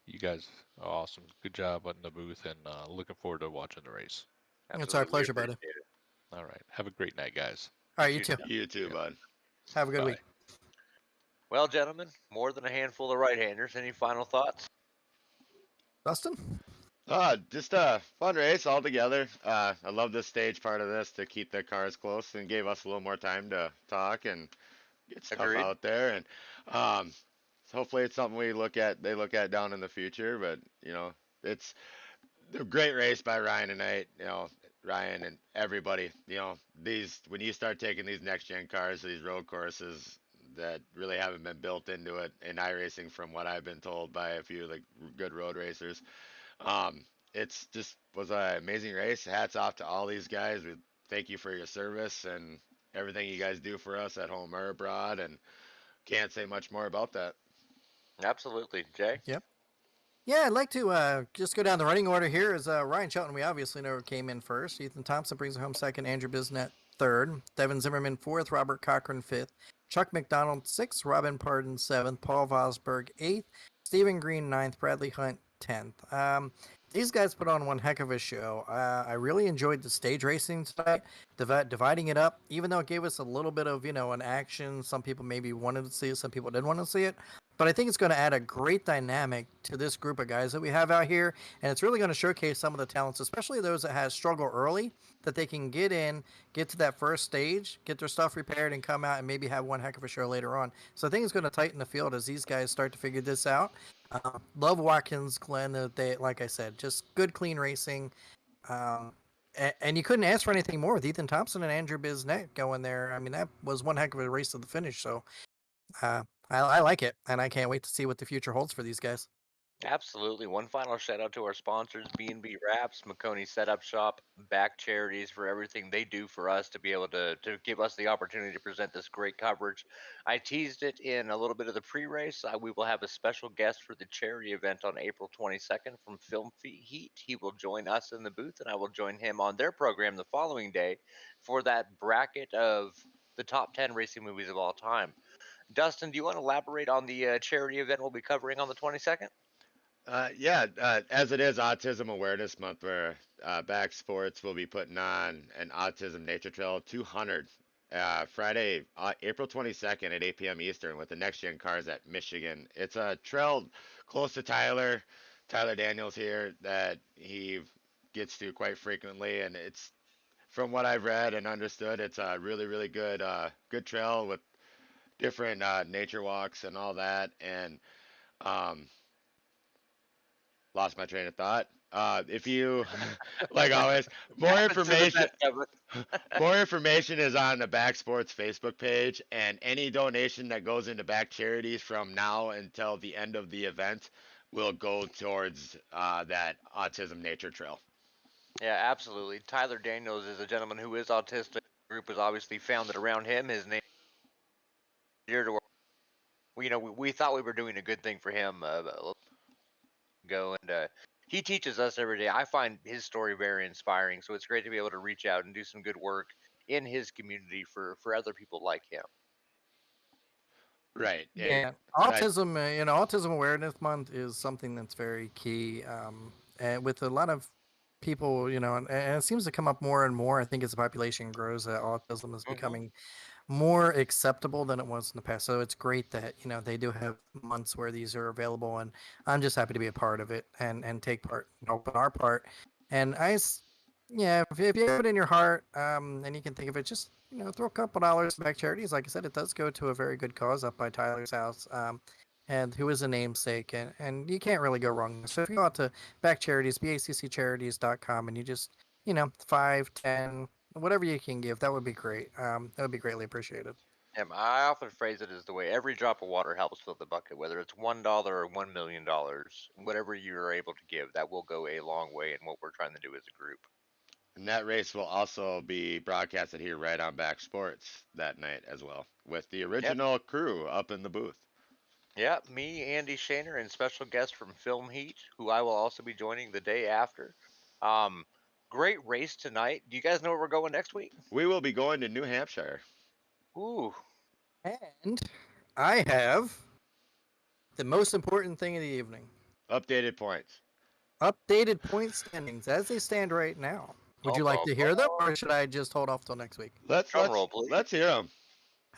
You guys are awesome. Good job on the booth, and looking forward to watching the race. It's our Absolutely, we pleasure, buddy. appreciate it. All right. Have a great night, guys. All right, you too. You too, Yeah. bud. Have a good Bye. week. Well, gentlemen, more than a handful of right-handers. Any final thoughts? Dustin? Just a fun race altogether. I love this stage part of this to keep the cars close and gave us a little more time to talk and get stuff Agreed. out there. And hopefully it's something they look at down in the future. But it's a great race by Ryan tonight. Ryan and everybody. These when you start taking these next gen cars, these road courses that really haven't been built into it in iRacing, from what I've been told by a few like good road racers. Um, it's just was an amazing race. Hats off to all these guys. We thank you for your service and everything you guys do for us at home or abroad, and can't say much more about that. Absolutely, Jay. Yep. Yeah, I'd like to just go down the running order here. As Ryan Shelton, we obviously know came in first. Ethan Thompson brings it home second. Andrew Bisnet third. Devin Zimmerman fourth. Robert Cochran fifth. Chuck McDonald sixth. Robin Pardon seventh. Paul Vosberg eighth. Stephen Green ninth. Bradley Hunt 10th. These guys put on one heck of a show. I really enjoyed the stage racing tonight, dividing it up, even though it gave us a little bit of, an action. Some people maybe wanted to see it, some people didn't want to see it. But I think it's going to add a great dynamic to this group of guys that we have out here. And it's really going to showcase some of the talents, especially those that have struggled early, that they can get to that first stage, get their stuff repaired, and come out and maybe have one heck of a show later on. So I think it's going to tighten the field as these guys start to figure this out. Love Watkins Glen. They, like I said, just good, clean racing. And you couldn't ask for anything more with Ethan Thompson and Andrew Bisnet going there. I mean, that was one heck of a race to the finish. So I like it, and I can't wait to see what the future holds for these guys. Absolutely. One final shout out to our sponsors, B&B Wraps, McConey Setup Shop, Back Charities for everything they do for us to be able to give us the opportunity to present this great coverage. I teased it in a little bit of the pre-race. We will have a special guest for the charity event on April 22nd from Film Heat. He will join us in the booth, and I will join him on their program the following day for that bracket of the top 10 racing movies of all time. Dustin, do you want to elaborate on the charity event we'll be covering on the 22nd? As it is Autism Awareness Month, where Back Sports will be putting on an Autism Nature Trail 200 Friday, April 22nd at 8 p.m. Eastern with the Next Gen Cars at Michigan. It's a trail close to Tyler Daniels here that he gets to quite frequently, and it's from what I've read and understood, it's a really, really good trail with different nature walks and all that, and um, lost my train of thought. If you, like always, more Happens to the information, best of us. more information is on the Back Sports Facebook page, and any donation that goes into Back Charities from now until the end of the event will go towards that Autism Nature Trail. Yeah, absolutely. Tyler Daniels is a gentleman who is autistic. The group was obviously founded around him. His name is dear to our, we thought we were doing a good thing for him a little ago, and he teaches us every day. I find his story very inspiring, so it's great to be able to reach out and do some good work in his community for other people like him. Right. Yeah, I, autism. Autism Awareness Month is something that's very key. And with a lot of people, and it seems to come up more and more. I think as the population grows, autism is Hmm. becoming more acceptable than it was in the past. So it's great that they do have months where these are available, and I'm just happy to be a part of it and take part, help in our part. And yeah, if you have it in your heart, and you can think of it, just throw a couple dollars back charities. Like I said, it does go to a very good cause up by Tyler's house, and who is a namesake, and you can't really go wrong. So if you go out to back charities, bacccharities.com, and you just 5, 10, whatever you can give, that would be great. That would be greatly appreciated. I often phrase it as the way every drop of water helps fill the bucket, whether it's $1 or $1 million, whatever you're able to give, that will go a long way in what we're trying to do as a group. and that race will also be broadcasted here right on Back Sports that night as well, with the Yep. original crew up in the booth. Yeah, me, Andy Shaner, and special guest from Film Heat, who I will also be joining the day after. Um, Great race tonight. Do you guys know where we're going next week? We will be going to New Hampshire. Ooh, And I have the most important thing of the evening: Updated points. updated point standings as they stand right now. Would you like to hear them, or should I just hold off till next week? Let's Drum let's roll, please. let's hear them.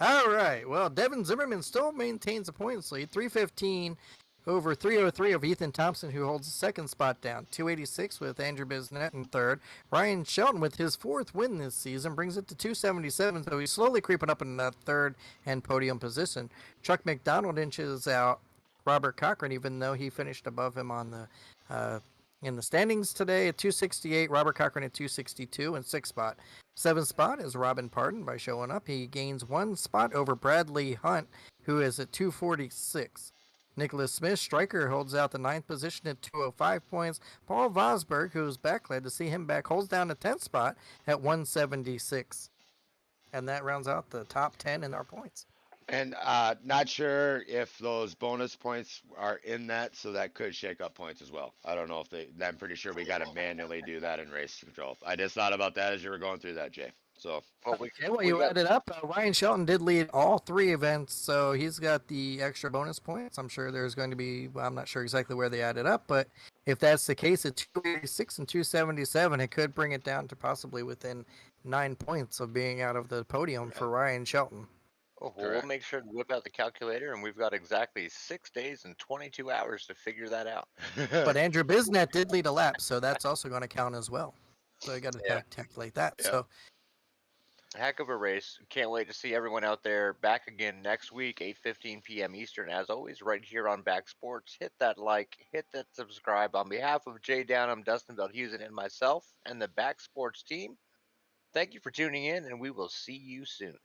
All right. Well, Devin Zimmerman still maintains a points lead, 315 over 303 of Ethan Thompson, who holds the second spot down. 286 with Andrew Bisnet in third. Ryan Shelton, with his fourth win this season, brings it to 277, so he's slowly creeping up in that third and podium position. Chuck McDonald inches out Robert Cochran, even though he finished above him on the in the standings today at 268. Robert Cochran at 262 in sixth spot. Seventh spot is Robin Pardon. By showing up, he gains one spot over Bradley Hunt, who is at 246. Nicholas Smith, striker, holds out the ninth position at 205 points. Paul Vosberg, who's back, glad to see him back, holds down the 10th spot at 176. And that rounds out the top 10 in our points. And not sure if those bonus points are in that, so that could shake up points as well. I don't know if they. I'm pretty sure we got to manually do that in race control. I just thought about that as you were going through that, Jay. So Okay, well, you added up. Ryan Shelton did lead all three events, so he's got the extra bonus points. I'm sure there's going to be, well, I'm not sure exactly where they added up, but if that's the case at 286 and 277, it could bring it down to possibly within 9 points of being out of the podium for Ryan Shelton. Oh, well, we'll make sure to whip out the calculator, and we've got exactly 6 days and 22 hours to figure that out. But Andrew Bisnet did lead a lap, so that's also going to count as well. So you got to calculate that. Yeah. So Heck of a race. Can't wait to see everyone out there back again next week, 8:15 p.m. Eastern. As always, right here on Back Sports. Hit that like, hit that subscribe. On behalf of Jay Downham, Dustin Belhusen, and myself, and the Back Sports team, thank you for tuning in, and we will see you soon.